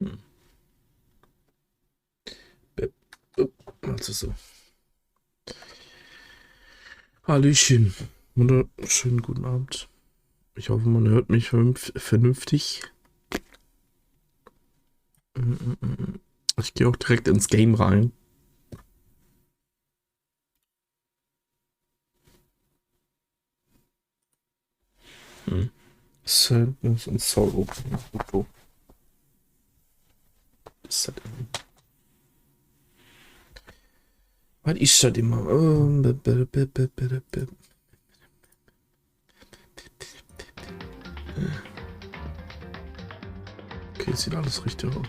Hm. Also so. Hallöchen. Wunderschönen guten Abend. Ich hoffe, man hört mich vernünftig. Ich gehe auch direkt ins Game rein. Sadness and Sorrow. Was ist das immer? Okay, sieht alles richtig aus.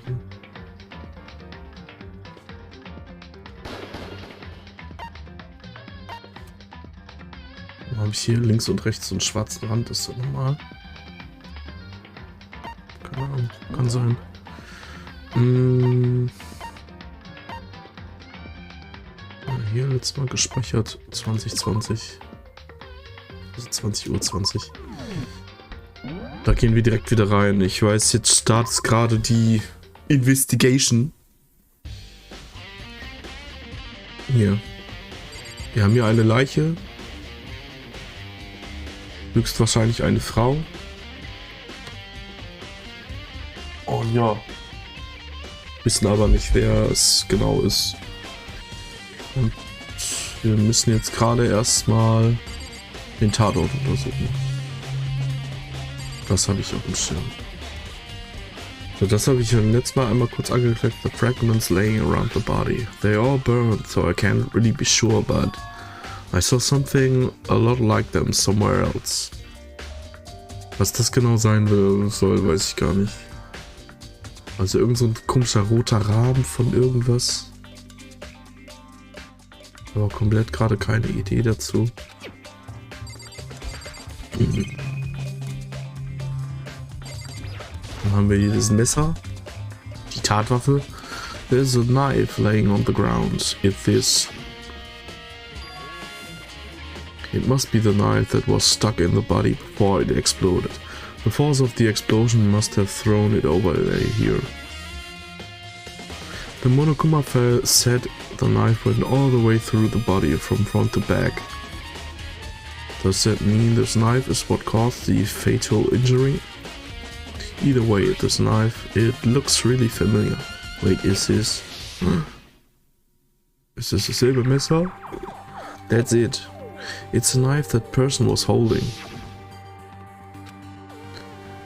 Dann habe ich hier links und rechts so einen schwarzen Rand. Ist das normal? Keine Ahnung. Kann sein. Hier letztes Mal gespeichert 2020. Also 20:20 Uhr. Da gehen wir direkt wieder rein. Ich weiß, jetzt startet gerade die Investigation. Hier. Wir haben hier eine Leiche. Höchstwahrscheinlich eine Frau. Oh ja. Wissen aber nicht, wer es genau ist. Und wir müssen jetzt gerade erstmal den Tatort untersuchen. Das habe ich auf dem Schirm. So, das habe ich letztes Mal einmal kurz angeklickt. The fragments laying around the body. They all burned, so I can't really be sure, but I saw something a lot like them somewhere else. Was das genau sein soll, weiß ich gar nicht. Also irgend so ein komischer roter Rahmen von irgendwas. Aber komplett gerade keine Idee dazu. Dann haben wir hier das Messer. Die Tatwaffe. There's a knife laying on the ground. It must be the knife that was stuck in the body before it exploded. The force of the explosion must have thrown it over here. The Monokuma said the knife went all the way through the body from front to back. Does that mean this knife is what caused the fatal injury? Either way, this knife, it looks really familiar. Wait, is this a Silbermesser? That's it. It's a knife that person was holding.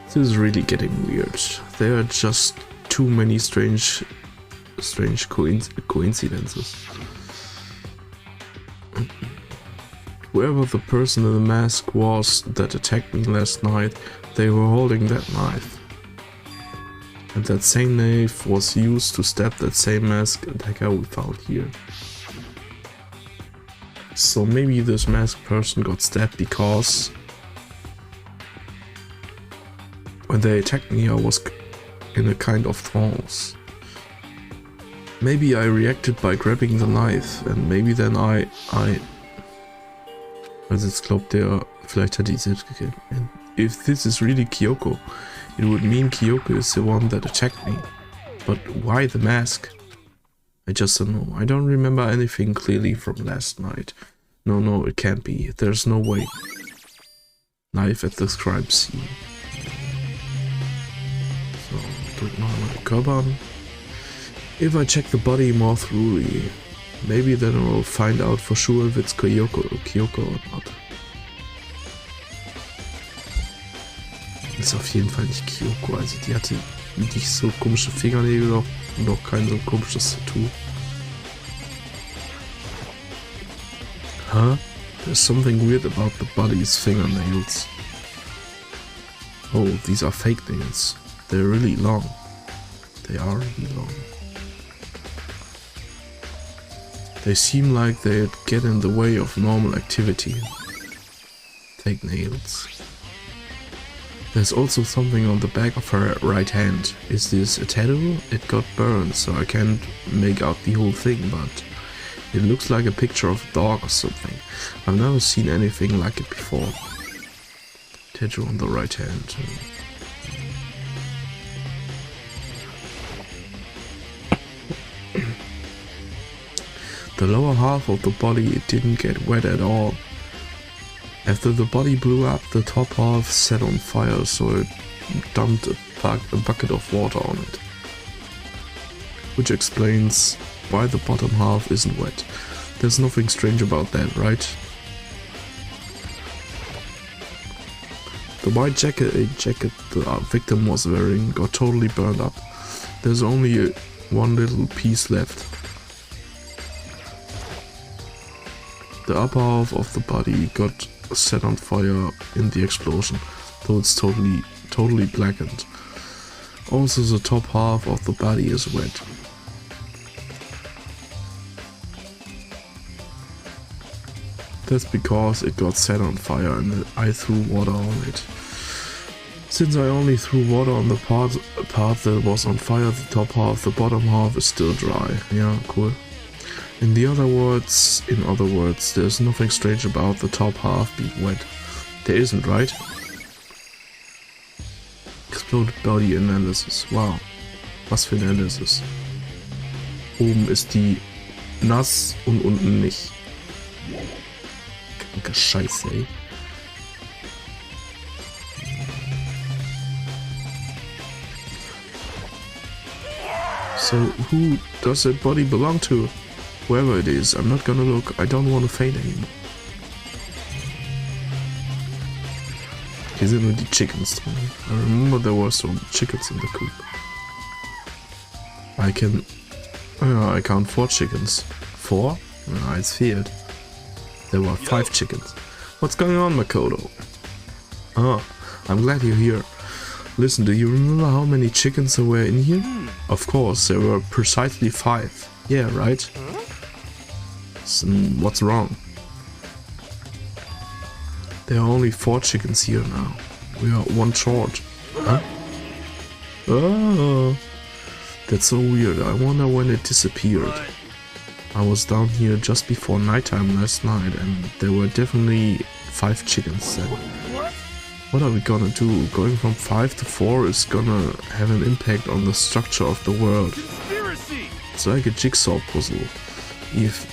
This is really getting weird. There are just too many strange coincidences. Whoever the person in the mask was that attacked me last night, they were holding that knife. And that same knife was used to stab that same mask attacker we found here. So maybe this masked person got stabbed because when they attacked me I was in a kind of trance. Maybe I reacted by grabbing the knife and maybe then also jetzt glaubt der, vielleicht hat die selbst gekillt. And if this is really Kyoko, it would mean Kyoko is the one that attacked me. But why the mask? I just don't know. I don't remember anything clearly from last night. No, it can't be. There's no way. Knife at the crime scene. So, drück mal meinen Körper an. If I check the body more thoroughly, maybe then I'll find out for sure if it's Kyoko or not. Ist auf jeden Fall nicht Kyoko, also die hatte nicht so komische Fingernägel und auch kein so komisches Tattoo. Huh? There's something weird about the body's fingernails. Oh, these are fake nails. They're really long. They are really long. They seem like they'd get in the way of normal activity. Fake nails. There's also something on the back of her right hand. Is this a tattoo? It got burned, so I can't make out the whole thing, but it looks like a picture of a dog or something. I've never seen anything like it before. Tattoo on the right hand. The lower half of the body didn't get wet at all. After the body blew up, the top half set on fire, so it dumped a bucket of water on it. Which explains why the bottom half isn't wet. There's nothing strange about that, right? The white jacket the victim was wearing got totally burned up. There's only one little piece left. The upper half of the body got set on fire in the explosion, though it's totally blackened. Also, the top half of the body is wet. That's because it got set on fire and I threw water on it. Since I only threw water on the part that was on fire, the top half, the bottom half is still dry. Yeah, cool. In other words, there's nothing strange about the top half being wet. There isn't, right? Exploded Body Analysis. Wow. Was für Analysis. Oben ist die nass und unten nicht. Kranke Scheiße, ey. So, who does that body belong to? Whoever it is, I'm not gonna look. I don't want to faint anymore. Hier sind nur die Chickens drin. I remember there were some chickens in the coop. I count 4 chickens. 4? No, it's fehlt. There were 5 chickens. What's going on, Makoto? Ah, I'm glad you're here. Listen, do you remember how many chickens there were in here? Of course, there were precisely 5. Yeah, right? So, what's wrong? There are only 4 chickens here now. We are 1 short. Huh? Oh, that's so weird. I wonder when it disappeared. I was down here just before nighttime last night and there were definitely 5 chickens then. What are we gonna do? Going from 5 to 4 is gonna have an impact on the structure of the world. It's like a jigsaw puzzle. If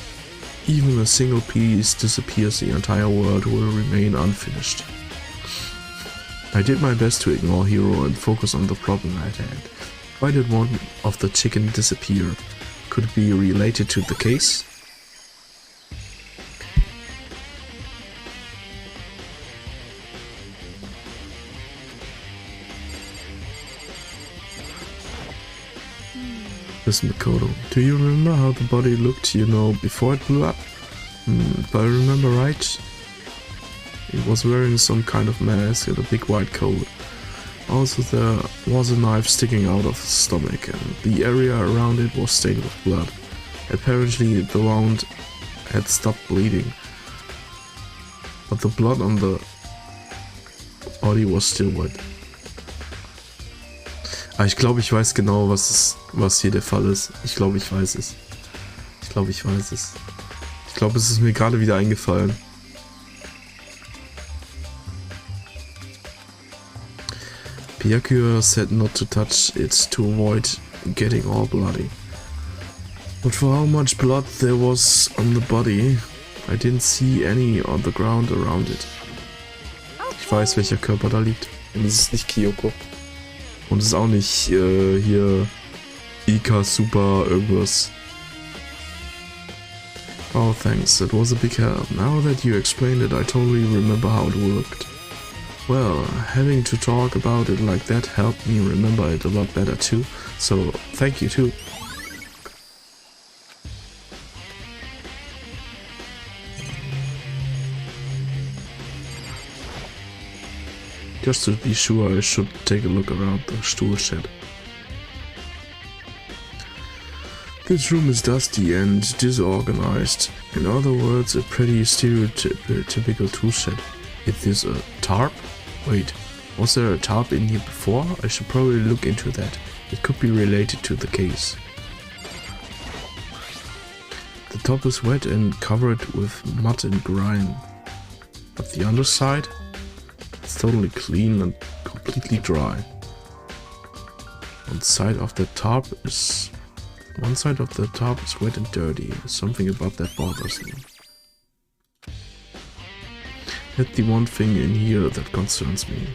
even a single piece disappears, the entire world will remain unfinished. I did my best to ignore Hero and focus on the problem at hand. Why did one of the chicken disappear? Could it be related to the case? Listen, Makoto, do you remember how the body looked, before it blew up? If I remember right, it was wearing some kind of mask and a big white coat. Also, there was a knife sticking out of the stomach and the area around it was stained with blood. Apparently, the wound had stopped bleeding, but the blood on the body was still wet. Aber ich glaube, ich weiß genau, was hier der Fall ist. Ich glaube, ich weiß es. Ich glaube, es ist mir gerade wieder eingefallen. Byakuya said not to touch it to avoid getting all bloody. But for how much blood there was on the body, I didn't see any on the ground around it. Ich weiß, welcher Körper da liegt. Und es ist nicht Kyoko. Und es ist auch nicht hier Ika Super irgendwas. Oh thanks, that was a big help. Now that you explained it, I totally remember how it worked. Well, having to talk about it like that helped me remember it a lot better too, so thank you too. Just to be sure, I should take a look around the stool shed. This room is dusty and disorganized. In other words, a pretty stereotypical tool shed. Is this a tarp? Wait, was there a tarp in here before? I should probably look into that. It could be related to the case. The top is wet and covered with mud and grime. But the underside? It's totally clean and completely dry. On the side of the tarp is One side of the top is wet and dirty. Something about that bothers me. That's the one thing in here that concerns me.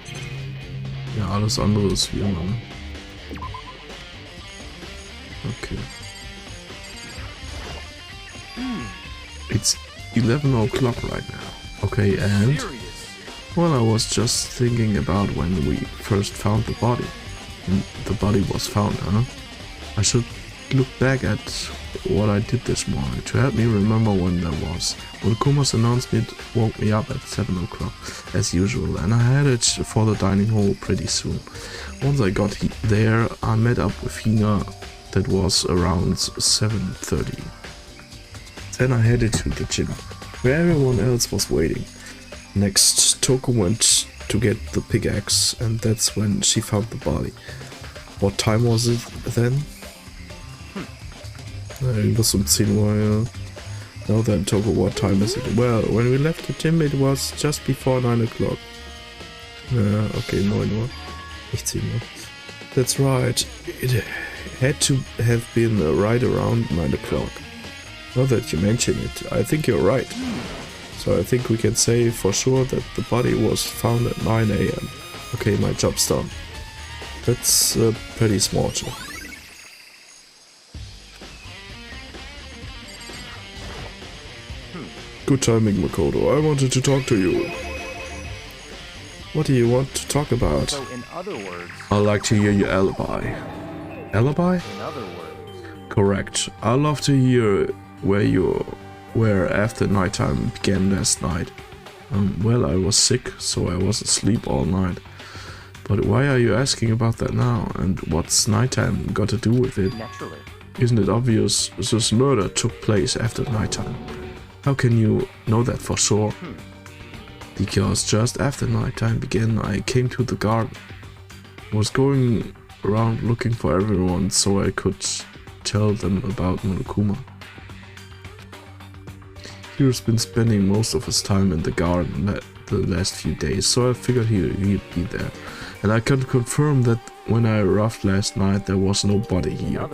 Ja, alles andere ist wie immer. Okay. It's 11 o'clock right now. Okay, and... Well, I was just thinking about when we first found the body. And the body was found, huh? I should look back at what I did this morning to help me remember when that was. Monokuma's announcement woke me up at 7 o'clock, as usual, and I headed for the dining hall pretty soon. Once I got there, I met up with Hina. That was around 7:30. Then I headed to the gym, where everyone else was waiting. Next, Toko went to get the pickaxe, and that's when she found the body. What time was it then? Irgendwas 10 Uhr, ja. Now then, Toko, what time is it? Well, when we left the gym, it was just before 9 o'clock. Okay, 9 Uhr. Nicht 10 Uhr. That's right. It had to have been right around 9 o'clock. Now that you mention it, I think you're right. So I think we can say for sure that the body was found at 9 AM. Okay, my job's done. That's a pretty small job. Good timing, Makoto. I wanted to talk to you. What do you want to talk about? So in other words... I'd like to hear your alibi. Alibi? In other words... Correct. I'd love to hear where you were after nighttime began last night. Well, I was sick, so I was asleep all night. But why are you asking about that now? And what's nighttime got to do with it? Naturally. Isn't it obvious this murder took place after nighttime? How can you know that for sure? Because just after nighttime began, I came to the garden. I was going around looking for everyone so I could tell them about Monokuma. Hero's been spending most of his time in the garden the last few days, so I figured he'd be there. And I can confirm that when I arrived last night, there was no body here.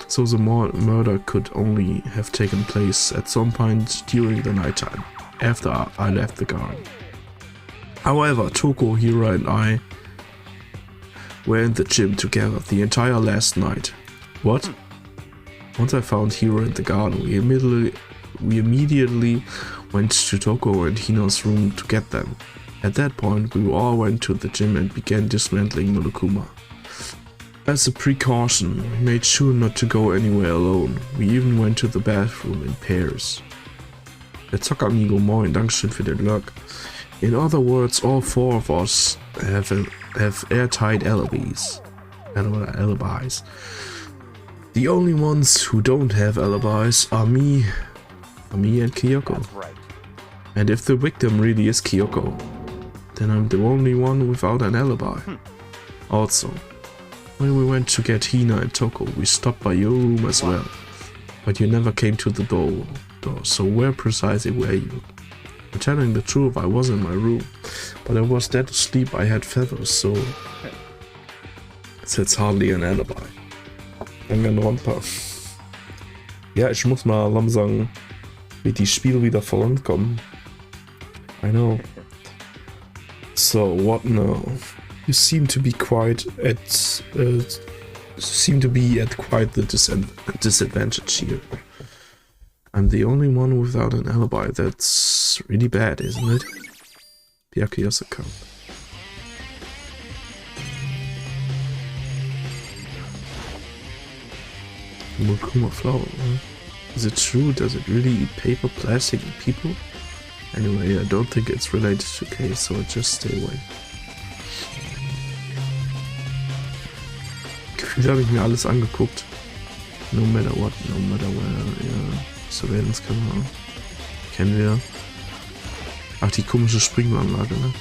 So the murder could only have taken place at some point during the nighttime, after I left the garden. However, Toko, Hira and I were in the gym together the entire last night. What? Once I found Hira in the garden, we immediately went to Toko and Hina's room to get them. At that point, we all went to the gym and began dismantling Monokuma. As a precaution, we made sure not to go anywhere alone. We even went to the bathroom in pairs. Der Zockamigo, moin, Dankeschön für den Lurk. In other words, all four of us have airtight alibis. The only ones who don't have alibis are me and Kyoko. That's right. And if the victim really is Kyoko, then I'm the only one without an alibi. Also, when we went to get Hina and Toko, we stopped by your room as well. But you never came to the door, so where precisely were you? I'm telling the truth, I was in my room, but I was dead asleep. I had feathers, so that's hardly an alibi. Danganronpa. Ja, ich muss mal langsam mit die Spiel wieder vorankommen. I know. So what now? You seem to be quite at quite the disadvantage here. I'm the only one without an alibi. That's really bad, isn't it? Byakuya's account. Monokuma flower, huh? Is it true? Does it really eat paper, plastic, and people? Anyway, I don't think it's related to case, so I just stay away. Gefühlt habe ich mir alles angeguckt. No matter what, no matter where, ja. Surveillance-Kamera. Kennen wir. Ach, die komische Sprinkleranlage, ne?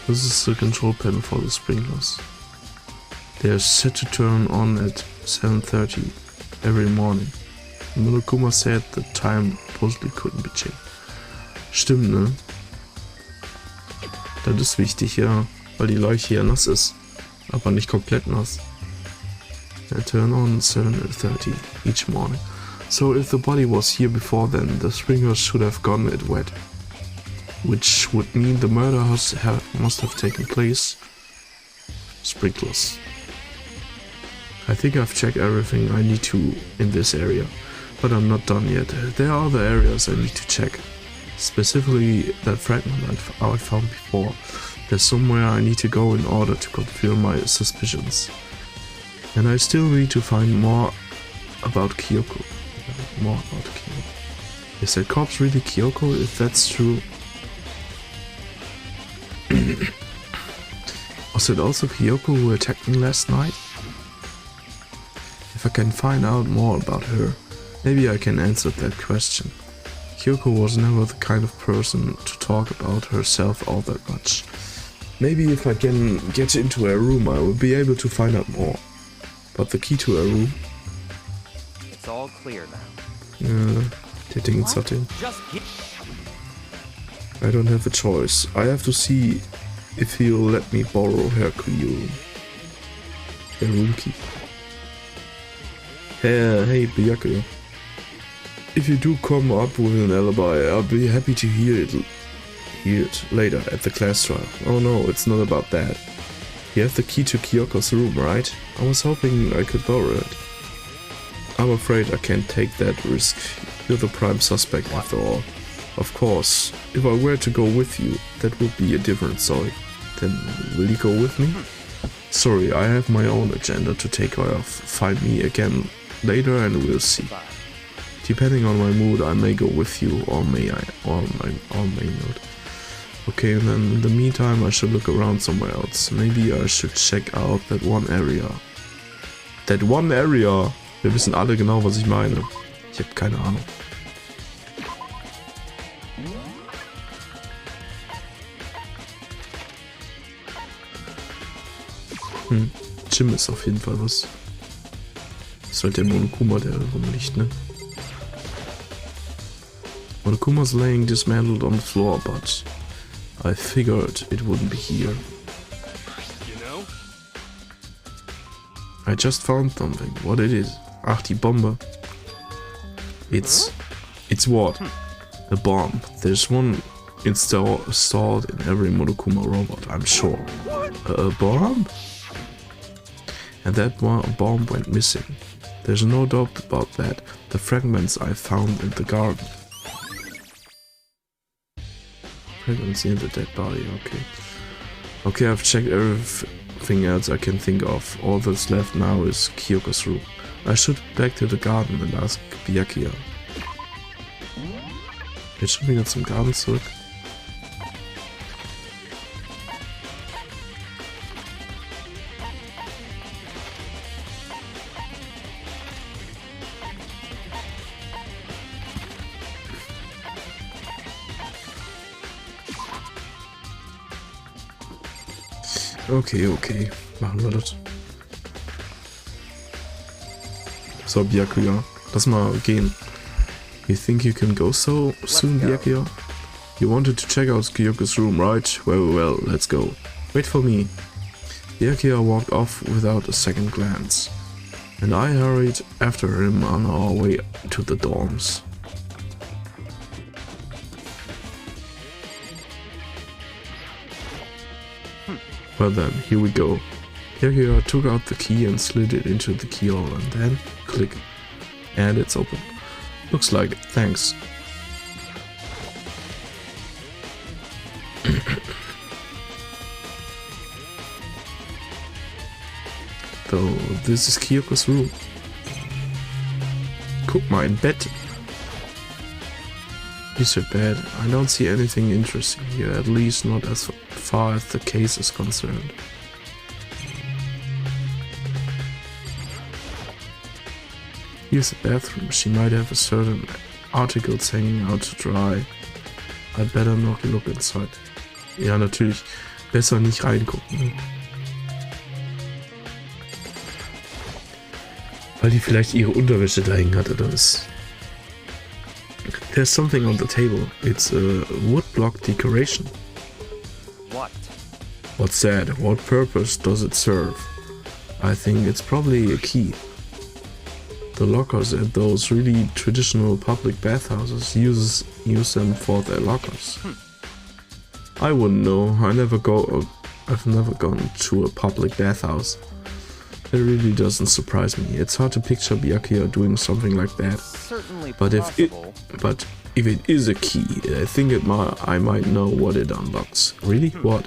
This is the control panel for the sprinklers. They are set to turn on at 7:30 every morning. Monokuma said the time possibly couldn't be changed. Stimmt, ne? Das ist wichtig, ja. Weil die Leuchte ja nass ist. Aber nicht komplett nass. I turn on 7:30 each morning. So if the body was here before then, the sprinklers should have gotten it wet. Which would mean the murder must have taken place. Sprinklers. I think I've checked everything I need to in this area, but I'm not done yet. There are other areas I need to check. Specifically that fragment I found before. There's somewhere I need to go in order to confirm my suspicions. And I still need to find more about Kyoko. Is that corpse really Kyoko? If that's true... Was it also Kyoko who attacked me last night? If I can find out more about her, maybe I can answer that question. Kyoko was never the kind of person to talk about herself all that much. Maybe if I can get into her room I will be able to find out more. But the key to her room? It's all clear now. Dating something. I don't have a choice. I have to see if he'll let me borrow her room. Her room key. Hey, Byakuya. If you do come up with an alibi, I'll be happy to hear it later at the class trial. Oh no, it's not about that. You have the key to Kyoko's room, right? I was hoping I could borrow it. I'm afraid I can't take that risk. You're the prime suspect after all. Of course, if I were to go with you, that would be a different story. Then will you go with me? Sorry, I have my own agenda to take care of. Find me again later and we'll see. Depending on my mood, I may go with you or may not. Okay, and then in the meantime I should look around somewhere else. Maybe I should check out that one area. That one area! Wir wissen alle genau, was ich meine. Ich habe keine Ahnung. Jim ist auf jeden Fall was. Das ist halt der Monokuma, der rumliegt, ne? Monokuma's laying dismantled on the floor, but I figured it wouldn't be here. You know? I just found something. What it is? Ach, die Bombe. It's what? A bomb. There's one installed in every Monokuma robot, I'm sure. A bomb? And that bomb went missing. There's no doubt about that. The fragments I found in the garden. Fragments in the dead body, okay. Okay, I've checked everything else I can think of. All that's left now is Kyoko's room. I should back to the garden and ask Byakuya. Jetzt schon wieder zum Garten zurück. Okay, machen wir das. So, Byakuya, lass mal gehen. You think you can go so soon, Byakuya? You wanted to check out Kyoko's room, right? Well, let's go. Wait for me. Byakuya walked off without a second glance, and I hurried after him on our way to the dorms. Well then, here we go. Byakuya took out the key and slid it into the keyhole and then, click, and it's open. Looks like it, thanks. So, this is Kyoko's room. Guck mal, ein Bett. Here's her bed. I don't see anything interesting here, at least not as far as the case is concerned. Here's a bathroom. She might have a certain articles hanging out to dry. I'd better not look inside. Ja, natürlich. Besser nicht reingucken. Weil die vielleicht ihre Unterwäsche da hängen hat oder was. There's something on the table. It's a woodblock decoration. What? What's that? What purpose does it serve? I think it's probably a key. the lockers at those really traditional public bathhouses use them for their lockers. I wouldn't know. I've never gone to a public bathhouse. It really doesn't surprise me. It's hard to picture Byakuya doing something like that. Certainly But if possible. it is a key, I think I might know what it unlocks. Really? What?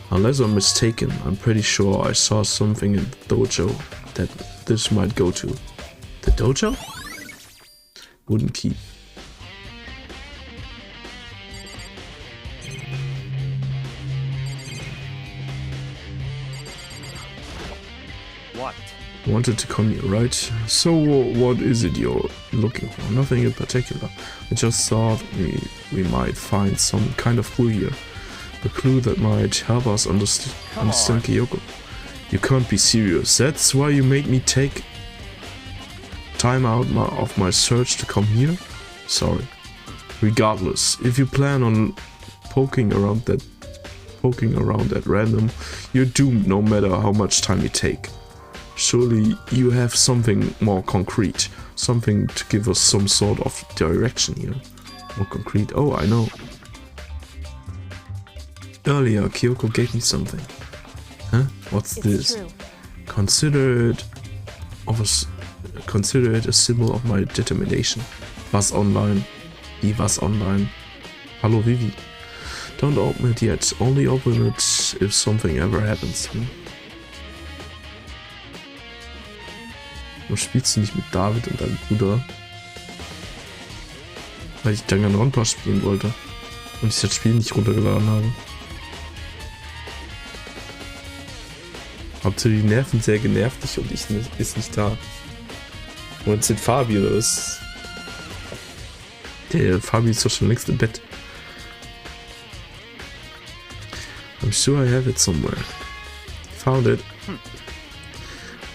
Unless I'm mistaken, I'm pretty sure I saw something in the dojo that this might go to. The dojo? Wooden key. What? Wanted to come here, right? So what is it you're looking for? Nothing in particular. I just thought we might find some kind of clue here. A clue that might help us understand Kyoko. You can't be serious. That's why you made me take time out of my search to come here? Sorry. Regardless, if you plan on poking around at random, you're doomed no matter how much time you take. Surely you have something more concrete, something to give us some sort of direction here. More concrete. Oh, I know. Earlier, Kyoko gave me something. Huh? What's this? True. Consider it a symbol of my determination. Was online. Wie was online? Hallo Vivi. Don't open it yet. Only open it if something ever happens. Warum spielst du nicht mit David und deinem Bruder? Weil ich Danganronpa spielen wollte und ich das Spiel nicht runtergeladen habe. Hauptsache die Nerven sehr genervt dich und ich ist nicht da. Und jetzt sind Fabi oder was? Der Fabi ist doch schon längst im Bett. I'm sure I have it somewhere. Found it.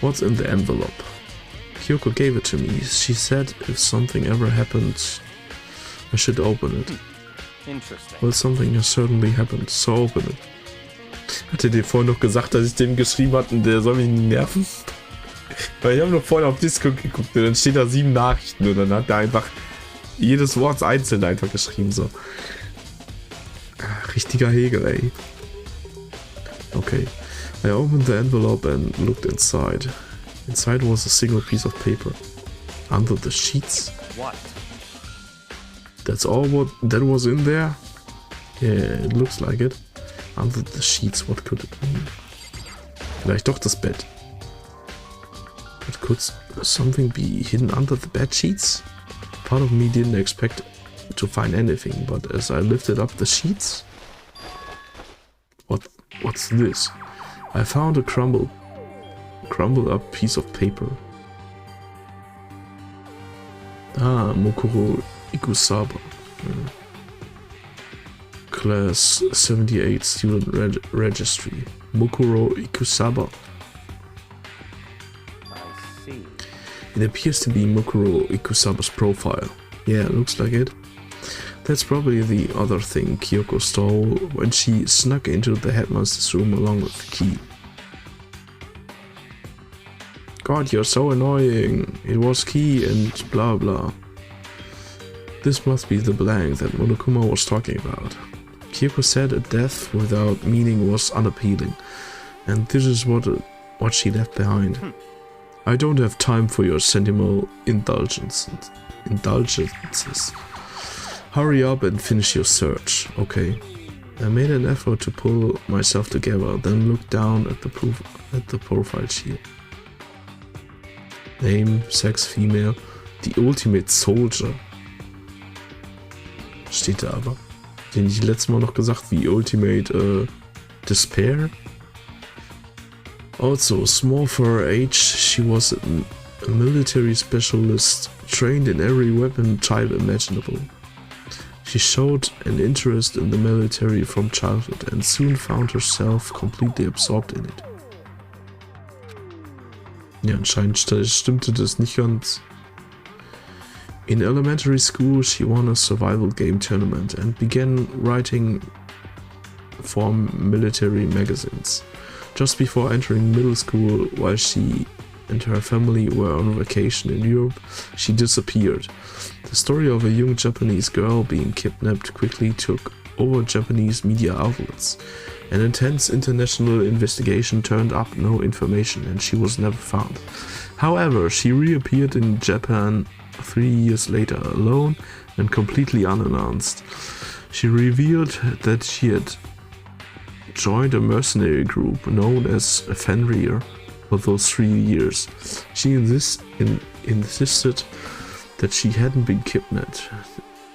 What's in the envelope? Kyoko gave it to me. She said if something ever happened, I should open it. Interesting. Well, something has certainly happened, so open it. Hatte dir vorhin noch gesagt, dass ich dem geschrieben hatte und der soll mich nicht nerven? Weil ich habe noch vorhin auf Discord geguckt und dann steht da 7 Nachrichten und dann hat er einfach jedes Wort einzeln einfach geschrieben, so. Richtiger Hegel, ey. Okay. I opened the envelope and looked inside. Inside was a single piece of paper. Under the sheets. What? That's all what that was in there? Yeah, it looks like it. Under the sheets, what could it mean? Vielleicht doch das Bett. But could something be hidden under the bed sheets? Part of me didn't expect to find anything, but as I lifted up the sheets... What's this? I found a crumbled up piece of paper. Ah, Mokuro Ikusaba. Class 78 student registry. Mokuro Ikusaba. I see. It appears to be Mokuro Ikusaba's profile. Yeah, looks like it. That's probably the other thing Kyoko stole when she snuck into the headmaster's room along with the key. God, you're so annoying. It was key and blah blah. This must be the blank that Monokuma was talking about. Kyoko said a death without meaning was unappealing, and this is what she left behind. I don't have time for your sentimental indulgences. Hurry up and finish your search, okay? I made an effort to pull myself together, then looked down at the profile sheet. Name, sex, female, the ultimate soldier. Steht da aber. Den ich letztes Mal noch gesagt, wie ultimate despair. Also, small for her age, she was a military specialist, trained in every weapon type imaginable. She showed an interest in the military from childhood and soon found herself completely absorbed in it. Ja, anscheinend stimmte das nicht ganz. In elementary school, she won a survival game tournament and began writing for military magazines. Just before entering middle school, while she and her family were on vacation in Europe, she disappeared. The story of a young Japanese girl being kidnapped quickly took over Japanese media outlets. An intense international investigation turned up no information and she was never found. However, she reappeared in Japan 3 years later, alone and completely unannounced. She revealed that she had joined a mercenary group known as Fenrir for those 3 years. She insisted that she hadn't been kidnapped,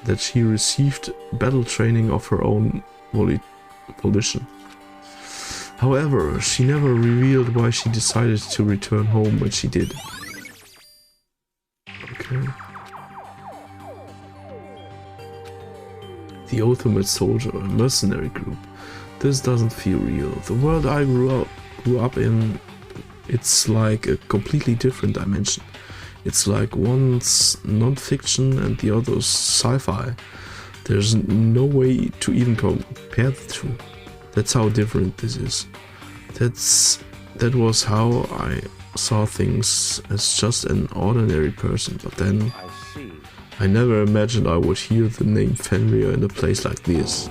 that she received battle training of her own volition. However, she never revealed why she decided to return home when she did. Okay. The Ultimate Soldier, a mercenary group. This doesn't feel real. The world I grew up in, it's like a completely different dimension. It's like one's non-fiction and the other's sci-fi. There's no way to even compare the two. That's how different this is. That was how I saw things as just an ordinary person, but then I never imagined I would hear the name Fenrir in a place like this.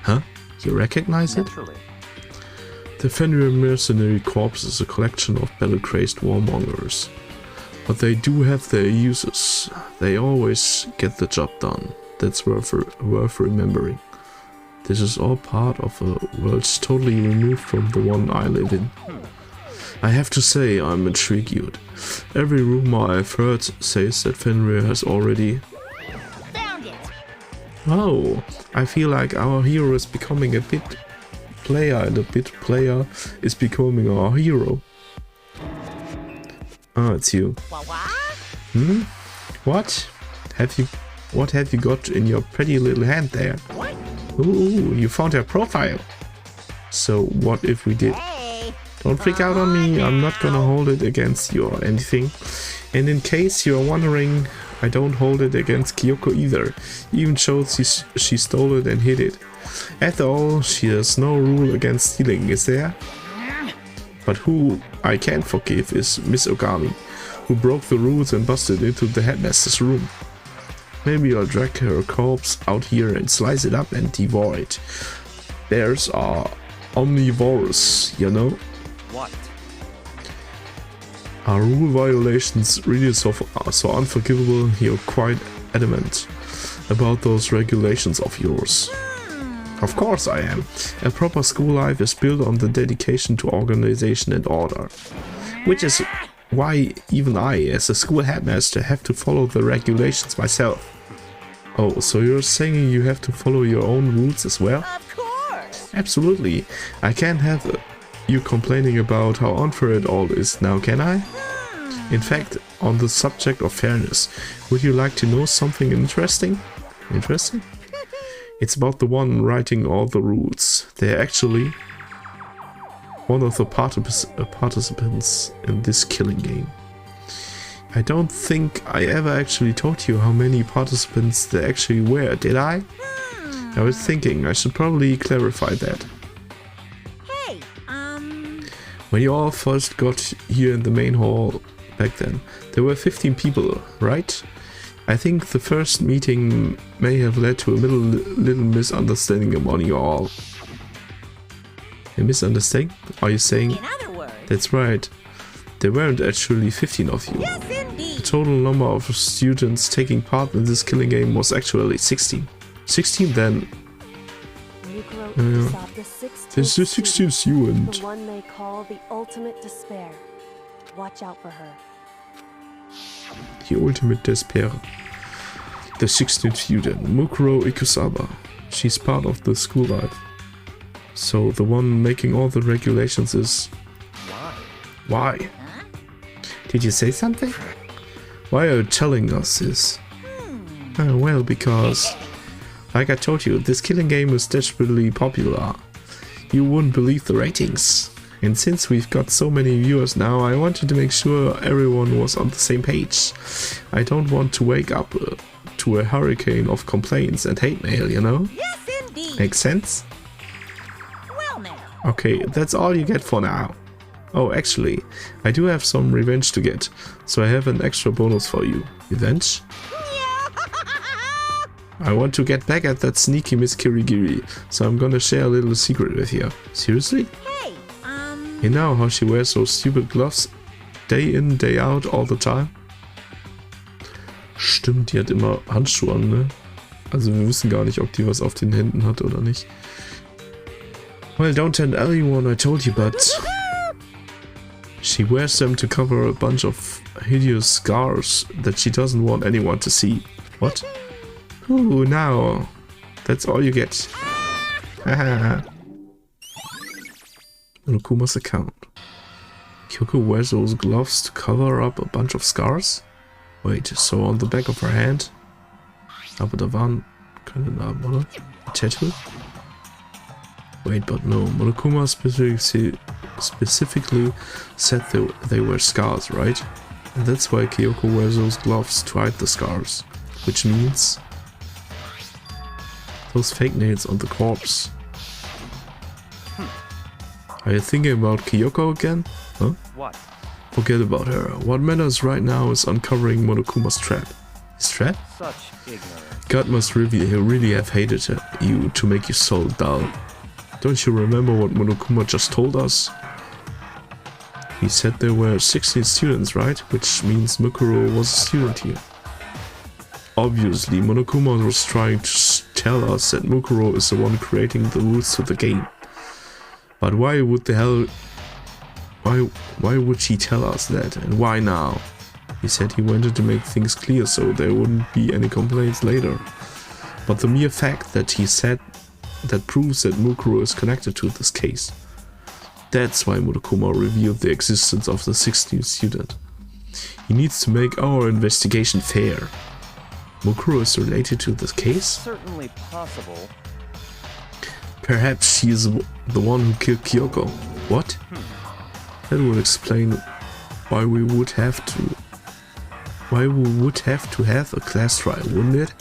Huh? You recognize it? The Fenrir Mercenary Corps is a collection of battle-crazed warmongers. But they do have their uses. They always get the job done. That's worth remembering. This is all part of a world totally removed from the one I live in. I have to say, I'm intrigued. Every rumor I've heard says that Fenrir has already... Found it. Oh, I feel like our hero is becoming a bit player and a bit player is becoming our hero. Ah, it's you. Hmm? What? What have you got in your pretty little hand there? What? Ooh, you found her profile. So what if we did? Hey. Don't freak out on me, I'm not gonna hold it against you or anything. And in case you're wondering, I don't hold it against Kyoko either. Even shows she stole it and hid it. After all, there's no rule against stealing, is there? But who I can't forgive is Miss Ogami, who broke the rules and busted into the headmaster's room. Maybe I'll drag her corpse out here and slice it up and devour it. Bears are omnivorous, you know? What? Are rule violations really so unforgivable? You're quite adamant about those regulations of yours. Of course I am. A proper school life is built on the dedication to organization and order. Which is why even I, as a school headmaster, have to follow the regulations myself. Oh, so you're saying you have to follow your own rules as well? Of course. Absolutely. I can't have you complaining about how unfair it all is now, can I? In fact, on the subject of fairness, would you like to know something interesting? Interesting? It's about the one writing all the rules. They're actually one of the participants in this killing game. I don't think I ever actually told you how many participants there actually were, did I? I was thinking I should probably clarify that. Hey, When you all first got here in the main hall back then, there were 15 people, right? I think the first meeting may have led to a little misunderstanding among you all. A misunderstanding? Are you saying? in other words. That's right. There weren't actually 15 of you. Yes, The indeed. total number of students taking part in this killing game was actually 16. 16 then. There's the 16 student. The one they call the ultimate despair. Watch out for her. The ultimate despair. The 16th student, Mukuro Ikusaba. She's part of the school life. So the one making all the regulations is... Why? Did you say something? Why are you telling us this? Well, because... Like I told you, this killing game is desperately popular. You wouldn't believe the ratings. And since we've got so many viewers now, I wanted to make sure everyone was on the same page. I don't want to wake up to a hurricane of complaints and hate mail, you know? Yes, indeed. Makes sense? Well, now. Okay, that's all you get for now. Oh, actually, I do have some revenge to get, so I have an extra bonus for you. Revenge? I want to get back at that sneaky Miss Kirigiri, so I'm gonna share a little secret with you. Seriously? Hey, You know how she wears those stupid gloves day in, day out, all the time? Stimmt, die hat immer Handschuhe an, ne? Also wir wissen gar nicht, ob die was auf den Händen hat oder nicht. Well, don't tell anyone I told you, but she wears them to cover a bunch of hideous scars that she doesn't want anyone to see. What? Ooh, now. That's all you get. Haha. Monokuma's account. Kyoko wears those gloves to cover up a bunch of scars? Wait, so on the back of her hand? Aber da waren keine Narben, oder? A tattoo? Wait, but no. Monokuma specifically said they were scars, right? And that's why Kyoko wears those gloves to hide the scars. Which means those fake nails on the corpse. Are you thinking about Kyoko again? Huh? What? Forget about her. What matters right now is uncovering Monokuma's trap. His trap? Such ignorance. God must really have hated you to make you so dull. Don't you remember what Monokuma just told us? He said there were 16 students, right? Which means Mukuro was a student here. Obviously, Monokuma was trying to tell us that Mukuro is the one creating the rules to the game. But why would the hell... Why would she tell us that? And why now? He said he wanted to make things clear so there wouldn't be any complaints later. But the mere fact that he said that proves that Mukuro is connected to this case. That's why Monokuma revealed the existence of the 16th student. He needs to make our investigation fair. Mukuro is related to this case? Certainly possible. Perhaps she is the one who killed Kyoko. What? That would explain why we would have to have a class trial, wouldn't it?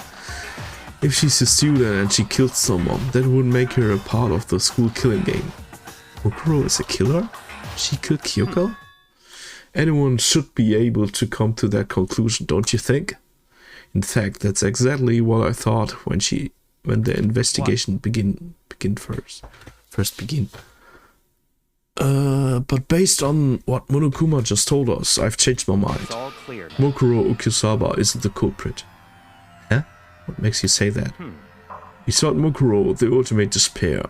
If she's a student and she killed someone, that would make her a part of the school killing game. Mukuro is a killer? She killed Kyoko? Anyone should be able to come to that conclusion, don't you think? In fact, that's exactly what I thought when the investigation begin. But based on what Monokuma just told us, I've changed my mind. It's all clear. Mukuro Ukusaba isn't the culprit. Huh? What makes you say that? We thought Mukuro, the ultimate despair,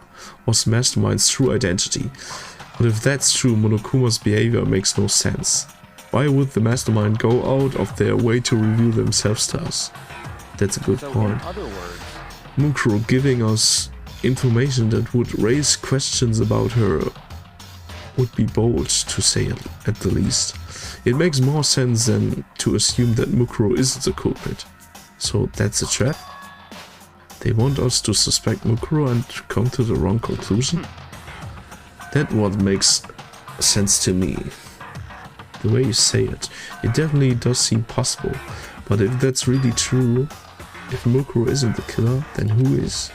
was the mastermind's true identity. But if that's true, Monokuma's behavior makes no sense. Why would the mastermind go out of their way to reveal themselves to us? That's a good So point. in other words, Mukuro giving us information that would raise questions about her would be bold, to say it at the least. It makes more sense than to assume that Mukuro isn't the culprit. So that's a trap? They want us to suspect Mukuro and to come to the wrong conclusion? That's what makes sense to me. The way you say it, it definitely does seem possible. But if that's really true, if Mukuro isn't the killer, then who is?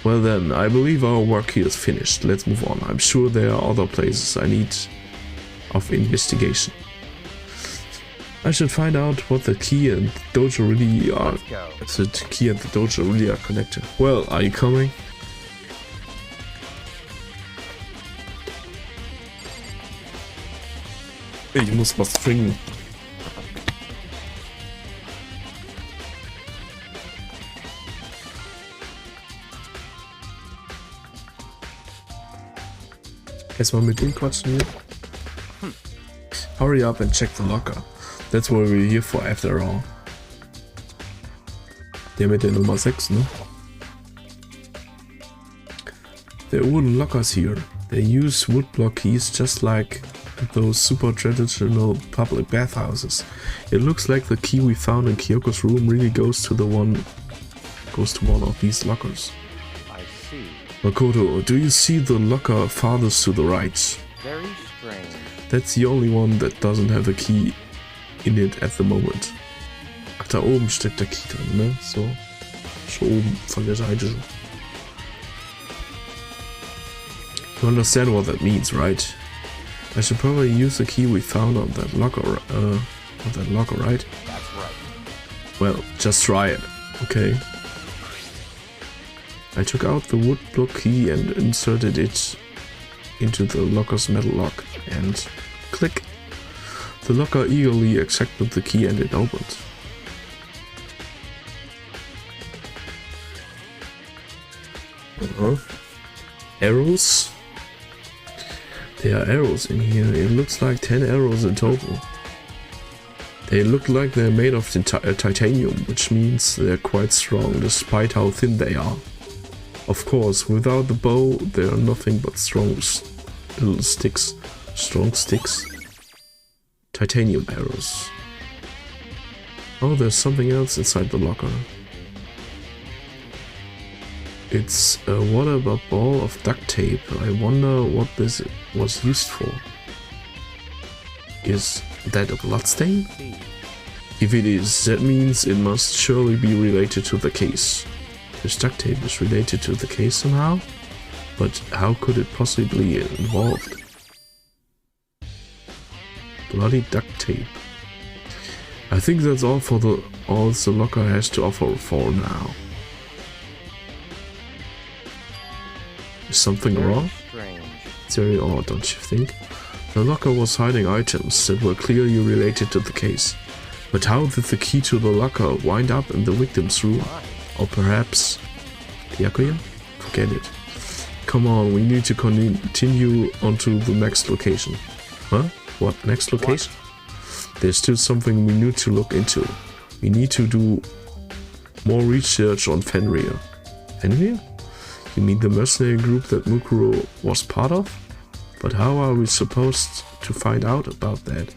Well then, I believe our work here is finished. Let's move on. I'm sure there are other places I need of investigation. I should find out what the key and the dojo really are. let's go. If the key and the dojo really are connected. Well, are you coming? Ich muss was trinken. Erstmal mit dem quatschen hier. Hurry up and check the locker. That's what we're here for after all. Der mit der Nummer 6, ne? There are wooden lockers here. They use woodblock keys just like those super traditional public bathhouses. It looks like the key we found in Kyoko's room really goes to one of these lockers. I see. Makoto, do you see the locker farthest to the right? Very strange. That's the only one that doesn't have a key in it at the moment. Ach, da oben steckt der Key drin, ne? So. So oben von der Seite. You understand what that means, right? I should probably use the key we found on that locker, right? That's right. Well, just try it, okay? I took out the wood block key and inserted it into the locker's metal lock, and click. The locker eagerly accepted the key and it opened. Arrows? There are arrows in here. It looks like 10 arrows in total. They look like they're made of titanium, which means they're quite strong despite how thin they are. Of course, without the bow, they are nothing but strong little sticks. Strong sticks. Titanium arrows. Oh, there's something else inside the locker. It's a water ball of duct tape. I wonder what this was used for. Is that a bloodstain? If it is, that means it must surely be related to the case. This duct tape is related to the case somehow? But how could it possibly be involved? Bloody duct tape. I think that's all the locker has to offer for now. Is something wrong? Strange. It's very odd, don't you think? The locker was hiding items that were clearly related to the case. But how did the key to the locker wind up in the victim's room? Or perhaps... Yakuya? Forget it. Come on, we need to continue on to the next location. Huh? What? Next location? There's still something we need to look into. We need to do more research on Fenrir. Fenrir? You mean the mercenary group that Mukuro was part of? But how are we supposed to find out about that?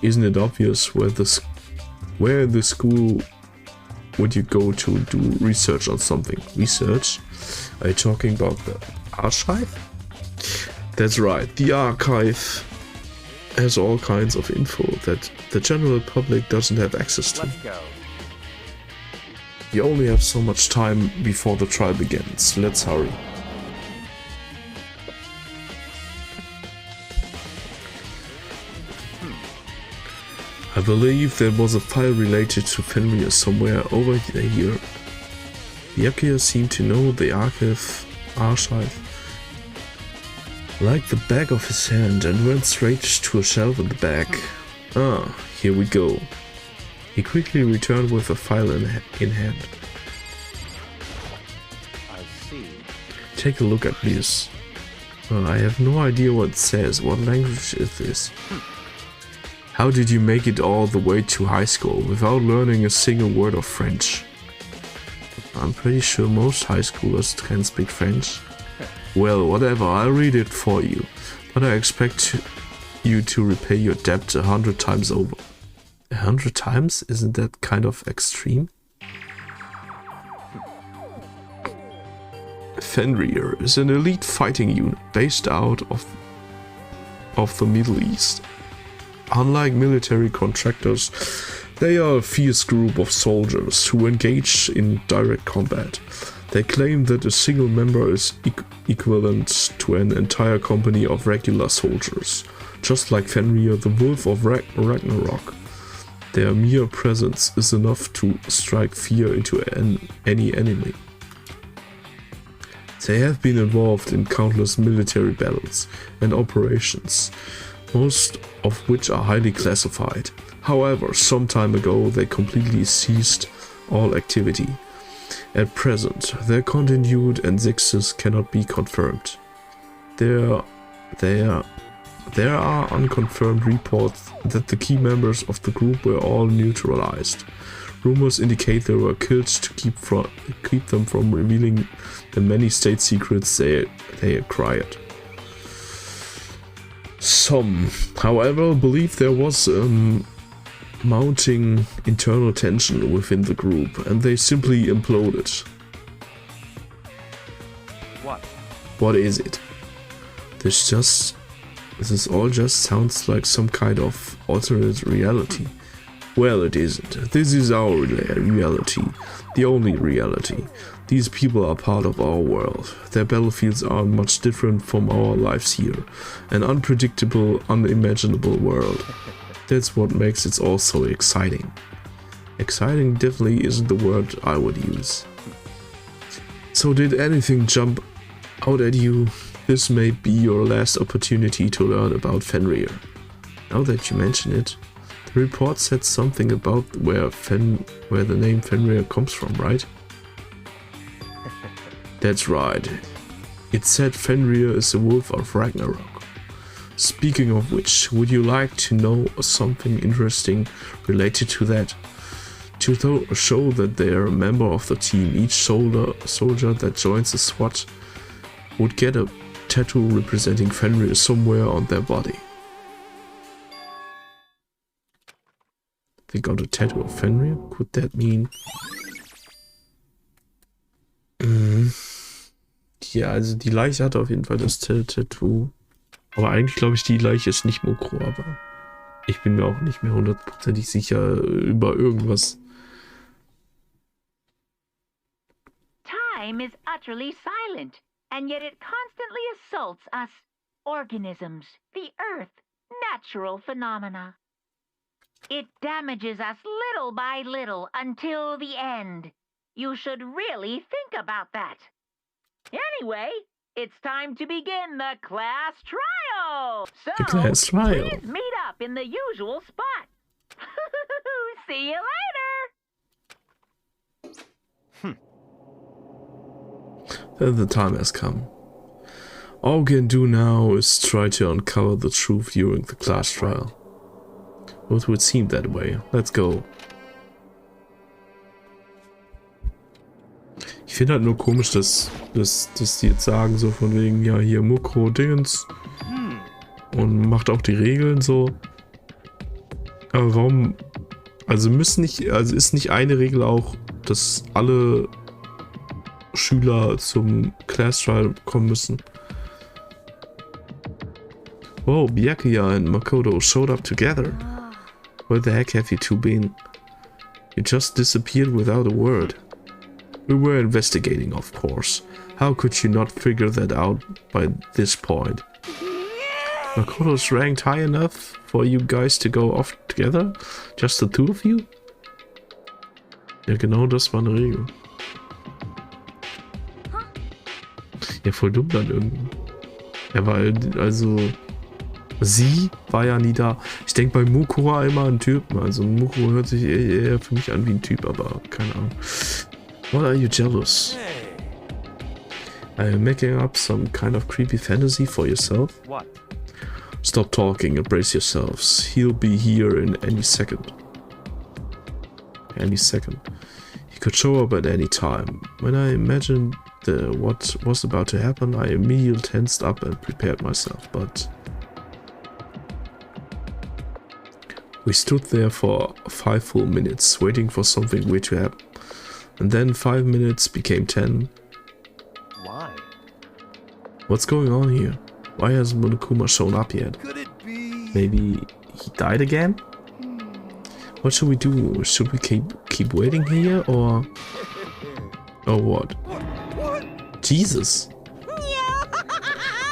Isn't it obvious where the school would you go to do research on something? Research? Are you talking about the archive? That's right, the archive has all kinds of info that the general public doesn't have access to. Let's go. You only have so much time before the trial begins. Let's hurry. I believe there was a file related to Fenrir somewhere over here. The Yakuya seemed to know the archive like the back of his hand and went straight to a shelf in the back. Ah, here we go. He quickly returned with a file in hand. I see. Take a look at this. I have no idea what it says. What language is this? How did you make it all the way to high school without learning a single word of French? I'm pretty sure most high schoolers can speak French. Well, whatever, I'll read it for you. But I expect you to repay your debt 100 times over. 100 times? Isn't that kind of extreme? Fenrir is an elite fighting unit based out of the Middle East. Unlike military contractors, they are a fierce group of soldiers who engage in direct combat. They claim that a single member is equivalent to an entire company of regular soldiers, just like Fenrir, the Wolf of Ragnarok. Their mere presence is enough to strike fear into any enemy. They have been involved in countless military battles and operations, most of which are highly classified. However, some time ago they completely ceased all activity. At present, their continued existence cannot be confirmed. There are unconfirmed reports that the key members of the group were all neutralized. Rumors indicate they were killed to keep them from revealing the many state secrets they acquired. Some, however, believe there was mounting internal tension within the group, and they simply imploded. What is it? This all just sounds like some kind of alternate reality. Well, it isn't. This is our reality. The only reality. These people are part of our world. Their battlefields are much different from our lives here. An unpredictable, unimaginable world. That's what makes it all so exciting. Exciting definitely isn't the word I would use. So did anything jump out at you? This may be your last opportunity to learn about Fenrir. Now that you mention it, the report said something about where the name Fenrir comes from, right? That's right. It said Fenrir is the wolf of Ragnarok. Speaking of which, would you like to know something interesting related to that? To show that they are a member of the team, each soldier that joins the SWAT would get a tattoo representing Fenrir somewhere on their body. They got a tattoo of Fenrir? Could that mean... Ja, also die Leiche hatte auf jeden Fall das Tattoo. Aber eigentlich glaube ich, die Leiche ist nicht Mokro, aber ich bin mir auch nicht mehr hundertprozentig sicher über irgendwas. Time is utterly silent, and yet it constantly assaults us, organisms, the earth, natural phenomena. It damages us little by little until the end. You should really think about that. Anyway, it's time to begin the class trial. So, The class trial. please meet up in the usual spot. See you later. The time has come. All we can do now is try to uncover the truth during the class trial. It would seem that way. Let's go. Ich finde halt nur komisch, dass die jetzt sagen, so von wegen, ja, hier Mokro Dingens und macht auch die Regeln so. Aber warum, also ist nicht eine Regel auch, dass alle Schüler zum Class Trial kommen müssen? Whoa, Byakuya and Makoto showed up together. Where the heck have you two been? You just disappeared without a word. We were investigating, of course. How could you not figure that out by this point? Makoto's ranked high enough for you guys to go off together? Just the two of you? Ja, genau das war eine Regel. Ja, voll dumm dann irgendwie. Ja, weil, also... Sie war ja nie da. Ich denke bei Mukura immer an Typen. Also Mukura hört sich eher für mich an wie ein Typ, aber keine Ahnung. What are you jealous? Are you making up some kind of creepy fantasy for yourself? What? Stop talking and brace yourselves. He'll be here in any second. Any second. He could show up at any time. When I imagined what was about to happen, I immediately tensed up and prepared myself, but... We stood there for 5 full minutes, waiting for something weird to happen. And then 5 minutes became 10. Why? What's going on here? Why hasn't Monokuma shown up yet? Could it be? Maybe he died again? What should we do? Should we keep waiting here or what? What? Jesus!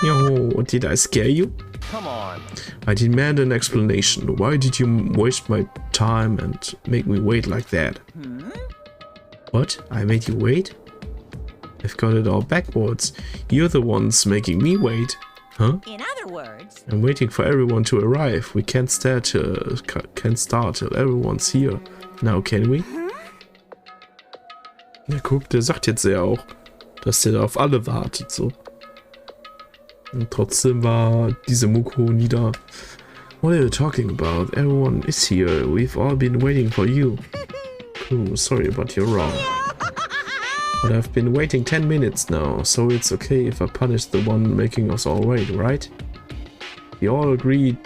Yo, did I scare you? Come on. I demand an explanation. Why did you waste my time and make me wait like that? What? I made you wait? I've got it all backwards. You're the ones making me wait. Huh? In other words, I'm waiting for everyone to arrive. We can't start till everyone's here. Now can we? Ja, guck, der sagt jetzt ja auch, dass der da auf alle wartet, so. Und trotzdem war diese Moko nie da. What are you talking about? Everyone is here. We've all been waiting for you. Oh, sorry, but you're wrong. But I've been waiting 10 minutes now, so it's okay if I punish the one making us all wait, right? You all agreed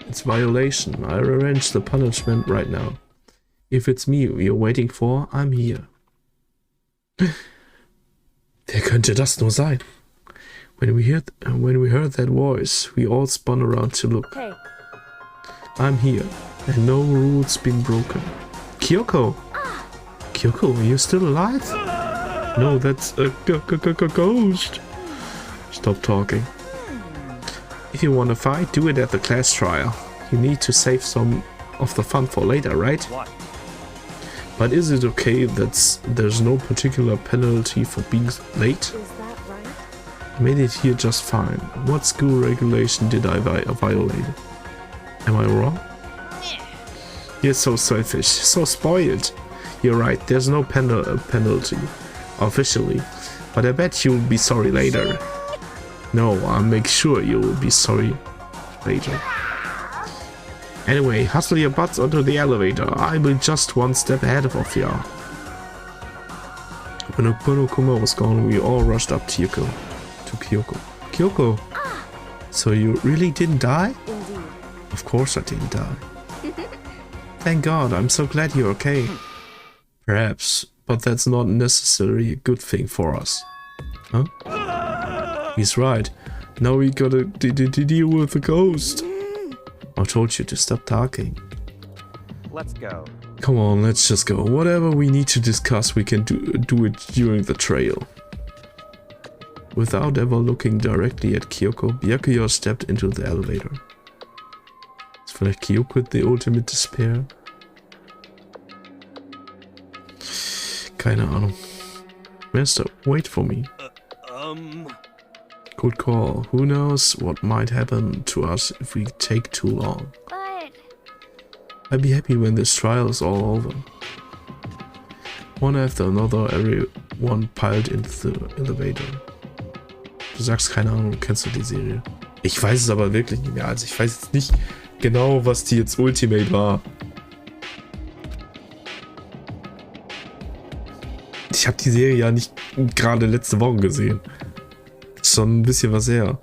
it's violation. I'll arrange the punishment right now. If it's me you're waiting for, I'm here. Wer könnte das nur sein? When we heard that voice, we all spun around to look. Hey, I'm here. And no rules been broken. Kyoko! Kyoko, are you still alive? No, that's a ghost. Stop talking. If you want to fight, do it at the class trial. You need to save some of the fun for later, right? What? But is it okay that there's no particular penalty for being late? Is that right? I made it here just fine. What school regulation did I violate? Am I wrong? You're so selfish, so spoiled. You're right, there's no penalty, officially. But I bet you'll be sorry later. No, I'll make sure you will be sorry later. Anyway, hustle your butts onto the elevator. I'll be just one step ahead of you. When Monokuma was gone, we all rushed up to Kyoko. Kyoko! So you really didn't die? Indeed. Of course I didn't die. Thank God, I'm so glad you're okay. Perhaps, but that's not necessarily a good thing for us. Huh? He's right. Now we gotta deal with the ghost. I told you to stop talking. Let's go. Come on, let's just go. Whatever we need to discuss, we can do it during the trail. Without ever looking directly at Kyoko, Byakuya stepped into the elevator. Ist vielleicht Kyoko the ultimate despair? Keine Ahnung. Master, wait for me. Good call. Who knows what might happen to us if we take too long. But I'll be happy when this trial is all over. One after another, everyone piled into the elevator. Du sagst keine Ahnung, kennst du die Serie? Ich weiß es aber wirklich nicht mehr. Also ich weiß jetzt nicht genau, was die jetzt Ultimate war. Ich habe die Serie ja nicht gerade letzte Woche gesehen. Schon ein bisschen was her.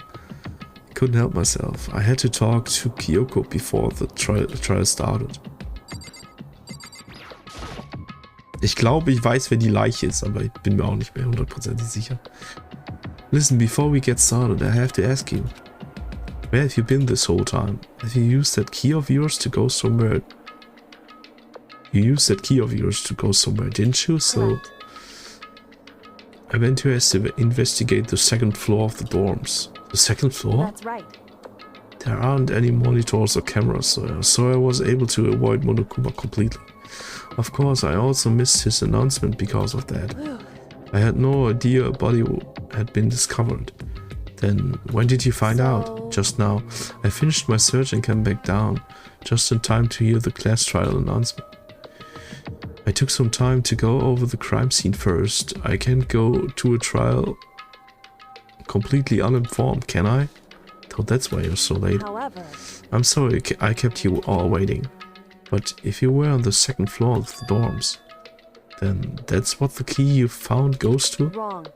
Couldn't help myself. I had to talk to Kyoko before the trial started. Ich glaube, ich weiß, wer die Leiche ist, aber ich bin mir auch nicht mehr 100% sicher. Listen, before we get started, I have to ask you. Where have you been this whole time? Have you used that key of yours to go somewhere? You used that key of yours to go somewhere, didn't you? So... Correct. I went to investigate the second floor of the dorms. The second floor? That's right. There aren't any monitors or cameras, so I was able to avoid Monokuma completely. Of course, I also missed his announcement because of that. I had no idea a body had been discovered. Then, when did you find out? Just now. I finished my search and came back down, just in time to hear the class trial announcement. I took some time to go over the crime scene first. I can't go to a trial completely uninformed, can I? Oh, that's why you're so late. However, I'm sorry I kept you all waiting. But if you were on the second floor of the dorms, then that's what the key you found goes to? wrong.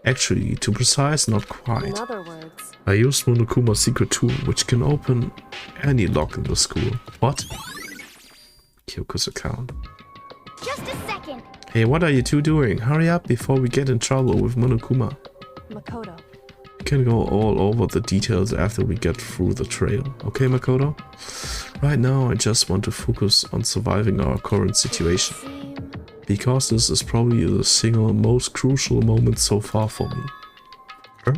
Actually, to be precise, not In quite. other words, I used Monokuma's secret tool, which can open any lock in the school. What? Kyoko's account. just a second. Hey, what are you two doing? Hurry up before we get in trouble with Monokuma. Makoto. We can go all over the details after we get through the trail. Okay, Makoto? Right now, I just want to focus on surviving our current situation. Seem Because this is probably the single most crucial moment so far for me. Huh?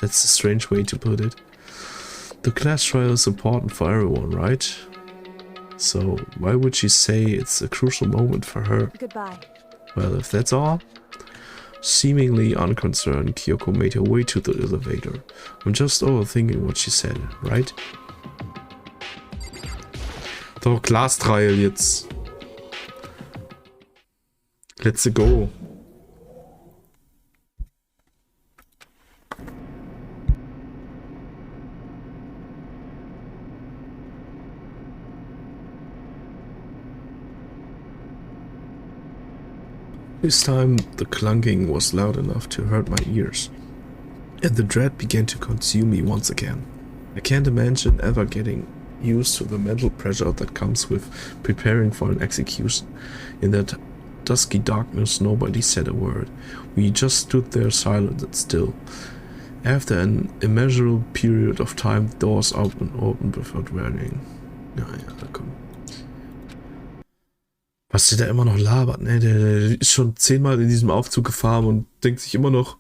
That's a strange way to put it. The class trial is important for everyone, right? So why would she say it's a crucial moment for her? goodbye. Well, if that's all... Seemingly unconcerned, Kyoko made her way to the elevator. I'm just overthinking what she said, right? Doch, Class Trial jetzt. Let's go. This time the clunking was loud enough to hurt my ears, and the dread began to consume me once again. I can't imagine ever getting used to the mental pressure that comes with preparing for an execution. In that dusky darkness, nobody said a word. We just stood there silent and still. After an immeasurable period of time, the doors opened without warning. Ja, da komm. Was der da immer noch labert, ne? Der ist schon 10-mal in diesem Aufzug gefahren und denkt sich immer noch,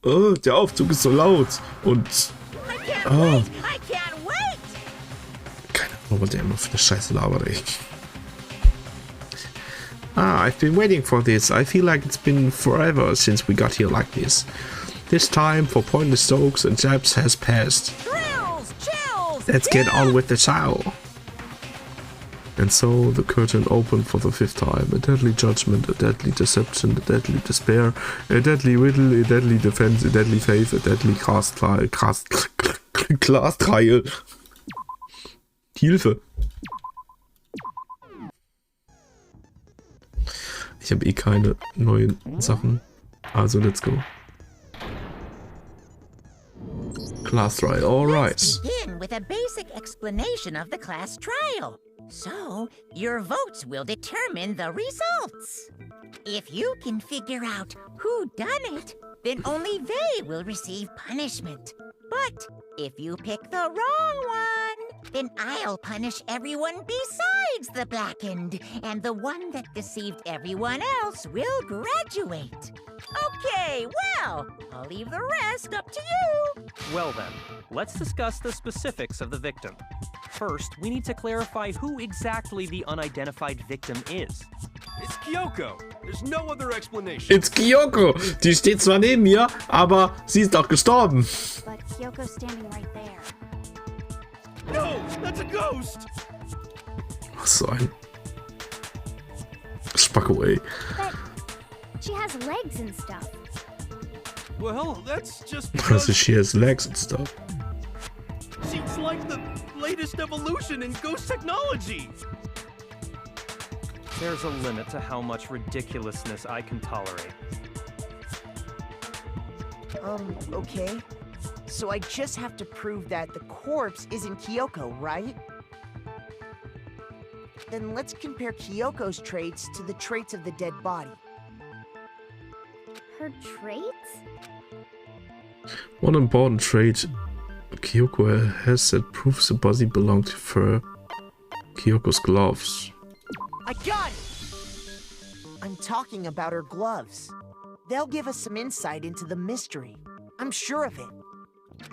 oh, der Aufzug ist so laut. Und oh, keine Ahnung, was der immer für eine Scheiße labert, ey. I've been waiting for this. I feel like it's been forever since we got here like this. This time for pointless jokes and jabs has passed. Let's get on with the show. And so the curtain opened for the 5th time. A deadly judgment, a deadly deception, a deadly despair, a deadly riddle, a deadly defense, a deadly faith, a deadly class trial. Hilfe. Ich habe eh keine neuen Sachen. Also let's go. Class trial, alright. Let's begin with a basic explanation of the class trial. So, your votes will determine the results. If you can figure out who done it, then only they will receive punishment. But if you pick the wrong one, then I'll punish everyone besides the blackened, and the one that deceived everyone else will graduate. Okay, well, I'll leave the rest up to you. Well then, let's discuss the specifics of the victim. First, we need to clarify who exactly the unidentified victim is. It's Kyoko. There's no other explanation. It's Kyoko. Die steht zwar neben mir, aber sie ist doch gestorben. But Kyoko's standing right there. No, that's a ghost. Was so ein Spackaway. But she has legs and stuff. Well, that's just Because because she has legs and stuff. she's like the latest evolution in ghost technology. There's a limit to how much ridiculousness I can tolerate. Okay. So I just have to prove that the corpse isn't Kyoko, right? Then let's compare Kyoko's traits to the traits of the dead body. Her traits? One important trait Kyoko has that proves the body belonged to her. Kyoko's gloves. I got it! I'm talking about her gloves. They'll give us some insight into the mystery. I'm sure of it.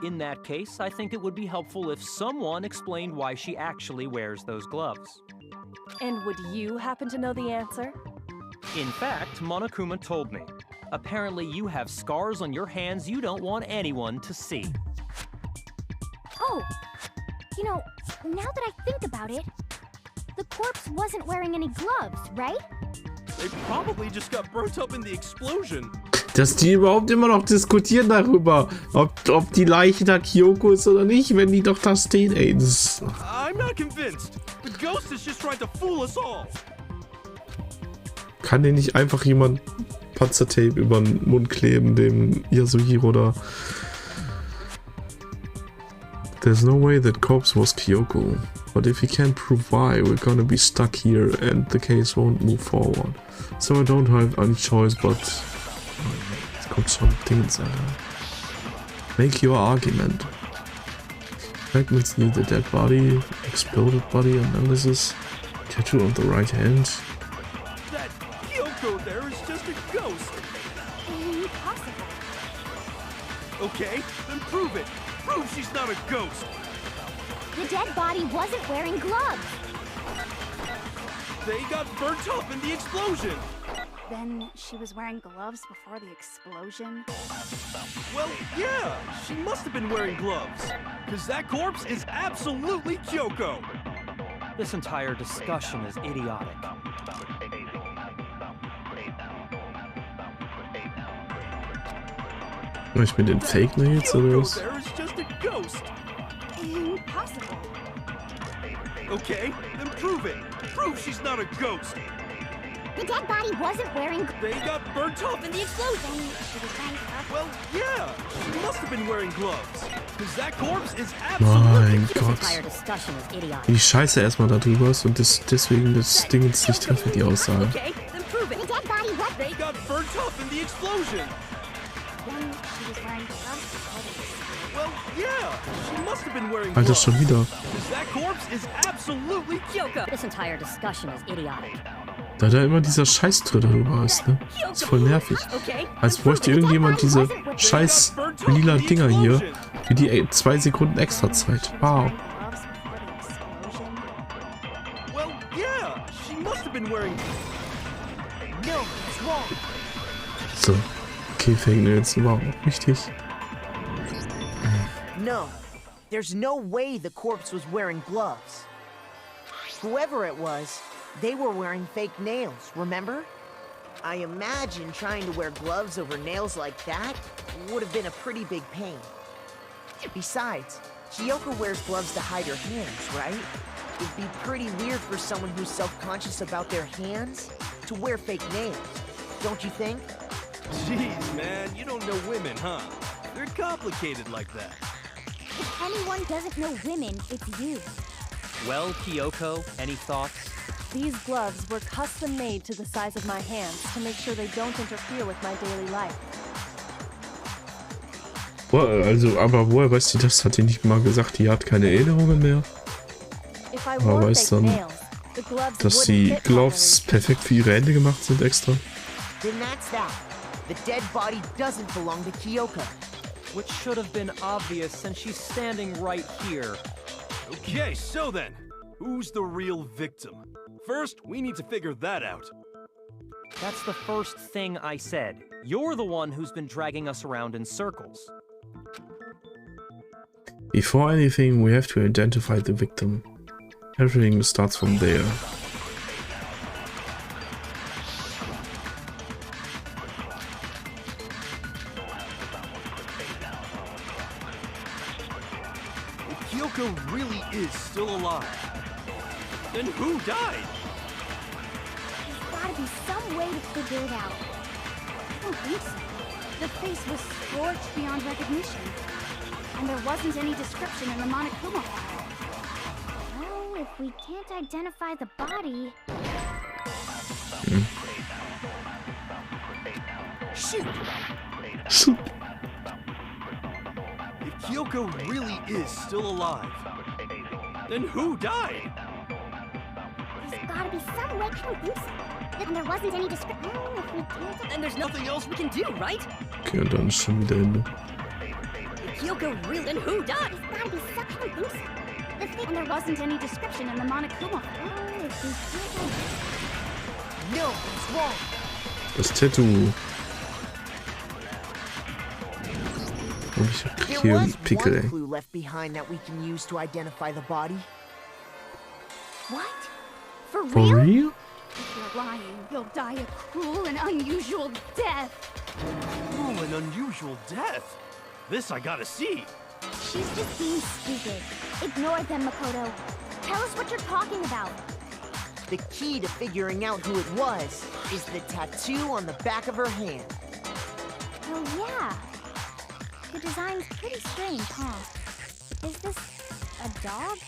In that case, I think it would be helpful if someone explained why she actually wears those gloves. And would you happen to know the answer? In fact, Monokuma told me. Apparently you have scars on your hands you don't want anyone to see. Oh, you know, now that I think about it, the corpse wasn't wearing any gloves, right? They probably just got burnt up in the explosion. Dass die überhaupt immer noch diskutieren darüber, ob die Leiche da Kyoko ist oder nicht, wenn die doch da stehen, ey. Das I'm not convinced. The ghost is just trying to fool us all. kann dir nicht einfach jemand Panzertape über den Mund kleben, dem Yasuhiro da. There's no way that corpse was Kyoko. But if we can't prove why, we're gonna be stuck here and the case won't move forward. So I don't have any choice but... Jetzt kommt schon Dings, Alter. Make your argument. Fragments need a dead body, exploded body analysis, tattoo on the right hand. That Kyoko there is just a ghost. Impossible. Okay, then prove it. Prove she's not a ghost. The dead body wasn't wearing gloves. They got burnt up in the explosion. Then she was wearing gloves before the explosion? Well, yeah, she must have been wearing gloves. Because that corpse is absolutely Kyoko. This entire discussion is idiotic. Ich mit den Fake Nails oder Kyoko was? there is just a ghost. Impossible. Okay, then prove it. Prove she's not a ghost. The dead body wasn't wearing They got burnt up in the explosion. Then she was wearing gloves. Well, yeah, she must have been wearing gloves. Because that corpse is Mein absolutely... Gott. discussion is idiotic. Wie die Scheiße erstmal da drüber ist und deswegen das Ding jetzt nicht trifft, die Aussage. Okay, then prove The it. dead body was They got burnt up in the explosion. Then she was wearing gloves before the explosion. Well, yeah, she must have been wearing Alter, gloves. schon wieder. Because that corpse is absolutely... Kyoko. This entire discussion is idiotic. Da immer dieser Scheiß-Tür darüber ist, ne? Ist voll nervig. Als bräuchte irgendjemand diese scheiß lila Dinger hier für die 2 Sekunden extra Zeit. Wow. Well, yeah, she must have been wearing. No, it's wrong. So. Okay, Fake Nails war auch wichtig. No, there's no way the corpse was wearing gloves. Whoever it was, they were wearing fake nails, remember? I imagine trying to wear gloves over nails like that would have been a pretty big pain. Besides, Kyoko wears gloves to hide her hands, right? It'd be pretty weird for someone who's self-conscious about their hands to wear fake nails, don't you think? Jeez, man, you don't know women, huh? They're complicated like that. If anyone doesn't know women, it's you. Well, Kyoko, any thoughts? These gloves were custom made to the size of my hands to make sure they don't interfere with my daily life. Boah, also, aber woher weiß die das? Hat die nicht mal gesagt, die hat keine Erinnerungen mehr? If I Aber wore weiß fake dann, nails, the gloves dass wouldn't die fit Gloves properly. perfekt für ihre Hände gemacht sind extra. Then that's that. The dead body doesn't belong to Kyoko. Which should have been obvious since she's standing right here. Okay, so then, who's the real victim? First, we need to figure that out. That's the first thing I said. You're the one who's been dragging us around in circles. Before anything, we have to identify the victim. Everything starts from there. If Kyoko really is still alive, then who died? There's gotta be some way to figure it out. I don't think so. The face was scorched beyond recognition. And there wasn't any description in the Monokuma file. Well, if we can't identify the body... Shoot! Shoot. If Kyoko really is still alive, then who died? There's gotta be some way. I don't think so. And there wasn't any description. Oh, if we can't... And there's nothing else we can do, right? Okay, und dann ist schon wieder Ende. If Kyoko really, then who died? There's gotta be some... I don't think so. And there wasn't any description in the Monokuma file. Oh, if we can't... No, it's wrong. Das Tattoo. Oh, ich krieg There hier was einen Pickel, one ey. clue left behind that we can use to identify the body. What? For real? For real? If you're lying, you'll die a cruel and unusual death. Oh, an unusual death. This I gotta see. She's just being stupid. Ignore them, Makoto. Tell us what you're talking about. The key to figuring out who it was is the tattoo on the back of her hand. Oh, yeah. The design's pretty strange, huh? Is this a dog?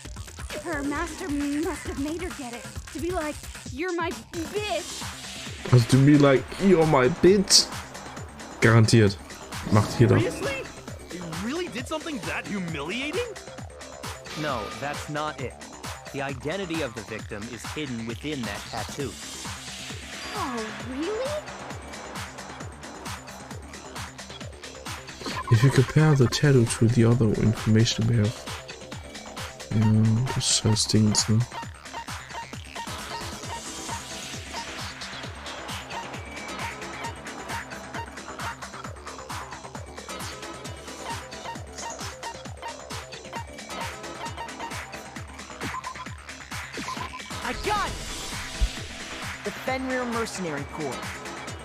Her master must have made her get it. To be like, you're my bitch. Also to be like, you're my bitch. Garantiert. Macht jeder. Seriously? You really did something that humiliating? No, that's not it. The identity of the victim is hidden within that tattoo. Oh, really? If you compare the tattoo to the other information we have. Ja, das scheiß Dings, ne? I got it! The Fenrir Mercenary Corps.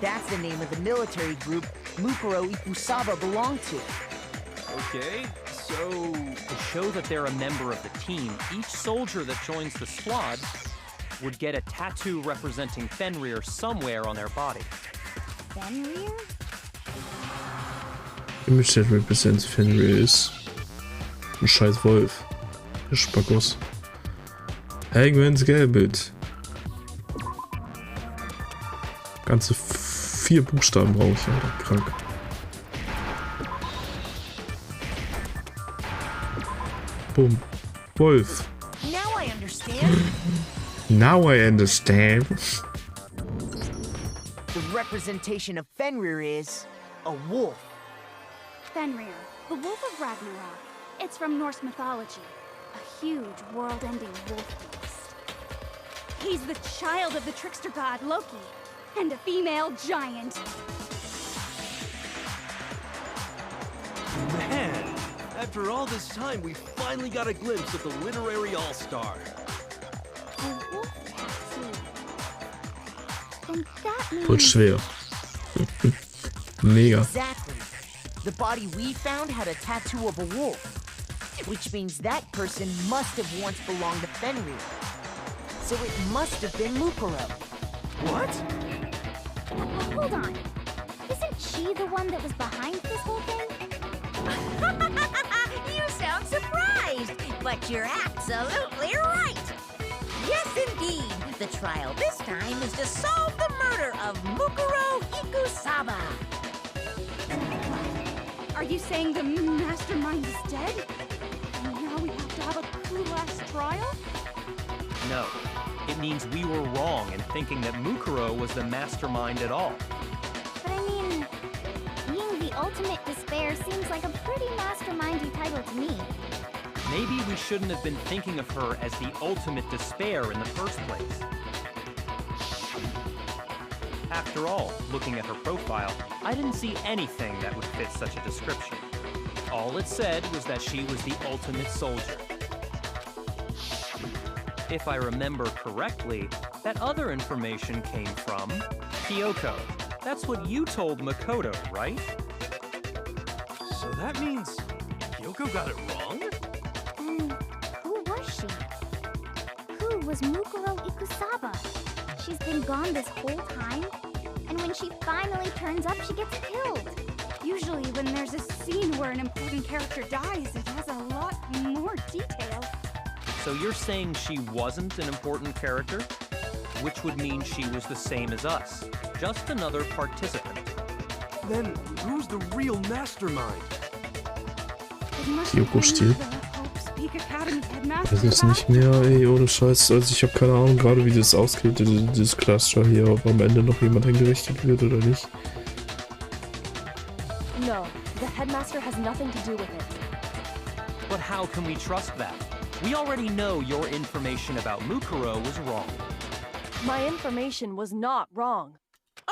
That's the name of the military group Mukuro Ikusaba belonged to. Okay, so... To show that they're a member of the team, each soldier that joins the squad would get a tattoo representing Fenrir somewhere on their body. Fenrir? Image that represents Fenrir ist ein scheiß Wolf. Der Spackos. Hangman's Gelbit. Ganze 4 Buchstaben brauche ich, Alter. Krank. Bumm. Wolf. Now I understand. Now I understand. The representation of Fenrir is a wolf. Fenrir, the Wolf of Ragnarok. It's from Norse mythology. A huge, world-ending wolf beast. He's the child of the trickster god Loki, and a female giant. Man, after all this time, we finally got a glimpse of the literary all-star. A wolf tattoo. And that means... Voll schwer. Mega. Exactly. The body we found had a tattoo of a wolf, which means that person must have once belonged to Fenrir. So it must have been Mukuro. What? Well, hold on. Isn't she the one that was behind this whole thing? You sound surprised, but you're absolutely right. Yes, indeed. The trial this time is to solve the murder of Mukuro Ikusaba. Are you saying the mastermind is dead? And now we have to have a coup last trial? No. It means we were wrong in thinking that Mukuro was the mastermind at all. But I mean, being the ultimate despair seems like a pretty mastermindy title to me. Maybe we shouldn't have been thinking of her as the ultimate despair in the first place. After all, looking at her profile, I didn't see anything that would fit such a description. All it said was that she was the ultimate soldier. If I remember correctly, that other information came from Kyoko. That's what you told Makoto, right? So that means Kyoko got it wrong? And who was she? Who was Mukuro Ikusaba? She's been gone this whole time, and when she finally turns up, she gets killed. Usually when there's a scene where an important character dies, it has a lot more detail. So you're saying she wasn't an important character? Which would mean she was the same as us, just another participant. Then who's the real mastermind? It must Kyoko have been steht. the Hope's Peak Academy headmaster. Das ist nicht mehr, ey, ohne Scheiß. Also ich habe keine Ahnung gerade, wie das ausgeht, dieses Cluster hier, ob am Ende noch jemand hingerichtet wird oder nicht. No, the headmaster has nothing to do with it. But how can we trust that? We already know your information about Mukuro was wrong. My information was not wrong.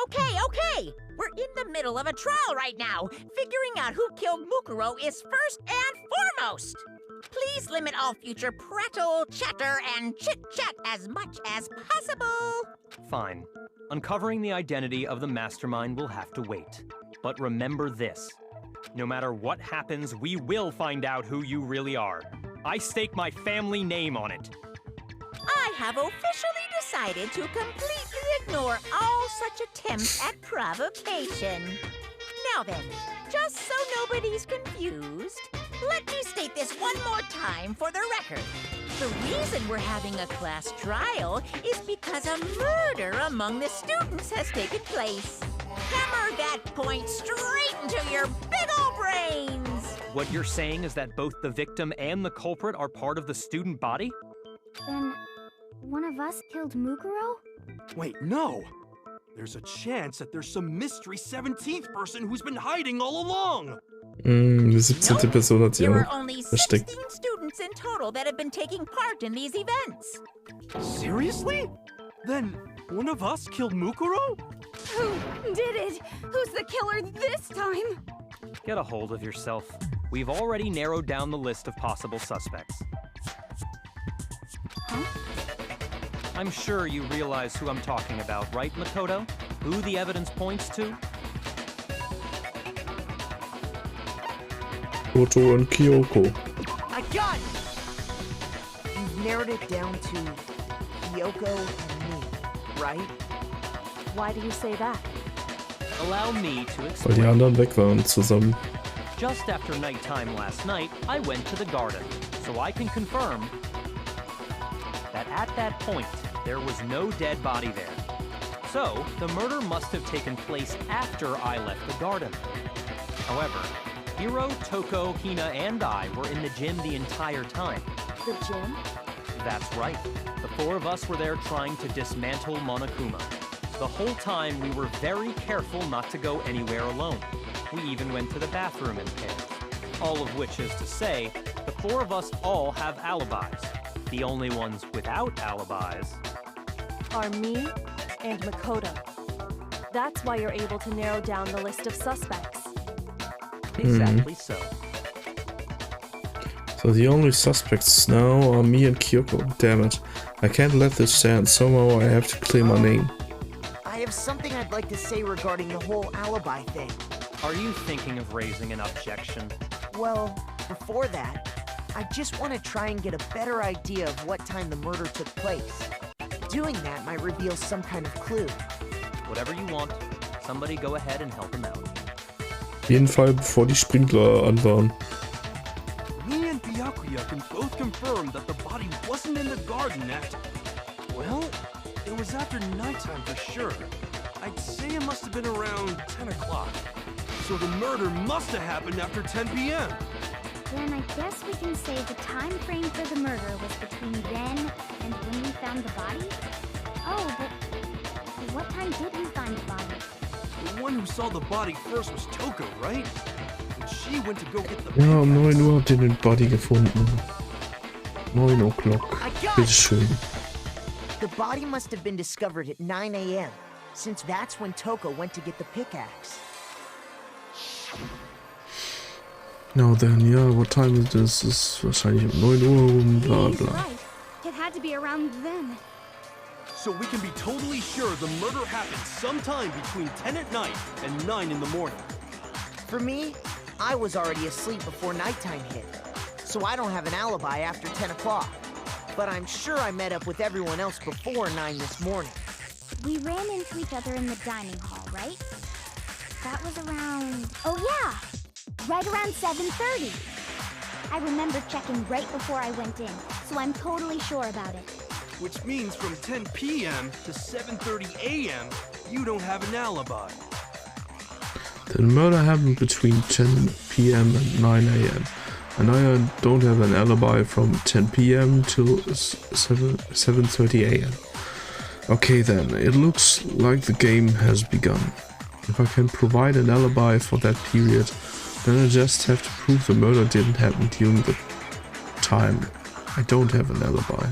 Okay. We're in the middle of a trial right now. Figuring out who killed Mukuro is first and foremost. Please limit all future prattle, chatter, and chit-chat as much as possible. Fine. Uncovering the identity of the mastermind will have to wait. But remember this. No matter what happens, we will find out who you really are. I stake my family name on it. I have officially decided to completely ignore all such attempts at provocation. Now then, just so nobody's confused, let me state this one more time for the record. The reason we're having a class trial is because a murder among the students has taken place. Hammer that point straight into your big ol' brains! What you're saying is that both the victim and the culprit are part of the student body? Then, one of us killed Mukuro? Wait, no! There's a chance that there's some mystery 17th person who's been hiding all along! Die 17. Person hat sie There auch are only versteckt. 16 students in total that have been taking part in these events. Seriously? Then one of us killed Mukuro? Who did it? Who's the killer this time? Get a hold of yourself. We've already narrowed down the list of possible suspects. Huh? I'm sure you realize who I'm talking about, right, Makoto? Who the evidence points to? Otto und Kyoko. I got it! You've narrowed it down to Kyoko and me, right? Why do you say that? Allow me to Weil die explain. anderen weg waren zusammen. Just after nighttime last night, I went to the garden, so I can confirm that at that point, there was no dead body there. So, the murder must have taken place after I left the garden. However, Hiro, Toko, Hina, and I were in the gym the entire time. The gym? That's right. The four of us were there trying to dismantle Monokuma. The whole time, we were very careful not to go anywhere alone. We even went to the bathroom in pairs. All of which is to say, the four of us all have alibis. The only ones without alibis Are me and Makoto. That's why you're able to narrow down the list of suspects. Exactly so. So the only suspects now are me and Kyoko. Damn it. I can't let this stand. Somehow I have to clear my name. I have something I'd like to say regarding the whole alibi thing. Are you thinking of raising an objection? Well, before that, I just want to try and get a better idea of what time the murder took place. Doing that might reveal some kind of clue. Whatever you want. Somebody go ahead and help him out. Auf jeden Fall, bevor die Sprinkler an waren. Me and Byakuya can both confirm that the body wasn't in the garden at... Well, it was after nighttime for sure. I'd say it must have been around 10 o'clock. So the murder must have happened after 10 p.m. Then I guess we can say the time frame for the murder was between then and when we found the body? Oh, but what time did we find the body? The one who saw the body first was Toko, right? And she went to go get the... Ja, um 9 Uhr habt ihr den Body gefunden. 9 o'clock. Bitteschön. The body must have been discovered at 9 a.m., since that's when Toko went to get the pickaxe. Now then, yeah, what time is this? Ist wahrscheinlich um 9 Uhr rum, bla He's bla. right. It had to be around then. So we can be totally sure the murder happened sometime between 10 at night and 9 in the morning. For me, I was already asleep before nighttime hit, so I don't have an alibi after 10 o'clock. But I'm sure I met up with everyone else before 9 this morning. We ran into each other in the dining hall, right? That was around... Oh yeah! Right around 7:30. I remember checking right before I went in, so I'm totally sure about it. Which means from 10 p.m. to 7:30 a.m., you don't have an alibi. The murder happened between 10 p.m. and 9 a.m. And I don't have an alibi from 10 p.m. till 7:30 a.m. Okay then, it looks like the game has begun. If I can provide an alibi for that period, then I just have to prove the murder didn't happen during the time. I don't have an alibi.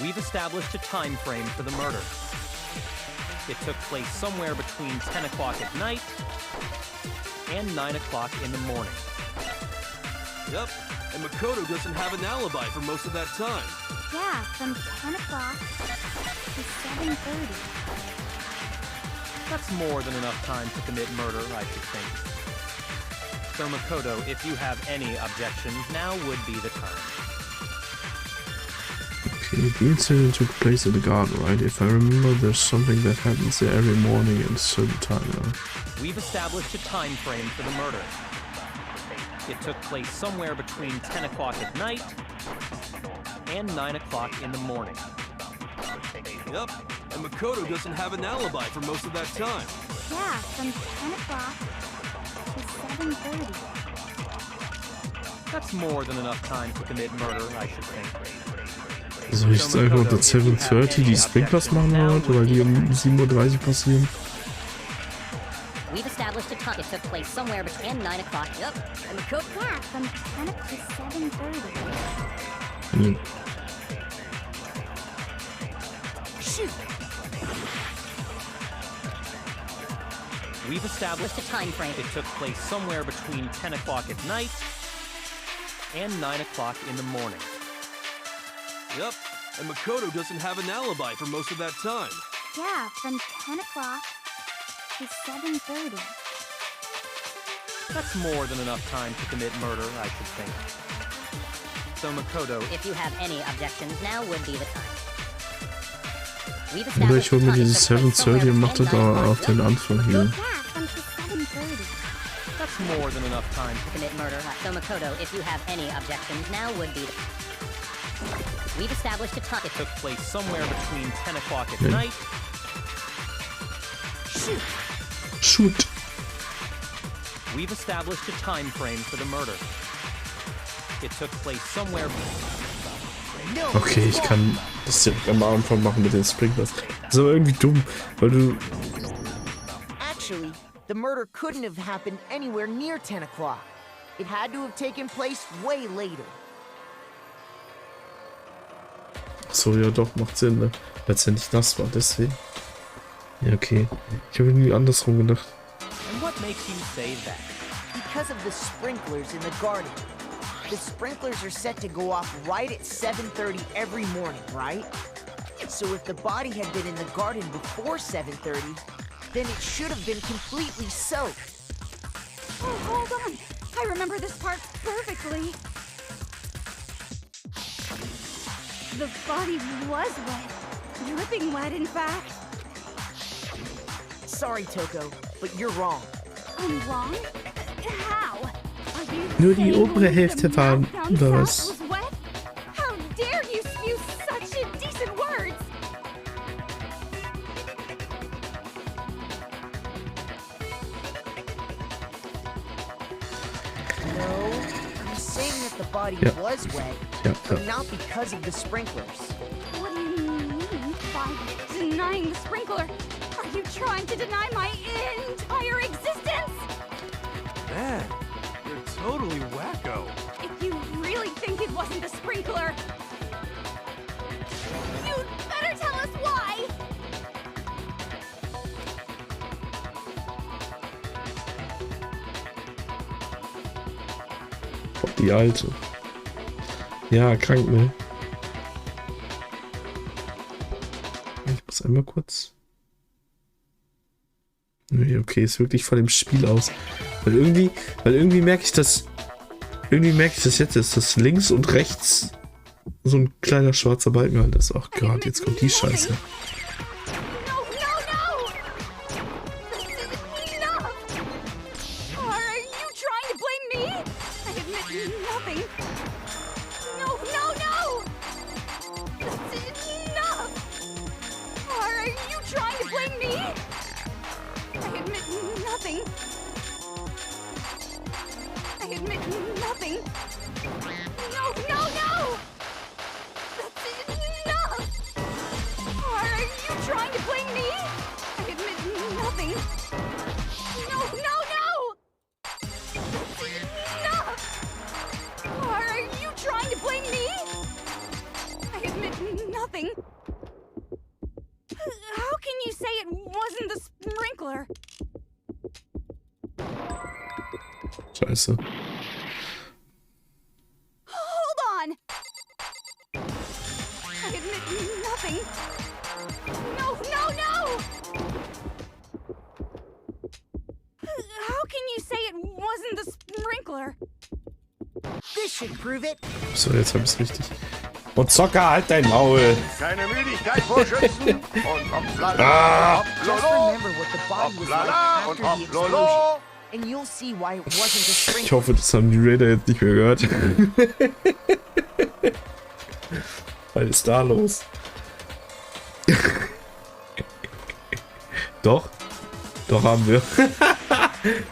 We've established a time frame for the murder. It took place somewhere between 10 o'clock at night and 9 o'clock in the morning. Yep, and Makoto doesn't have an alibi for most of that time. Yeah, from 10 o'clock to 7:30. That's more than enough time to commit murder, I should think. So Makoto, if you have any objections, now would be the time. Okay, the incident took place in the garden, right? If I remember, there's something that happens there every morning at a certain time now. We've established a time frame for the murder. It took place somewhere between 10 o'clock at night and 9 o'clock in the morning. Yep, and Makoto doesn't have an alibi for most of that time. Yeah, from 10 o'clock to 7:30. That's more than enough time to commit murder, I should think. Soll ich jetzt einfach unter 7:30 die Sprinklers machen heute, weil die um 7:30 Uhr passieren? We've established a time. It took place somewhere between 9 o'clock. Yep. And the cook. Yeah, from 10 to 7:30. Shoot! We've established a time frame. It took place somewhere between 10 o'clock at night and 9 o'clock in the morning. Yep, and Makoto doesn't have an alibi for most of that time. Yeah, from 10 o'clock to 7:30. That's more than enough time to commit murder, I should think. So Makoto, If you have any objections, now would be the time. We've Oder established ich hol mir a time. It dieses took place 7:30 und mach somewhere da between 9 auf den Anfang hier. Yeah, from 7:30. that's more than enough time to commit murder. So Makoto, if you have any objections, now would be the... We've established a time. It took place somewhere between 10 o'clock at Yeah. night Shoot! Shoot! we've established a time frame for the murder. It took place somewhere. Okay, ich kann das direkt am Anfang machen mit den Sprinklers. Das ist aber irgendwie dumm, weil du... Actually, the murder couldn't have happened anywhere near 10 o'clock. It had to have taken place way later. So, ja doch, macht Sinn, ne? Letztendlich nass war, deswegen. Ja, okay. Ich habe irgendwie andersrum gedacht. And what makes you say that? Because of the sprinklers in the garden. The sprinklers are set to go off right at 7:30 every morning, right? So if the body had been in the garden before 7:30, then it should have been completely soaked. Oh, hold on. I remember this part perfectly. The body was wet. Dripping wet, in fact. Sorry, Toko, but you're wrong. I'm wrong? How? Are you Nur die saying obere only Hälfte the war mouth-down oder sack was? was wet? How dare you spew such indecent words? No, I'm saying that the body Yeah. was wet, Yeah, but not because of the sprinklers. What do you mean by denying the sprinkler? Are you trying to deny my entire existence? Man, you're totally wacko. If you really think it wasn't the sprinkler, you'd better tell us why! Die Alte. Ja, krank, ne? Ich muss einmal kurz... Nee, okay, ist wirklich von dem Spiel aus. Weil irgendwie merke ich das... Irgendwie merke ich das jetzt, dass das links und rechts so ein kleiner schwarzer Balken halt ist. Ach Gott, jetzt kommt die Scheiße. No, no, no! That's enough! Are you trying to blame me? I admit nothing. No, no, no! That's enough! Are you trying to blame me? I admit nothing. I admit nothing. No, no, no! That's enough! Are you trying to blame me? I admit nothing. No, no, no! That's enough! Are you trying to blame me? I admit nothing. How can you say it wasn't the sprinkler? Scheiße. Hold on! I admit nothing. No, no, no! How can you say it wasn't the sprinkler? This should prove it. So, jetzt hab ich's richtig. Und Zocker, halt dein Maul! Keine Müdigkeit vor Schützen und Ah. Just remember what the body was like Hoppla after und the hoppla. explosion, and you'll see why it wasn't a Ich sprinkler. hoffe, das haben die Raider jetzt nicht mehr gehört. Was ist da los? Doch. Doch haben wir.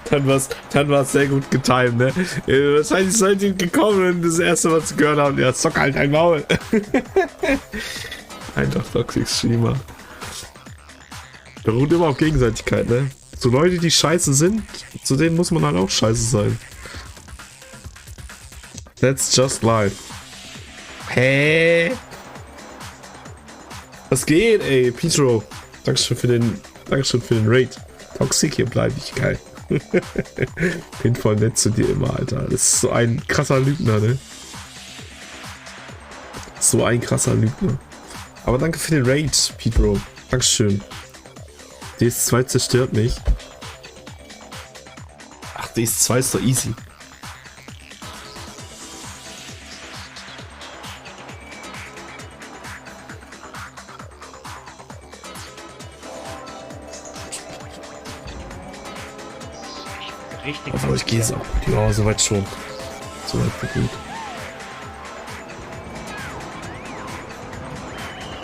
Dann war's sehr gut getimt, ne? Wahrscheinlich seid ihr gekommen und das erste, was sie gehört haben, ja, zock halt dein Maul. Einfach Toxic Streamer. Beruht immer auf Gegenseitigkeit, ne? So Leute, die scheiße sind, zu denen muss man halt auch scheiße sein. That's just life. Hä? Was geht, ey? Petro. Dankeschön für den Raid. Toxic, hier bleib ich, geil. Bin voll nett zu dir immer, Alter. Das ist so ein krasser Lügner, ne? So ein krasser Lügner. Aber danke für den Raid, Petro. Dankeschön. DS2 zerstört mich. Ach, DS2 ist doch easy. Obwohl, ich gehe es auch. Ja, soweit schon. Soweit gut.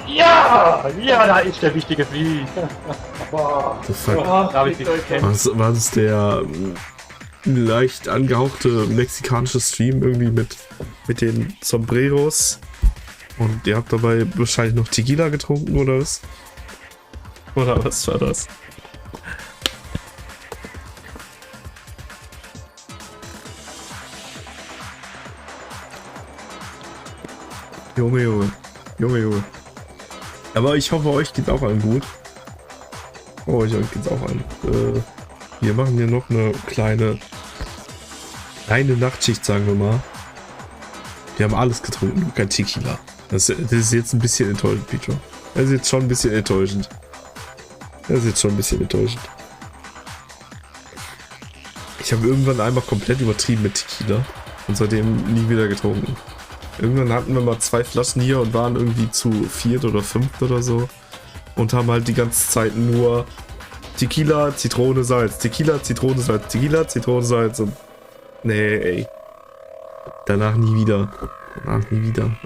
Ja, da ist der wichtige Sieg. The fuck? Da habe ich dich gekämpft. Was ist der leicht angehauchte mexikanische Stream irgendwie mit den Sombreros. Und ihr habt dabei wahrscheinlich noch Tequila getrunken oder was? Oder was war das? Junge. Aber ich hoffe, euch geht's auch allen gut. Oh, euch geht's auch allen. Wir machen hier noch eine kleine Nachtschicht, sagen wir mal. Wir haben alles getrunken, nur kein Tequila. Das ist jetzt ein bisschen enttäuschend, Peter. Das ist jetzt schon ein bisschen enttäuschend. Ich habe irgendwann einmal komplett übertrieben mit Tequila und seitdem nie wieder getrunken. Irgendwann hatten wir mal 2 Flaschen hier und waren irgendwie zu 4. oder 5. oder so. Und haben halt die ganze Zeit nur Tequila, Zitrone, Salz. Tequila, Zitrone, Salz. Tequila, Zitrone, Salz. Und nee, ey. Danach nie wieder.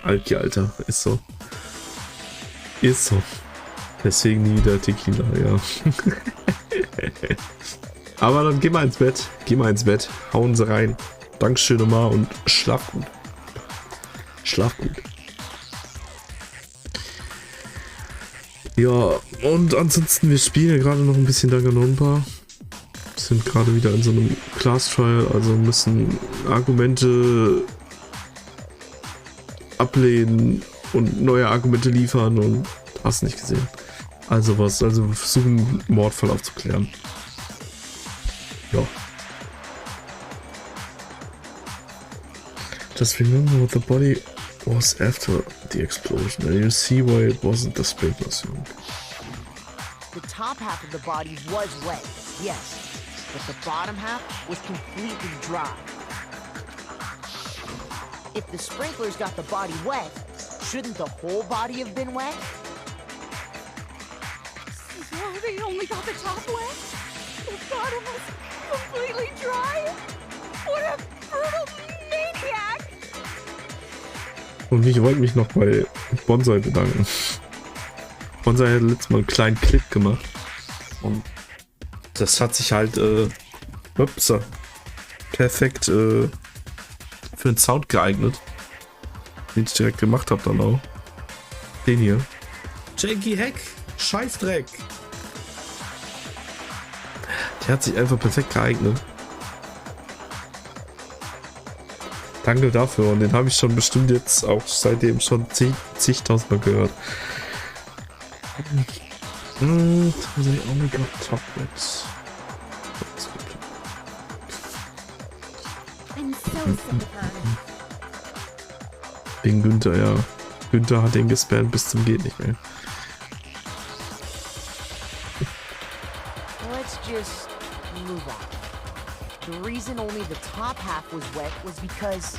Alki, Alter. Ist so. Deswegen nie wieder Tequila, ja. Aber dann geh mal ins Bett. Hauen sie rein. Dankeschön nochmal und schlaf gut. Ja, und ansonsten, wir spielen ja gerade noch ein bisschen Danganronpa. Sind gerade wieder in so einem Class Trial, also müssen Argumente ablehnen und neue Argumente liefern und hast nicht gesehen. Also wir versuchen einen Mordfall aufzuklären. Ja. Just remember what the body was after the explosion, and you see why it wasn't the sprinklers. The top half of the body was wet, yes, but the bottom half was completely dry. If the sprinklers got the body wet, shouldn't the whole body have been wet? So they only got the top wet? The bottom was completely dry? What a brutal maniac! Und ich wollte mich noch bei Bonsai bedanken. Bonsai hat letztes Mal einen kleinen Clip gemacht. Und das hat sich halt perfekt für den Sound geeignet. Den ich direkt gemacht habe dann auch. Den hier. Janky Hack. Scheißdreck. Der hat sich einfach perfekt geeignet. Danke dafür, und den habe ich schon bestimmt jetzt auch seitdem schon zigtausendmal gehört. They only got top bits. I'm so sick of her. Wegen Günther, ja. Günther hat den gespammt bis zum geht nicht mehr. Let's just move on. The reason only the top half was wet was because...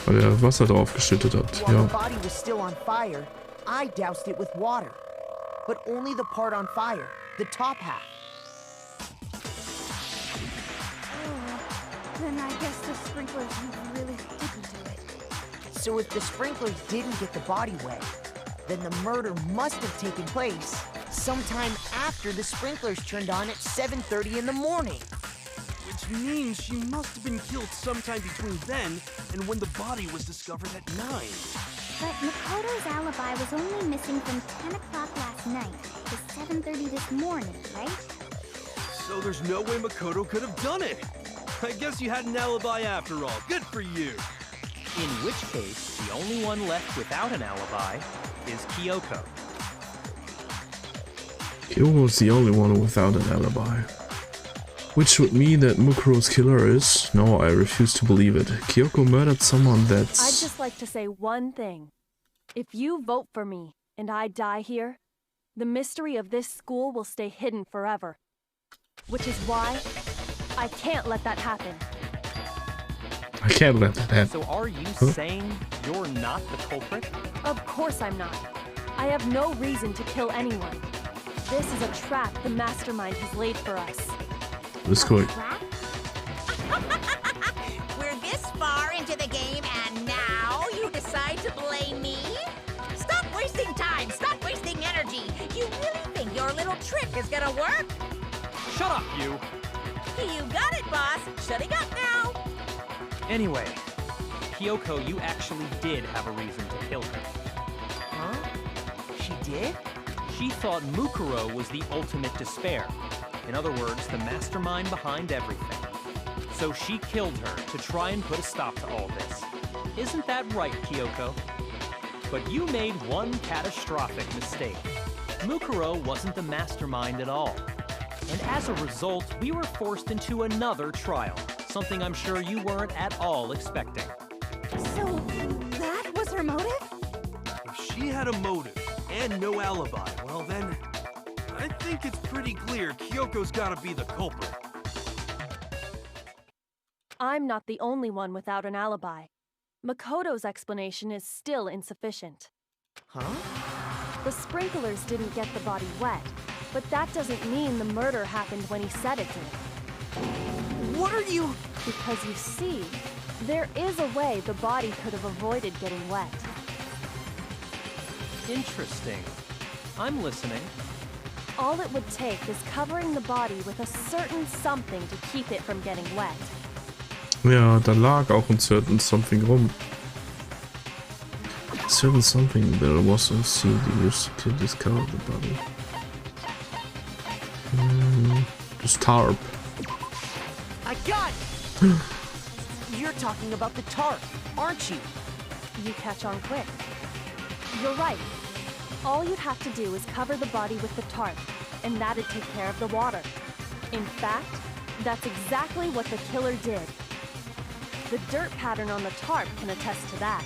Weil er Wasser drauf geschüttet hat, While ja. the body was still on fire, I doused it with water. But only the part on fire, the top half. Then I guess the sprinklers really didn't do it. So if the sprinklers didn't get the body wet, then the murder must have taken place sometime after the sprinklers turned on at 7:30 in the morning. Which means she must have been killed sometime between then and when the body was discovered at 9. But Makoto's alibi was only missing from 10 o'clock last night to 7:30 this morning, right? So there's no way Makoto could have done it. I guess you had an alibi after all. Good for you. In which case, the only one left without an alibi is Kyoko. Kyoko's the only one without an alibi. Which would mean that Mukuro's killer is... No, I refuse to believe it. Kyoko murdered someone that's... I'd just like to say one thing. If you vote for me and I die here, the mystery of this school will stay hidden forever. Which is why I can't let that happen. I can't let that happen. So are you saying you're not the culprit? Of course I'm not. I have no reason to kill anyone. This is a trap the mastermind has laid for us. Let's go. We're this far into the game and now you decide to blame me? Stop wasting time! Stop wasting energy! You really think your little trick is gonna work? Shut up, you! You got it, boss. Shutting up now. Anyway, Kyoko, you actually did have a reason to kill her. Huh? She did? She thought Mukuro was the ultimate despair. In other words, the mastermind behind everything. So she killed her to try and put a stop to all this. Isn't that right, Kyoko? But you made one catastrophic mistake. Mukuro wasn't the mastermind at all. And as a result, we were forced into another trial, something I'm sure you weren't at all expecting. So, that was her motive? If she had a motive and no alibi, well then, I think it's pretty clear Kyoko's gotta be the culprit. I'm not the only one without an alibi. Makoto's explanation is still insufficient. Huh? The sprinklers didn't get the body wet, but that doesn't mean the murder happened when he said it did. What are you... Because you see, there is a way the body could have avoided getting wet. Interesting. I'm listening. All it would take is covering the body with a certain something to keep it from getting wet. Ja, da lag auch ein certain something rum. Certain something that was a seed used to discover the body. This tarp. I got it! You're talking about the tarp, aren't you? You catch on quick. You're right. All you'd have to do is cover the body with the tarp, and that'd take care of the water. In fact, that's exactly what the killer did. The dirt pattern on the tarp can attest to that.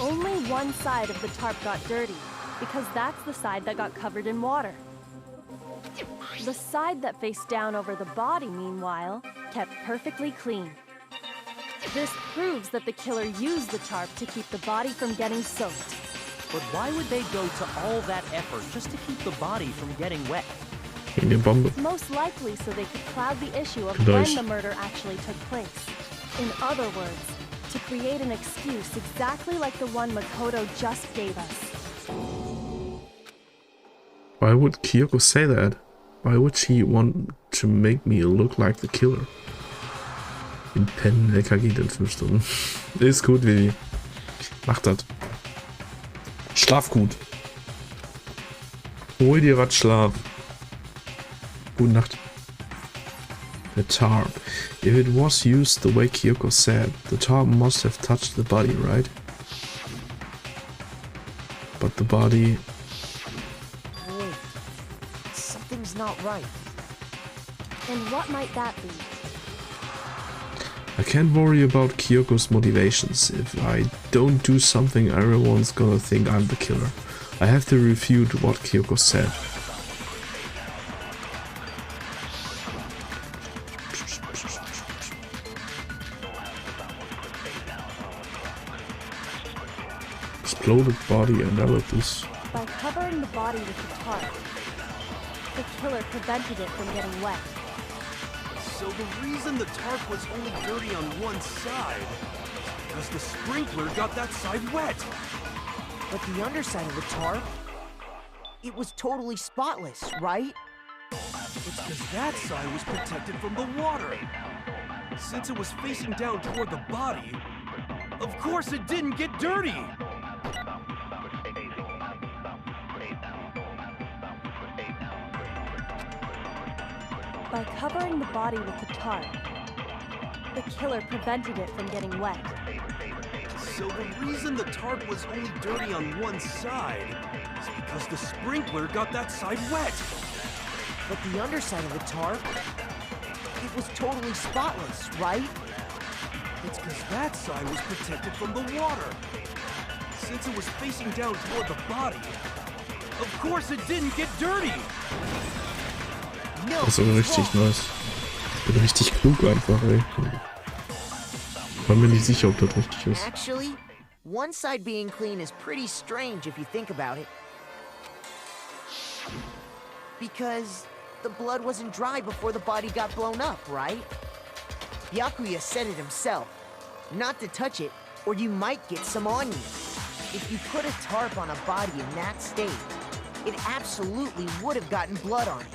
Only one side of the tarp got dirty, because that's the side that got covered in water. The side that faced down over the body, meanwhile, kept perfectly clean. This proves that the killer used the tarp to keep the body from getting soaked. But why would they go to all that effort just to keep the body from getting wet? In die Bombe. Most likely so they could cloud the issue of Vielleicht. when the murder actually took place. In other words, to create an excuse exactly like the one Makoto just gave us. Why would Kyoko say that? Why would she want to make me look like the killer? In Pennen, LKG in 5 Stunden. Ist gut, Vivi. Mach das. Schlaf gut. Hol dir was Schlaf. Gute Nacht. The tarp. If it was used the way Kyoko said, the tarp must have touched the body, right? But the body... Wait. Something's not right. And what might that be? I can't worry about Kyoko's motivations. If I don't do something, everyone's gonna think I'm the killer. I have to refute what Kyoko said. Exploded body analysis. By covering the body with the tarp, the killer prevented it from getting wet. So the reason the tarp was only dirty on one side is because the sprinkler got that side wet. But the underside of the tarp, it was totally spotless, right? It's because that side was protected from the water. Since it was facing down toward the body, of course it didn't get dirty. By covering the body with the tarp, the killer prevented it from getting wet. So the reason the tarp was only dirty on one side is because the sprinkler got that side wet. But the underside of the tarp, it was totally spotless, right? It's because that side was protected from the water. Since it was facing down toward the body, of course it didn't get dirty. Das ist aber richtig nice. Ich bin richtig klug einfach, ey. War mir nicht sicher, ob das richtig ist. Actually, one side being clean is pretty strange if you think about it. Because the blood wasn't dry before the body got blown up, right? Byakuya said it himself. Not to touch it, or you might get some on you. If you put a tarp on a body in that state, it absolutely would have gotten blood on it.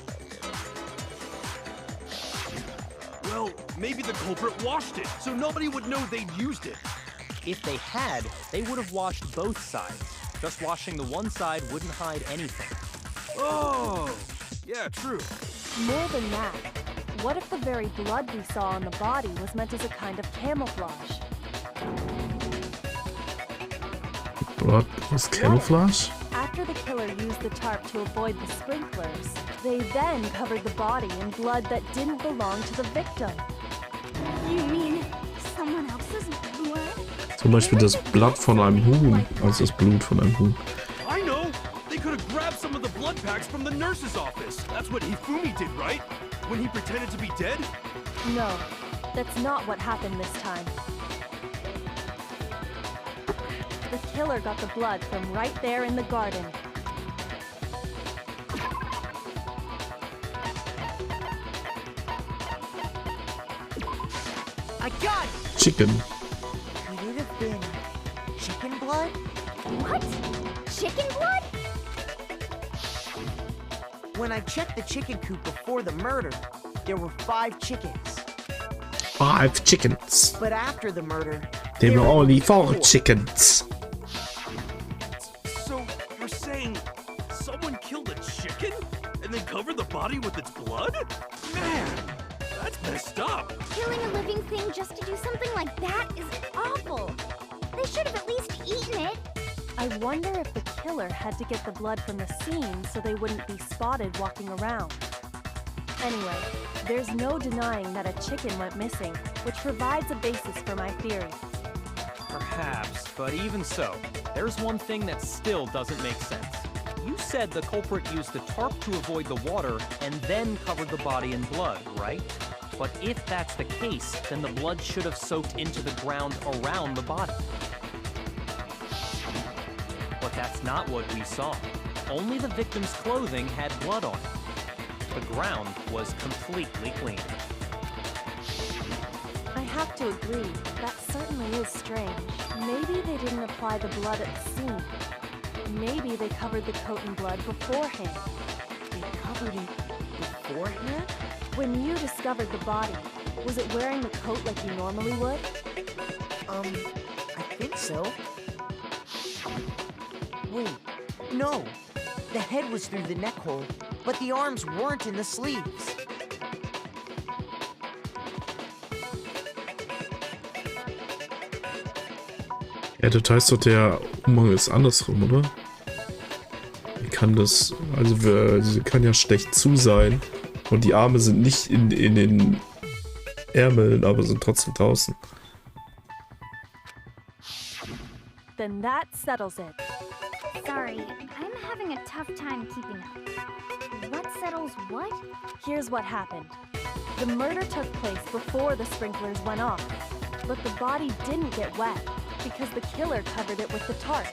Well, maybe the culprit washed it, so nobody would know they'd used it. If they had, they would have washed both sides. Just washing the one side wouldn't hide anything. Oh, yeah, true. More than that, what if the very blood we saw on the body was meant as a kind of camouflage? Blood was camouflage? After the killer used the tarp to avoid the sprinklers, they then covered the body in blood that didn't belong to the victim. You mean someone else's blood? Zum Beispiel das Blatt von einem Huhn, also das Blut von einem Huhn. I know! They could have grabbed some of the blood packs from the nurse's office. That's what Hifumi did, right? When he pretended to be dead? No, that's not what happened this time. The killer got the blood from right there in the garden. I got it! Chicken. Could it have been chicken blood? What? Chicken blood? When I checked the chicken coop before the murder, there were 5 chickens. 5 chickens. But after the murder, There were were only 4 4. chickens. So, you're saying someone killed a chicken and then covered the body with its blood? Man, that's messed up. Killing a living thing just to do something like that is awful. They should have at least eaten it. I wonder if the killer had to get the blood from the scene so they wouldn't be spotted walking around. Anyway, there's no denying that a chicken went missing, which provides a basis for my theory. Perhaps, but even so, there's one thing that still doesn't make sense. You said the culprit used the tarp to avoid the water and then covered the body in blood, right? But if that's the case, then the blood should have soaked into the ground around the body. But that's not what we saw. Only the victim's clothing had blood on it. The ground was completely clean. I have to agree, that certainly is strange. Maybe they didn't apply the blood at the scene. Maybe they covered the coat in blood beforehand. They covered it beforehand? When you discovered the body, was it wearing the coat like you normally would? I think so. Wait, no. The head was through the neck hole, but the arms weren't in the sleeves. Ja, das heißt doch, der Umhang ist andersrum, oder? Wie kann das... Also, sie kann ja schlecht zu sein. Und die Arme sind nicht in den Ärmeln, aber sind trotzdem draußen. Then that settles it. Sorry, I'm having a tough time keeping up. What settles what? Here's what happened. The murder took place before the sprinklers went off, but the body didn't get wet because the killer covered it with the tarp.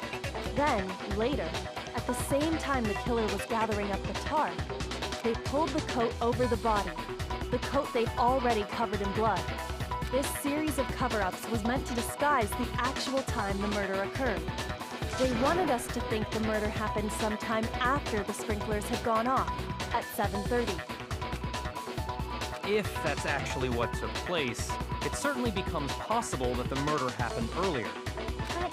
Then, later, at the same time the killer was gathering up the tarp, they pulled the coat over the body, the coat they'd already covered in blood. This series of cover-ups was meant to disguise the actual time the murder occurred. They wanted us to think the murder happened sometime after the sprinklers had gone off, at 7:30. If that's actually what took place, it certainly becomes possible that the murder happened earlier. But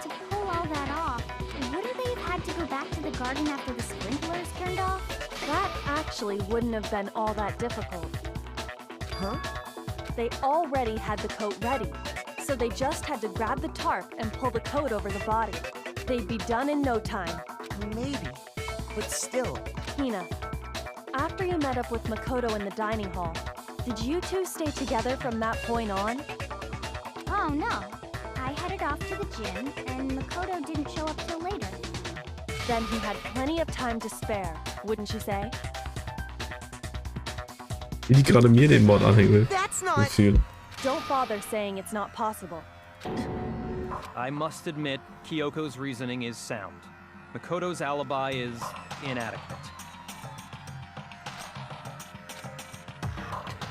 to pull all that off, wouldn't they have had to go back to the garden after the sprinklers turned off? That actually wouldn't have been all that difficult. Huh? They already had the coat ready, so they just had to grab the tarp and pull the coat over the body. They'd be done in no time. Maybe, but still. Hina, after you met up with Makoto in the dining hall, did you two stay together from that point on? Oh no. I headed off to the gym, and Makoto didn't show up till later. Then he had plenty of time to spare, wouldn't you say? Wie die gerade mir den Mord anhängen will. That's not... Gefühl. Don't bother saying it's not possible. I must admit, Kyoko's reasoning is sound. Makoto's alibi is inadequate.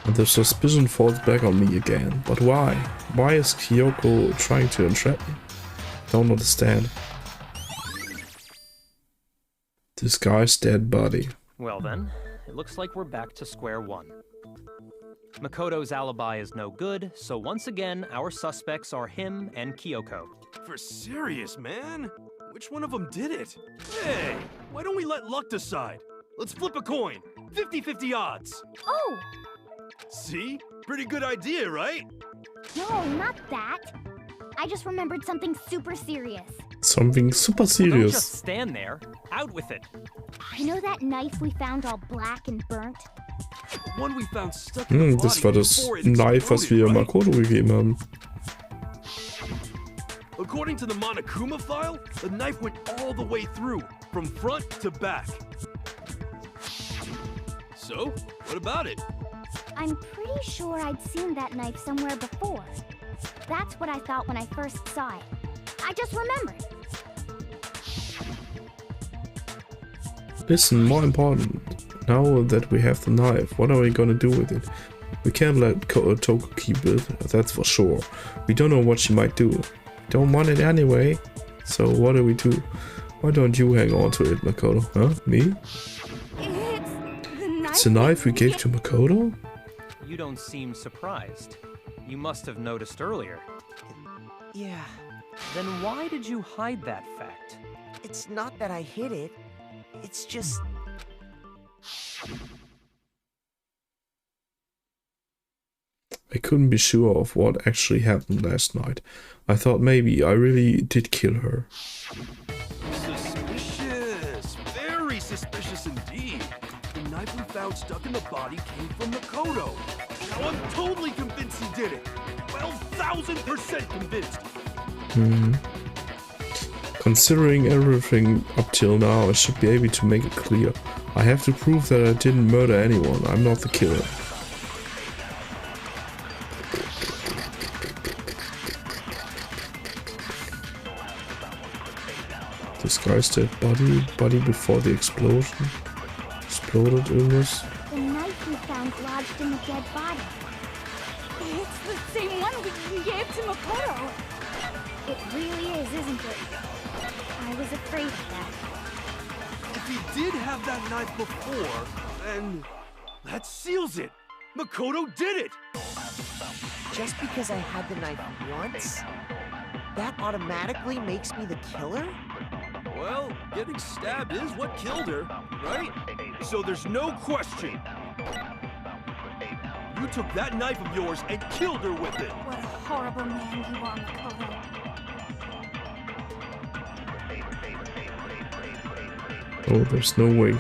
And the suspicion falls back on me again. But why? Why is Kyoko trying to entrap me? Don't understand. This guy's dead body. Well then, it looks like we're back to square one. Makoto's alibi is no good, so once again, our suspects are him and Kyoko. For serious, man? Which one of them did it? Hey, why don't we let luck decide? Let's flip a coin. 50-50 odds. Oh! See? Pretty good idea, right? No, not that. I just remembered something super serious. Something super Don't serious. just stand there. Out with it. You know that knife we found all black and burnt? One we found stuck in the Das body war das before it Knife, was wir exploded, right? Makoto gegeben haben. According to the Monokuma file, the knife went all the way through, from front to back. So, what about it? I'm pretty sure I'd seen that knife somewhere before. That's what I thought when I first saw it. I just remembered. Listen, more important. Now that we have the knife, what are we gonna do with it? We can't let Toko keep it, that's for sure. We don't know what she might do. Don't want it anyway. So what do we do? Why don't you hang on to it, Makoto? Huh? Me? It's the knife we gave to Makoto? You don't seem surprised. You must have noticed earlier. Yeah, Then why did you hide that fact? it's not that I hid it. It's just... I couldn't be sure of what actually happened last night. I thought maybe I really did kill her. Suspicious. Very suspicious indeed. The knife we found stuck in the body came from Makoto. Now I'm totally convinced he did it. 12,000% convinced. Considering everything up till now, I should be able to make it clear. I have to prove that I didn't murder anyone. I'm not the killer. Disguised dead body before the explosion. Exploded illness. The knife we found lodged in the dead body. It's the same one we gave to Makoto. It really is, isn't it? I was afraid of that. If he did have that knife before, then that seals it. Makoto did it. Just because I had the knife once, that automatically makes me the killer? Well, getting stabbed is what killed her, right? So there's no question. You took that knife of yours and killed her with it. What a horrible man you are, Makoto. Oh, there's no way.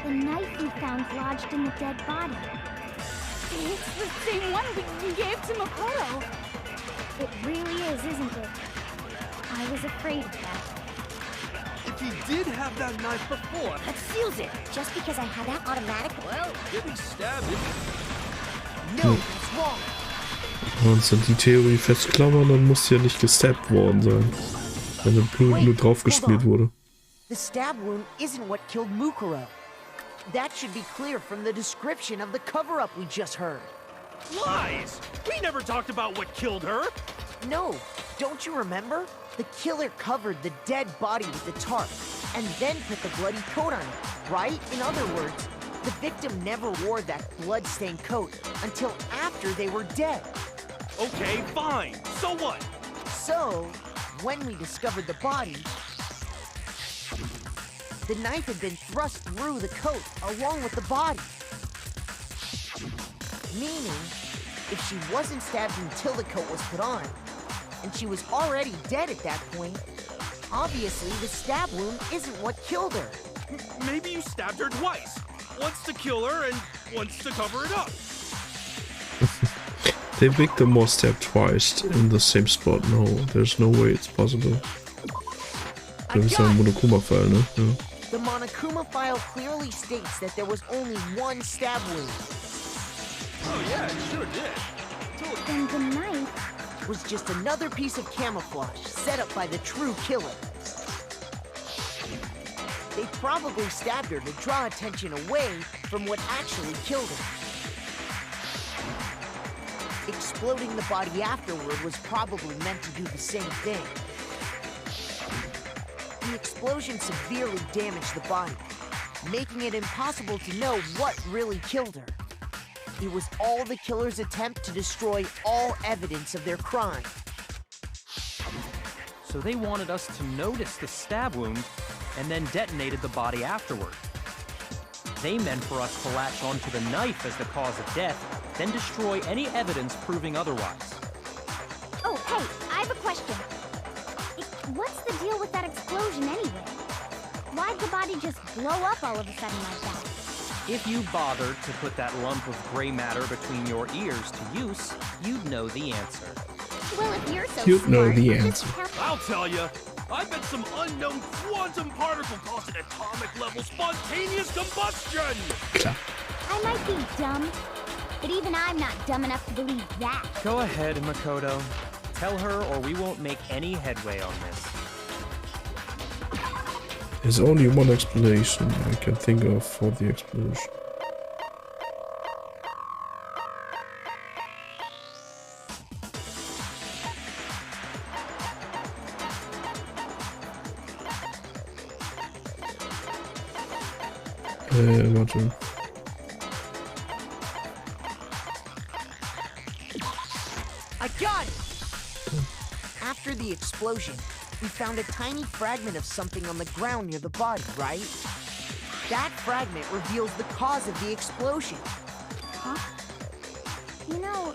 The knife we found lodged in the dead body. It's the same one we gave to Makoto. It really is, isn't it? I was afraid of that. If he did have that knife before, That seals it. Just because I had that automatic. well, getting stabbed is... No, that's wrong. Wenn wir uns an die Theorie festklammern, dann muss sie ja nicht gestabbt worden sein. Wenn das Blut nur draufgespielt wurde. The stab wound isn't what killed Mukuro. That should be clear from the description of the cover-up we just heard. Lies! We never talked about what killed her! No, don't you remember? The killer covered the dead body with the tarp, and then put the bloody coat on it, right? In other words, the victim never wore that blood-stained coat until after they were dead. Okay, fine. So what? So, when we discovered the body, the knife had been thrust through the coat along with the body. Meaning, if she wasn't stabbed until the coat was put on, and she was already dead at that point, obviously the stab wound isn't what killed her. Maybe you stabbed her twice. Once to kill her and once to cover it up. The victim was stabbed twice in the same spot. No, there's no way it's possible. Das ist ja ein Monokuma-Fall, ne? Ja. The Monokuma file clearly states that there was only one stab wound. Oh yeah, it sure did. Then the knife Was just another piece of camouflage set up by the true killer. They probably stabbed her to draw attention away from what actually killed her. Exploding the body afterward was probably meant to do the same thing. The explosion severely damaged the body, making it impossible to know what really killed her. It was all the killer's attempt to destroy all evidence of their crime. So they wanted us to notice the stab wound and then detonated the body afterward. They meant for us to latch onto the knife as the cause of death, then destroy any evidence proving otherwise. Oh, hey, I have a question. What's the deal with that explosion anyway? Why'd the body just blow up all of a sudden like that? If you bothered to put that lump of gray matter between your ears to use, you'd know the answer. Well, if you're so You'd smart, know the just answer. I'll tell you. I bet some unknown quantum particle caused an atomic-level spontaneous combustion! Klar. I might be dumb, but even I'm not dumb enough to believe that. Go ahead, Makoto. Tell her or we won't make any headway on this. There's only one explanation I can think of for the explosion. Warte. I got it! After the explosion, we found a tiny fragment of something on the ground near the body, right? That fragment reveals the cause of the explosion. Huh? You know,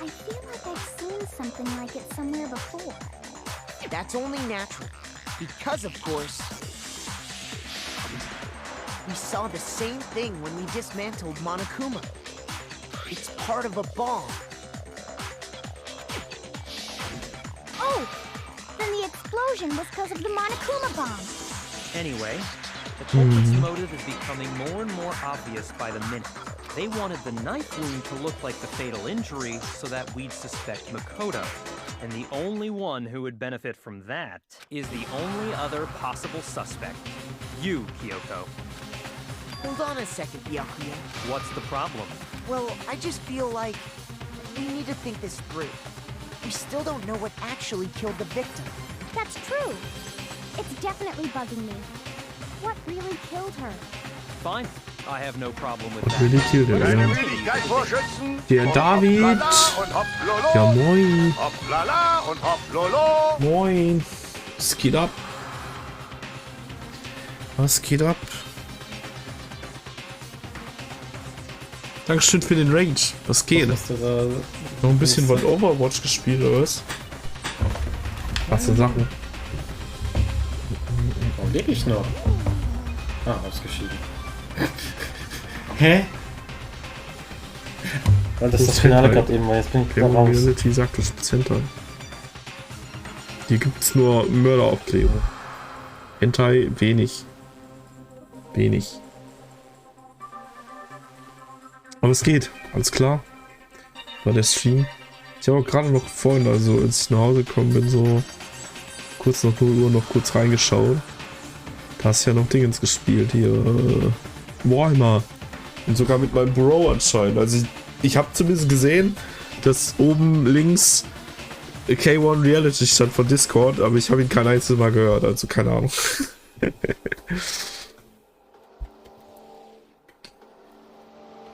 I feel like I've seen something like it somewhere before. That's only natural, because of course, we saw the same thing when we dismantled Monokuma. It's part of a bomb. Oh! Then the explosion was because of the Monokuma bomb. Anyway, the culprit's motive is becoming more and more obvious by the minute. They wanted the knife wound to look like the fatal injury so that we'd suspect Makoto. And the only one who would benefit from that is the only other possible suspect. You, Kyoko. Hold on a second, Byakuya. What's the problem? Well, I just feel like we need to think this through. We still don't know what actually killed the victim. That's true. It's definitely bugging me. What really killed her? Fine. I have no problem with What that. really killed her, Deine ja. Müdigkeit vor Schützen. Der Und David. hoppala und hoppololo. Ja, moin. Hoppala und hoppololo. Moin. Was geht ab? Was geht ab? Dankeschön für den Rage. Was geht? Hast du da Noch ein bisschen was Overwatch gespielt, oder was? Krasse Sachen. Warum lebe ich noch? Ah, ausgeschieden. Hä? Weil das das Finale gerade eben war, jetzt bin ich wieder Player raus. Reality sagt das Center. Hier gibt's nur Mörderaufklärung. Hentai wenig. Wenig. Aber es geht, alles klar. War der Stream. Ich habe auch gerade noch vorhin, also als ich nach Hause gekommen bin, so kurz nach 0 Uhr noch kurz reingeschaut. Da hast du ja noch Dingens gespielt hier. Warhammer. Und sogar mit meinem Bro anscheinend. Also ich habe zumindest gesehen, dass oben links K1 Reality stand von Discord, aber ich habe ihn kein einziges Mal gehört, also keine Ahnung.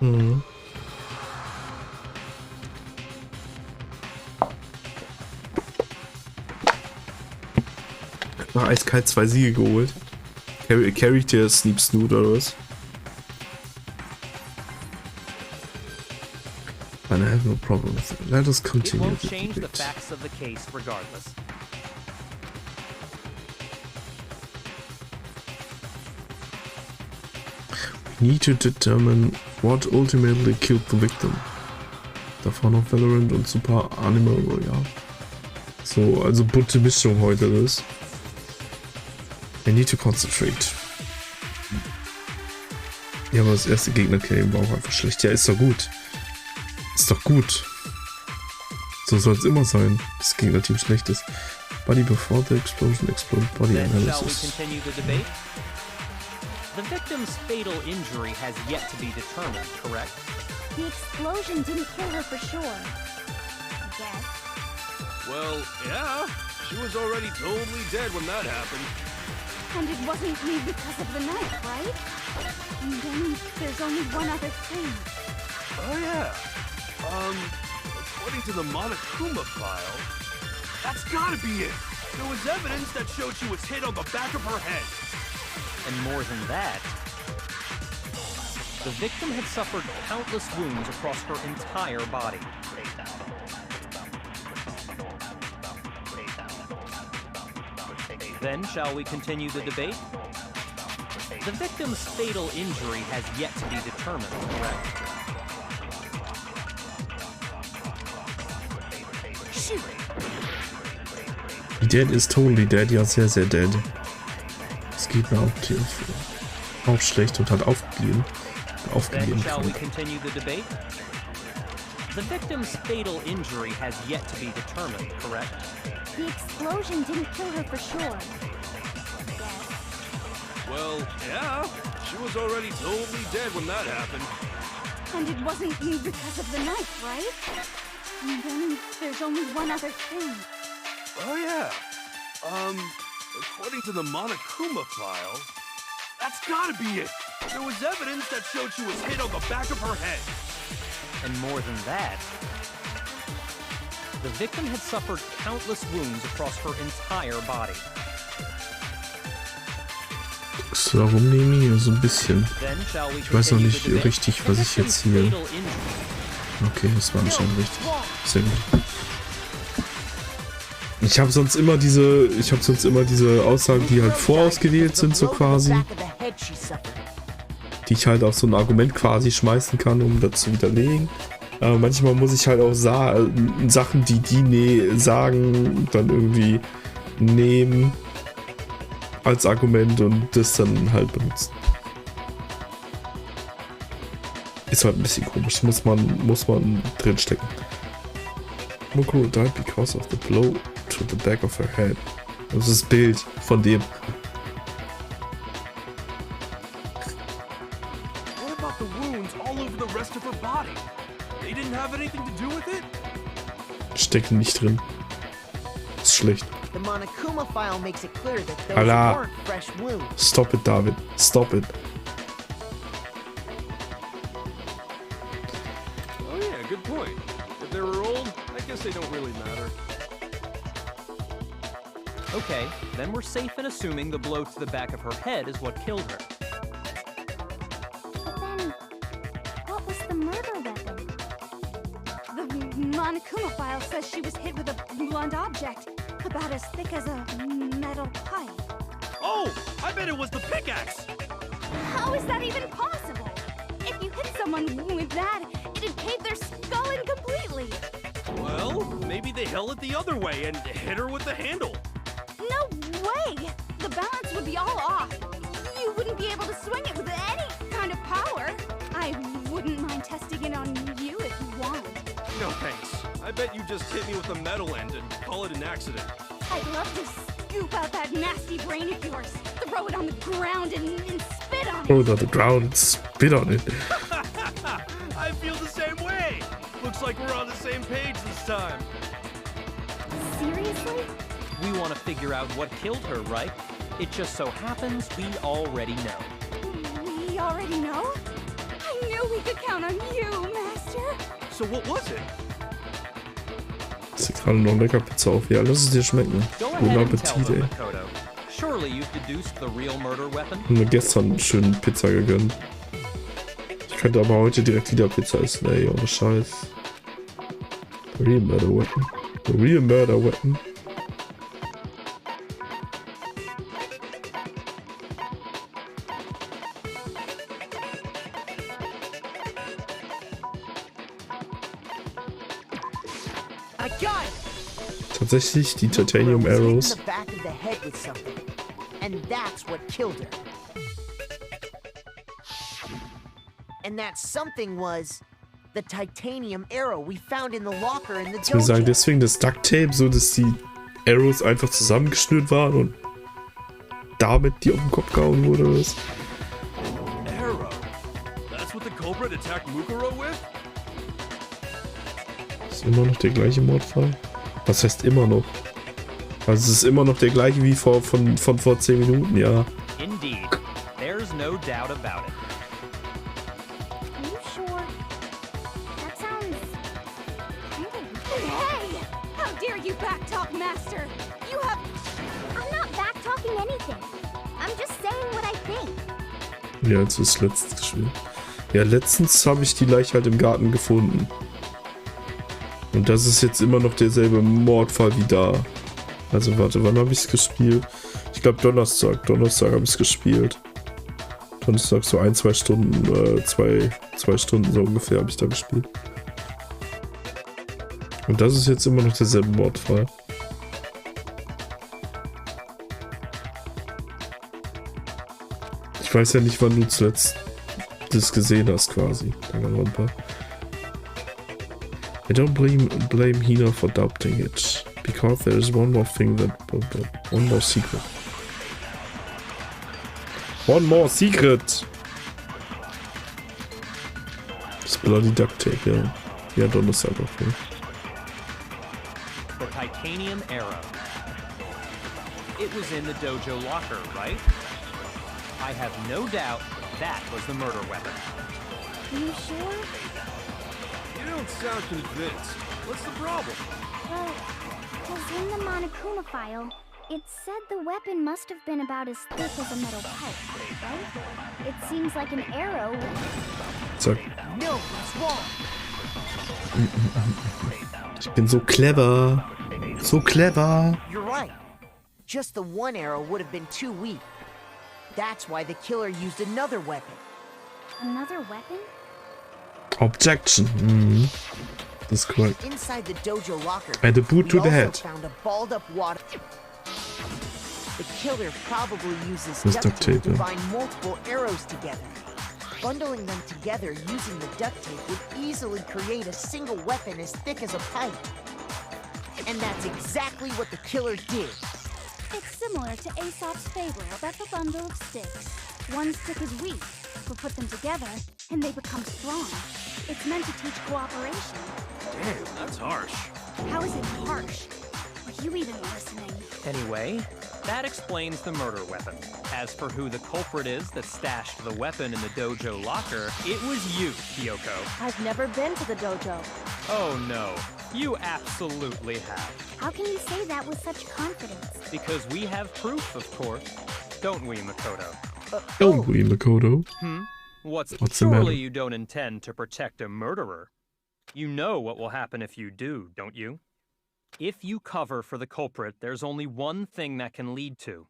Mhm. Nach eiskalt 2 Siege geholt. Carried der Sneep Snoot oder was? And I have no problem with it. Let us It continue won't the change the debate. facts of the case regardless. We need to determine what ultimately killed the victim. Davor noch Valorant und Super Animal Royale. So, also bunte Mischung heute das. I need to concentrate. Ja, aber das erste Gegner-Killing war auch einfach schlecht. Ja, ist doch gut. Ist doch gut. So soll es immer sein, dass das Gegnerteam schlecht ist. Body before the explosion, explode body Then shall we analysis. continue the debate? The victim's fatal injury has yet to be determined, correct? The explosion didn't kill her for sure. I guess. Well, yeah. She was already totally dead when that happened. And it wasn't me because of the knife, right? And then there's only one other thing. Oh yeah. According to the Monokuma file, that's gotta be it. There was evidence that showed she was hit on the back of her head. And more than that, the victim had suffered countless wounds across her entire body. Then, shall we continue the debate? The victim's fatal injury has yet to be determined, correct? Dead is totally dead, ja, sehr, sehr dead. Es geht mir auch schlecht und hat aufgegeben. Then shall we continue the debate? The victim's fatal injury has yet to be determined, correct? The explosion didn't kill her for sure. Well, yeah. She was already totally dead when that happened. And it wasn't because of the knife, right? And then there's only one other thing. Oh yeah. According to the Monokuma file, that's gotta be it. There was evidence that showed she was hit on the back of her head. And more than that, the victim had suffered countless wounds across her entire body. So, warum nehme ich hier so ein bisschen? Ich weiß noch nicht richtig, was ich jetzt hier... Okay, das war anscheinend richtig. Sehr gut. Ich habe sonst immer diese Aussagen, die halt vorausgewählt sind, so quasi. Die ich halt auf so ein Argument quasi schmeißen kann, um das zu widerlegen. Aber manchmal muss ich halt auch Sachen, die sagen, dann irgendwie nehmen als Argument und das dann halt benutzen. Ist halt ein bisschen komisch, muss man drinstecken. Mokuro died because of the blow to the back of her head. Das ist das Bild von dem. What about the wounds all over the rest of her body? They didn't have anything to do with it? Stecken nicht drin. Ist schlecht. The Monokuma file makes it clear that those Allah. weren't fresh wounds. Stop it, David. Stop it. Oh yeah, good point. If they were old, I guess they don't really matter. Okay, then we're safe in assuming the blow to the back of her head is what killed her. But then, what was the murder weapon? The Monokuma file says she was hit with a blunt object, about as thick as a metal pipe. Oh, I bet it was the pickaxe! How is that even possible? If you hit someone with that, it'd cave their skull in completely. Well, maybe they held it the other way and hit her with the handle. No way! The balance would be all off. You wouldn't be able to swing it with any kind of power. I wouldn't mind testing it on you if you want. No thanks. I bet you just hit me with a metal end and call it an accident. I'd love to scoop out that nasty brain of yours, throw it on the ground and spit on it. Throw it on the ground and spit on it. I feel the same way. Looks like we're on the same page this time. Seriously? We want to figure out what killed her, right? It just so happens we already know. We already know? I knew we could count on you, Master. So what was it? Ich sehe gerade noch lecker Pizza auf. Ja, lass es dir schmecken. Guten Appetit, ey. Surely you've deduced the real murder weapon? Ich habe mir gestern schön Pizza gegönnt. Ich könnte aber heute direkt wieder Pizza essen, ey, ohne Scheiß. The real murder weapon. The real murder weapon. Tatsächlich die Titanium Arrows. And that's what killed her. And that something was the titanium arrow we found in the locker in the Ich will sagen, dojo. deswegen das Duct Tape, so dass die Arrows einfach zusammengeschnürt waren und damit die auf den Kopf gehauen wurde oder was? Arrow. That's what the culprit attacked Mukuro with? Ist immer noch der gleiche Mordfall? Was heißt immer noch? Also es ist immer noch der gleiche wie von vor 10 Minuten, ja. Indeed. There's no doubt about it. Are you sure? dare you backtalk, Master? You have... I'm not backtalking anything. I'm just saying what I think. Ja, jetzt ist letztes Spiel. Ja, letztens habe ich die Leiche halt im Garten gefunden. Und das ist jetzt immer noch derselbe Mordfall wie da. Also warte, wann habe ich es gespielt? Ich glaube Donnerstag. Donnerstag habe ich es gespielt. Donnerstag so 1-2 Stunden, zwei Stunden so ungefähr habe ich da gespielt. Und das ist jetzt immer noch derselbe Mordfall. Ich weiß ja nicht, wann du zuletzt das gesehen hast, quasi. Danganronpa. I don't blame Hina for doubting it, because there is one more thing one more secret. One more secret! Das Bloody Duct Tape, ja. Ja, Donnerstag auch, ja. The titanium arrow. It was in the dojo locker, right? I have no doubt that was the murder weapon. You sure? You don't sound convinced. What's the problem? Well, because in the Monokuma file, it said the weapon must have been about as thick as a metal pipe, right? It seems like an arrow. Zack. No, that's wrong. Ich bin so clever. So clever. You're right. Just the one arrow would have been too weak. That's why the killer used another weapon. Another weapon? Objection. Mhm. That's correct. Inside the dojo locker, And a boot we to the also head. found a balled up water. The killer probably uses There's duct duct tape to tape, yeah. bind multiple arrows together. Bundling them together using the duct tape would easily create a single weapon as thick as a pipe. And that's exactly what the killer did. It's similar to Aesop's fable about the bundle of sticks. One stick is weak, but put them together, and they become strong. It's meant to teach cooperation. Damn, that's harsh. How is it harsh? Are you even listening? Anyway, that explains the murder weapon. As for who the culprit is that stashed the weapon in the dojo locker, it was you, Kyoko. I've never been to the dojo. Oh no, you absolutely have. How can you say that with such confidence? Because we have proof, of course. Don't we, Makoto? Don't we, Makoto? What's the surely matter? you don't intend to protect a murderer. You know what will happen if you do, don't you? If you cover for the culprit, there's only one thing that can lead to.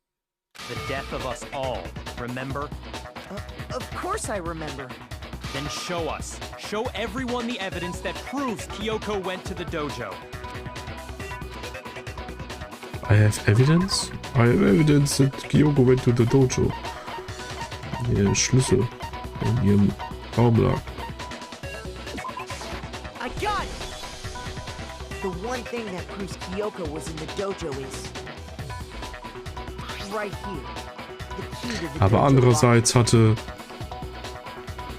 The death of us all, remember? Of course I remember. Then show us. Show everyone the evidence that proves Kyoko went to the dojo. I have evidence? I have evidence that Kyoko went to the dojo. Der Schlüssel in ihrem Raum lag. I got it! The one thing that proves Kyoko was in the dojo is right here. The key to the Aber dojo andererseits hatte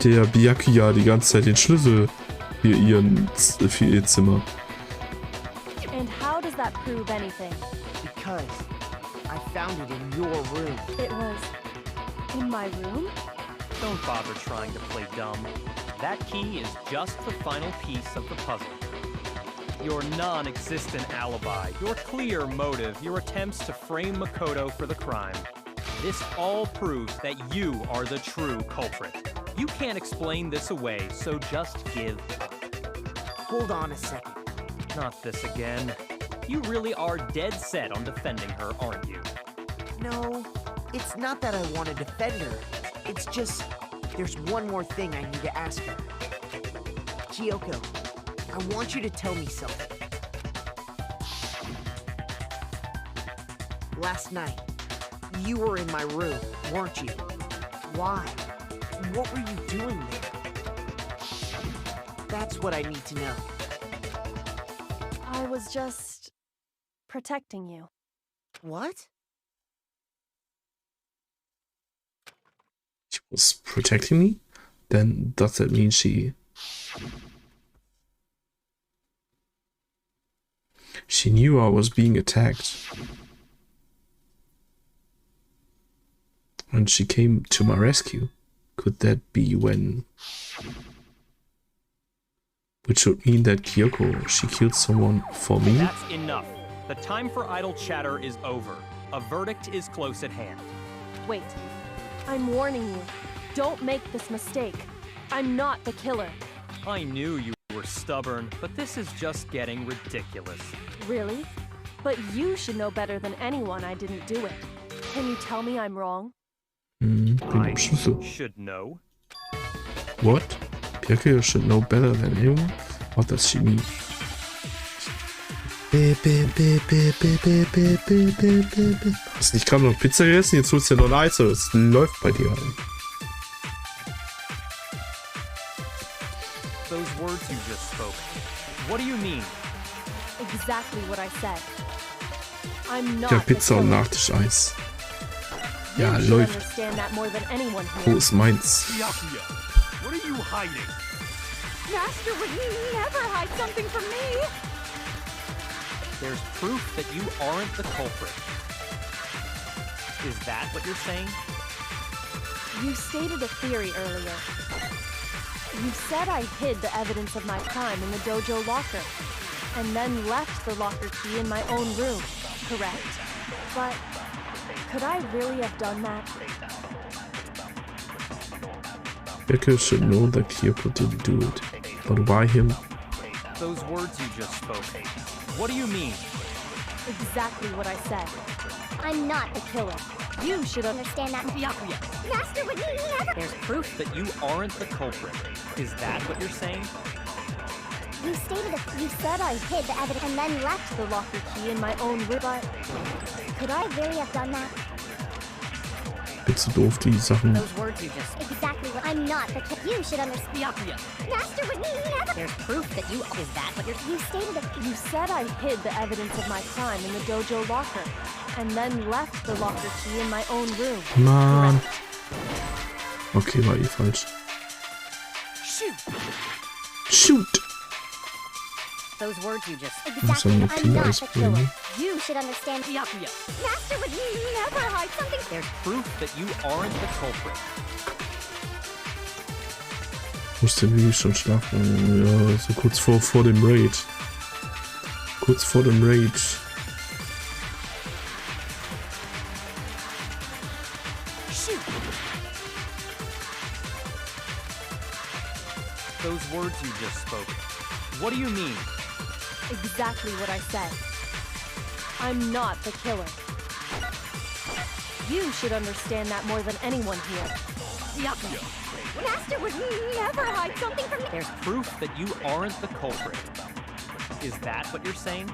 der Byakuya die ganze Zeit den Schlüssel für ihr Zimmer. And how does that prove anything? because I found it in your room. It was in my room? Don't bother trying to play dumb. That key is just the final piece of the puzzle. Your non-existent alibi, your clear motive, your attempts to frame Makoto for the crime. This all proves that you are the true culprit. You can't explain this away, so just give up. Hold on a second. Not this again. You really are dead set on defending her, aren't you? No, it's not that I want to defend her. It's just, there's one more thing I need to ask her. Kyoko, I want you to tell me something. Last night, you were in my room, weren't you? Why? What were you doing there? That's what I need to know. I was just protecting you. What? She was protecting me? Then does that mean she knew I was being attacked? And she came to my rescue? Could that be when which would mean that Kyoko, she killed someone for me? That's enough. The time for idle chatter is over. A verdict is close at hand. Wait. I'm warning you. Don't make this mistake. I'm not the killer. I knew you were stubborn, but this is just getting ridiculous. Really? But you should know better than anyone I didn't do it. Can you tell me I'm wrong? I should know. What? Kyoko should know better than anyone? What does she mean? Hast du nicht gerade noch Pizza gegessen? Jetzt holst du ja noch Eis. Es läuft bei dir. Those words you just spoke. What do you mean? Exactly what I said. I'm not Ja, Pizza und Nachtisch-Eis. Ja, you should läuft. understand that more than anyone Wo here. ist meins? Byakuya, what are you hiding? Master would never hide something from me! There's proof that you aren't the culprit. Is that what you're saying? You stated a theory earlier. You said I hid the evidence of my crime in the dojo locker, and then left the locker key in my own room, correct? But could I really have done that? Kyoko should know that Kyoko didn't do it. But why him? Those words you just spoke. What do you mean? Exactly what I said. I'm not the killer. You should understand that. Byakuya, Master would never... there's proof that you aren't the culprit. Is that what you're saying? You stated that you said I hid the evidence and then left The locker key in my own room, but Could I really have done that? Bist du doof, die Sachen. Those words you just... Exactly what I'm not the kid. You should understand. Byakuya, Master would never... There's proof that you... Is that what you're... You stated that you said I hid the evidence of my crime in the dojo locker, and then left the locker key in my own room. Mann. Okay, war eh falsch. Shoot! Those words you just... Muss exactly dann what noch I'm Kinder not the killer. ausprobieren. You should understand. Byakuya, Master would never hide something. there's proof that you aren't the culprit. Musste wirklich schon schlafen. Ja, so kurz vor dem Raid. Kurz vor dem Raid. Those words you just spoke. What do you mean? Exactly what I said. I'm not the killer. You should understand that more than anyone here. Byakuya, Master would never hide something from me. there's proof that you aren't the culprit. Is that what you're saying?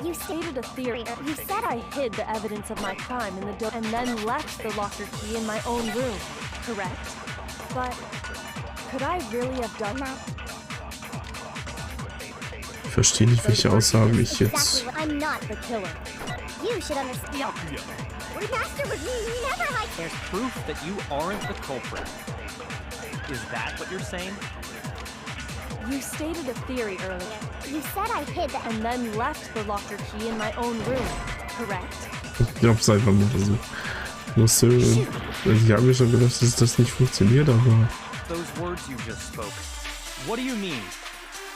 You stated a theory. You said I hid the evidence of my crime in the dojo and then left the locker key in my own room, correct? But could I really have done that? Ich verstehe nicht, welche Aussagen ich jetzt... Exactly what I'm not the killer. You should understand. Byakuya, Master would never hide. there's proof that you aren't the culprit. Is that what you're saying? You stated a theory earlier, You said I hid the... and then left the locker key in my own room, correct? Ich hab's einfach mal versucht. Musste... Ich habe mir schon gedacht, dass das nicht funktioniert, aber... Those words you just spoke. What do you mean?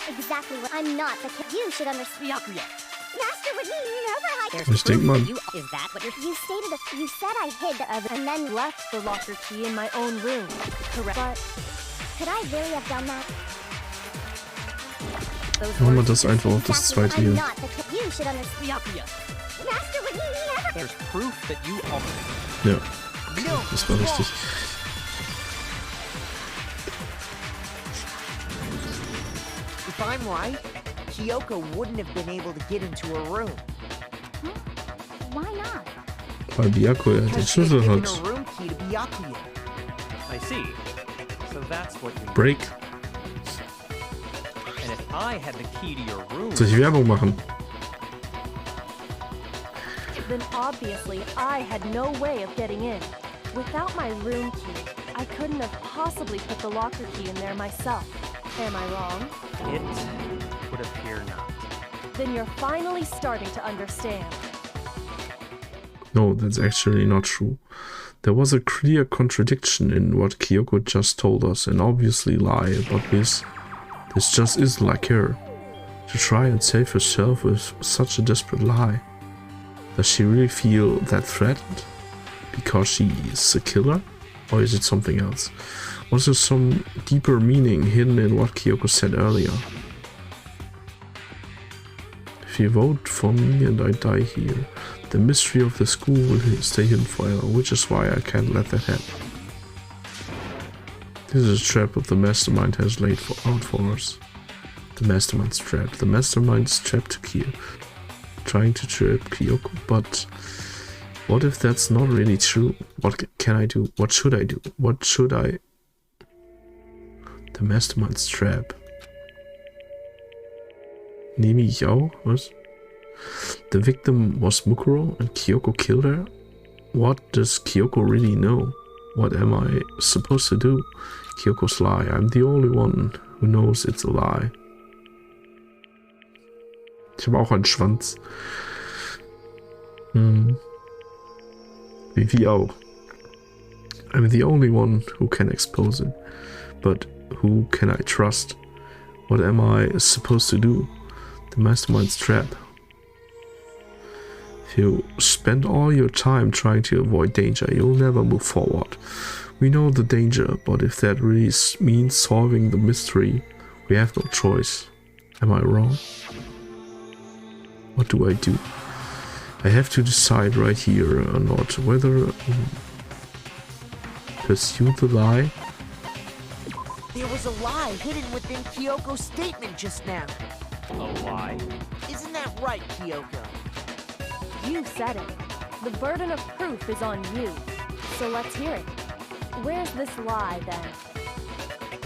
Exactly what I'm not the kid. You should understand. Byakuya, Master would never hide. There's Ich denk proof mal... that you... Is that what you're... You stated that you said I hid the evidence And then left the locker key in my own room, correct? But Could I really have done that? Those Machen wir words... das einfach auf das Exactly what zweite I'm hier. not the kid. You should understand. Byakuya, Master would never. there's proof that you are... Ja, das war richtig. If I'm right, Kyoko wouldn't have been able to get into her room. Why not? Weil Byakuya den Because she had Schlüssel given hat. her room key to Byakuya. I see. So that's what you... Break. And if I had the key to your room... Soll ich Werbung machen? then obviously I had no way of getting in. Without my room key, I couldn't have possibly put the locker key in there myself. Am I wrong? It would appear not. Then you're finally starting to understand. No, that's actually not true. There was a clear contradiction in what Kyoko just told us, and obviously lie about this. This just isn't like her. To try and save herself with such a desperate lie. Does she really feel that threatened? Because she is a killer? Or is it something else? Was there some deeper meaning hidden in what Kyoko said earlier? If you vote for me and I die here, the mystery of the school will stay hidden forever, which is why I can't let that happen. This is a trap that the mastermind has laid out for us. The mastermind's trap. The mastermind is trapped to Kyoko, trying to trap Kyoko, but what if that's not really true? What can I do? What should I do? What should I... The mastermind's trap. Nehme ich auch? Was? The victim was Mukuro and Kyoko killed her? What does Kyoko really know? What am I supposed to do? Kyoko's lie. I'm the only one who knows it's a lie. Ich habe auch einen Schwanz. Wie auch. I'm the only one who can expose it. But who can I trust? What am I supposed to do? The mastermind's trap. If you spend all your time trying to avoid danger, you'll never move forward. We know the danger, but if that really means solving the mystery, we have no choice. Am I wrong? What do I do? I have to decide right here or not whether pursue the lie. There was a lie hidden within Kyoko's statement just now. A lie? Isn't that right, Kyoko? You said it. The burden of proof is on you. So let's hear it. Where's this lie then?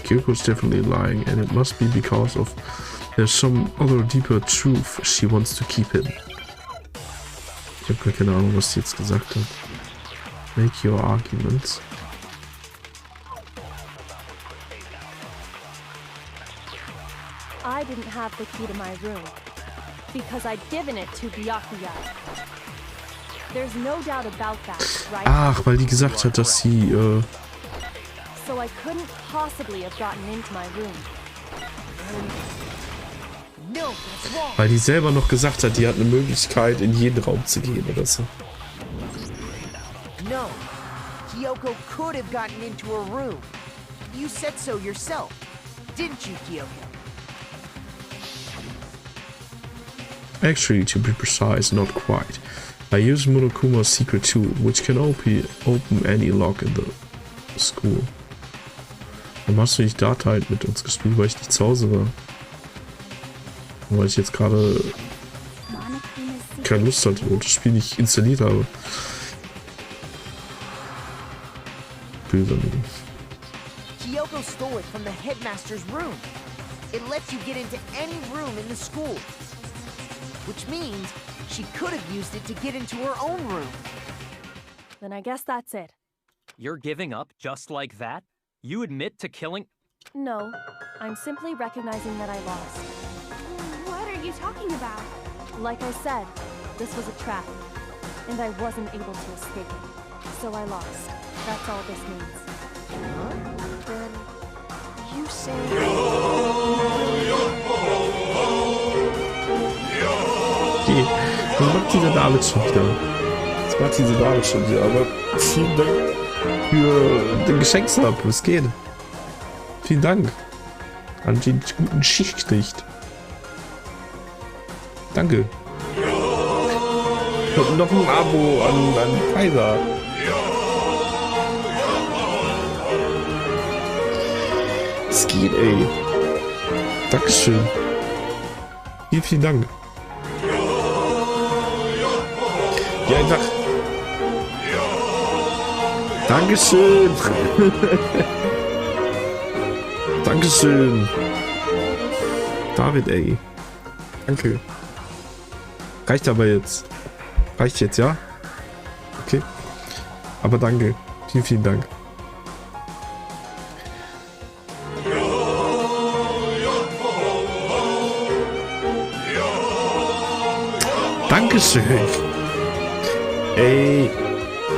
Kyoko's definitely lying, and it must be because of there's some other deeper truth she wants to keep hidden. Ich habe keine Ahnung, was sie jetzt gesagt hat. Make your arguments. I didn't have the key to my room because I'd given it to Byakuya. There's no doubt about that, right? Ach, weil die gesagt hat, dass sie So I couldn't possibly have gotten into my room. No, that's wrong. weil die selber noch gesagt hat, die hat eine Möglichkeit, in jeden Raum zu gehen oder so. No. Kyoko could have gotten into her room. You said so yourself. Didn't you, Kyoko? Actually, to be precise, not quite. I use Monokuma's secret tool, which can open any lock in the school. Warum hast du nicht Data halt mit uns gespielt, weil ich nicht zu Hause war? Weil ich jetzt gerade keine Lust hatte und das Spiel nicht installiert habe. Böse. Kyoko stole it from the headmaster's room. It lets you get into any room in the school. Which means she could have used it to get into her own room. Then I guess that's it. You're giving up just like that? You admit to killing... No, I'm simply recognizing that I lost. What are you talking about? Like I said, this was a trap, and I wasn't able to escape it. So I lost. That's all this means. Then you say... Okay, was macht diese David schon wieder? Was macht diese David schon wieder? Aber vielen Dank für den Geschenksab. Es geht. Vielen Dank an den guten Schichtknecht. Danke. Und noch ein Abo an Kaiser. Es geht, ey. Dankeschön. Vielen, vielen Dank. Ja, einfach. Dankeschön. Dankeschön. David, ey. Danke. Reicht aber jetzt. Reicht jetzt, ja? Okay. Aber danke. Vielen, vielen Dank. Dankeschön. Ey,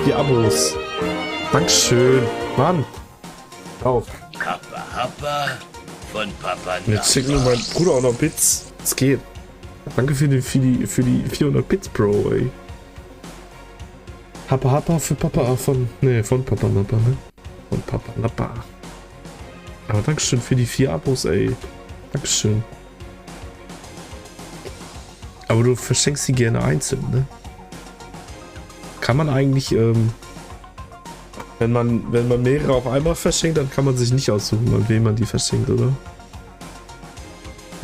die Abos. Dankeschön. Mann. Auf. Happa Happa, von Papa Jetzt schickt mir mein Bruder auch noch Bits. Es geht. Danke für die 400 Bits, Bro, ey. Happa für Papa von Papa Nappa, ne? Von Papa Nappa. Aber Dankeschön für die 4 Abos, ey. Dankeschön. Aber du verschenkst sie gerne einzeln, ne? Kann man eigentlich, wenn man mehrere auf einmal verschenkt, dann kann man sich nicht aussuchen, an wen man die verschenkt, oder?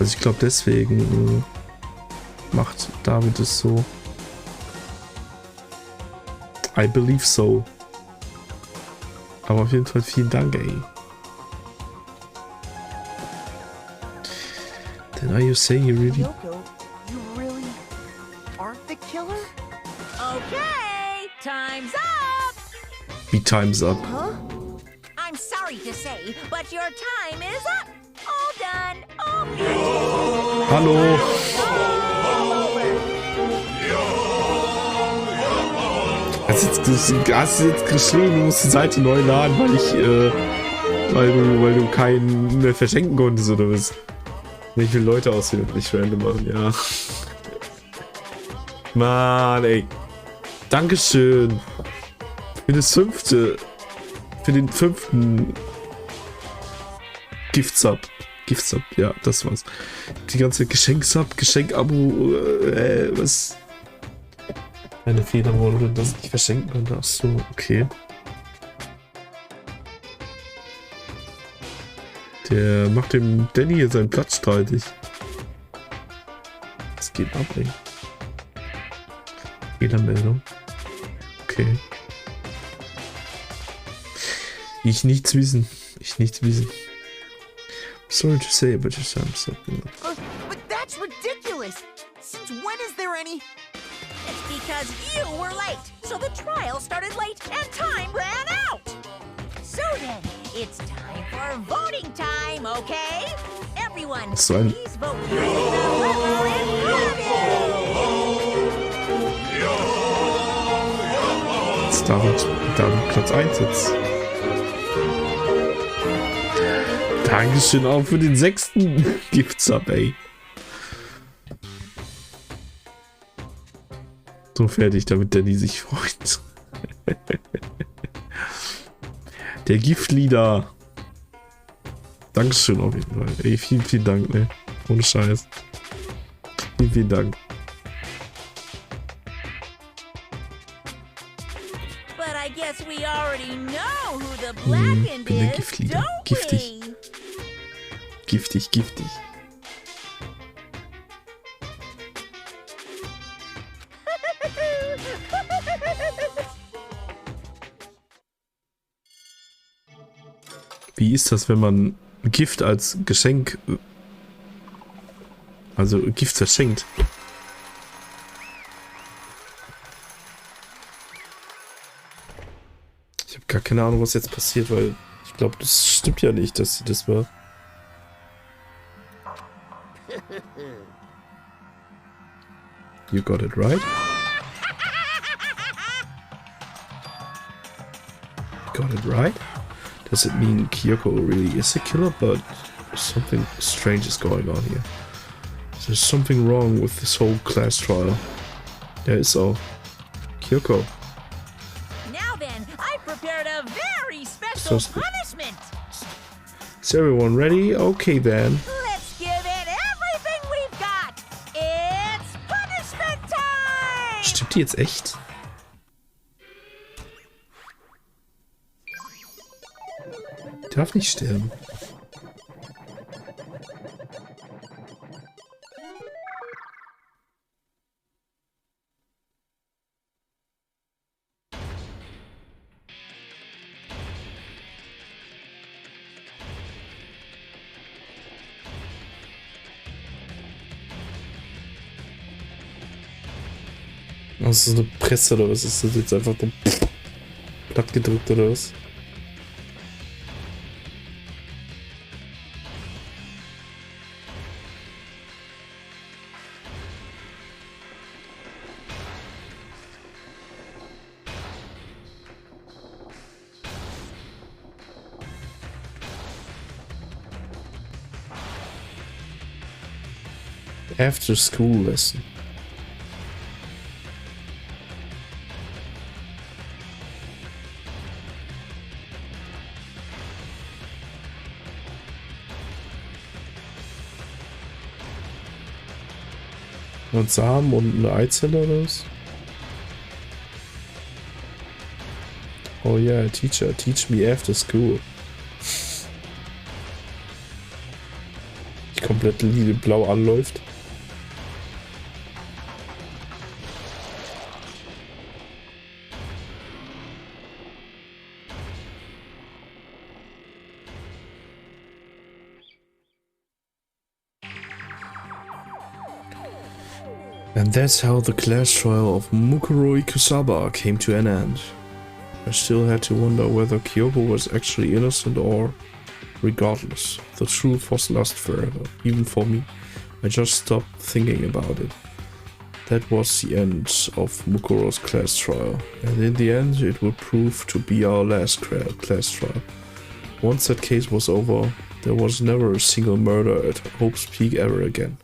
Also ich glaube deswegen macht David es so. I believe so. Aber auf jeden Fall vielen Dank, ey. Then are you saying you really... Kyoko, you really aren't the killer? Okay, time's up! Wie time's up? Huh? I'm sorry to say, but your time is up. All done. All finished. Hallo! Hast du jetzt geschrieben, du musst die Seite neu laden, weil du keinen mehr verschenken konntest, oder was? Wie viele Leute aussehen und nicht random machen, ja. Mann, ey. Dankeschön. Für das 5. Für den 5. Gift-Sub. Gift-Sub, ja, das war's. Die ganze Geschenk-Sub, Geschenk-Abo, was? Eine Fehler wurde, dass ich nicht verschenken konnte. Ach so, okay. Der macht dem Danny hier seinen Platz streitig. Das geht ab, ey. Fehlermeldung. Okay. Ich nichts wissen. Sorry to say, but your son's something. But that's ridiculous! Since when is there any... It's because you were late, so the trial started late and time ran out. So then, it's time for voting time, okay? Everyone, So ein- please vote for the lever in front of you. Jetzt David Platz 1 jetzt. Dankeschön auch für den 6. Gift-Sub, ey. So fertig, damit Danny sich freut. Der Giftleader. Dankeschön auf jeden Fall. Ey, vielen Dank, ne? Ohne Scheiß. Vielen Dank. But I guess we already know who the blackened bin der is, Giftleader. don't Giftig. we? Giftig. Wie ist das, wenn man Gift als Geschenk, also Gift verschenkt? Ich habe gar keine Ahnung, was jetzt passiert, weil ich glaube, das stimmt ja nicht, dass sie das war. You got it right? Got it right? Does it mean Kyoko really is a killer, but something strange is going on here? There's something wrong with this whole class trial. Yeah, it's all. Kyoko. Now then, I prepared a very special So- punishment. Is everyone ready? Okay then. Let's give it everything we've got. It's punishment time. Stimmt die jetzt echt? Die darf nicht sterben. Das ist eine Presse oder was? Ist das jetzt einfach nur platt gedrückt oder was? After school lesson. Und Samen und eine Eizelle oder was? Oh yeah, teacher, teach me after school. Die komplette Linie blau anläuft. And that's how the class trial of Mukuro Ikusaba came to an end. I still had to wonder whether Kyoko was actually innocent or, regardless, the truth was lost forever. Even for me, I just stopped thinking about it. That was the end of Mukuro's class trial, and in the end it would prove to be our last class trial. Once that case was over, there was never a single murder at Hope's Peak ever again.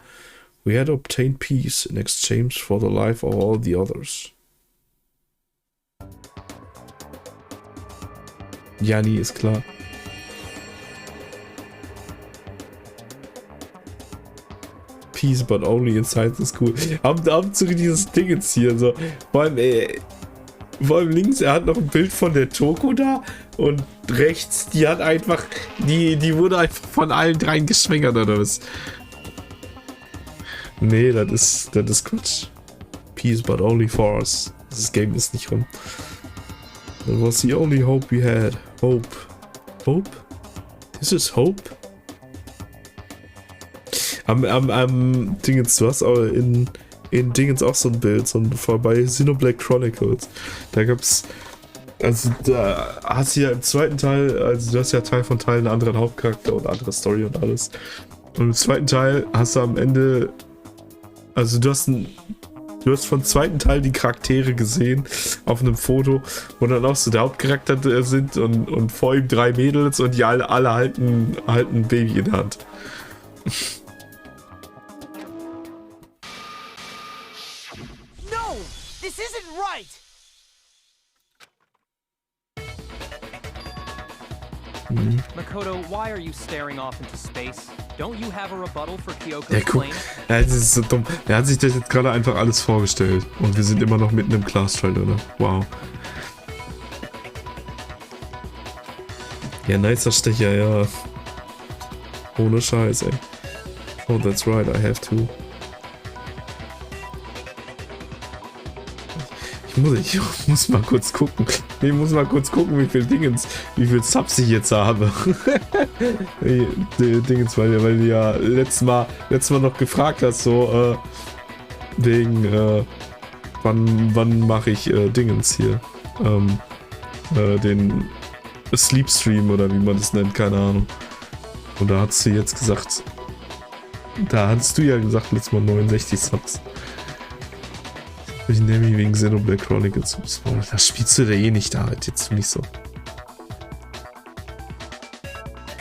We had obtained peace in exchange for the life of all the others. Jani ist klar. Peace, but only inside the school. Haben zu dieses Ding jetzt hier so. Vor allem links, er hat noch ein Bild von der Toko da und rechts, die hat einfach, die wurde einfach von allen dreien geschwängert oder was? Nee, das ist Quatsch. Peace, but only for us. Das Game ist nicht rum. That was the only hope we had. Hope. Hope? This is hope? Am Dingens, du hast aber in Dingens auch so ein Bild, bei Xenoblade Chronicles. Da gab's, also da hast du ja im zweiten Teil, also du hast ja Teil von Teil einen anderen Hauptcharakter und andere Story und alles. Und im zweiten Teil hast du am Ende, also du hast vom zweiten Teil die Charaktere gesehen auf einem Foto, wo dann auch so der Hauptcharakter sind und vor ihm 3 Mädels und die alle halten ein Baby in der Hand. No! This isn't right! Makoto, why are you staring off into space? Don't you have a rebuttal for Kyoko's Ja, guck, claim? ja, das ist so dumm. Er hat sich das jetzt gerade einfach alles vorgestellt. Und wir sind immer noch mitten im Class-Trial, oder? Wow. Ja, nicer Stecher, ja. Ohne Scheiß, ey. Oh, that's right, I have to. Ich muss mal kurz gucken. Ich muss mal kurz gucken, wie viel Subs ich jetzt habe. Dingens, weil du ja letztes Mal noch gefragt hast, so, wegen, wann mache ich Dingens hier? Den Sleepstream oder wie man das nennt, keine Ahnung. Und da hast du jetzt gesagt, letztes Mal 69 Subs. Ich nehme mich wegen Xenoblade Chronicles. Das spielst du da eh nicht, da jetzt nicht so.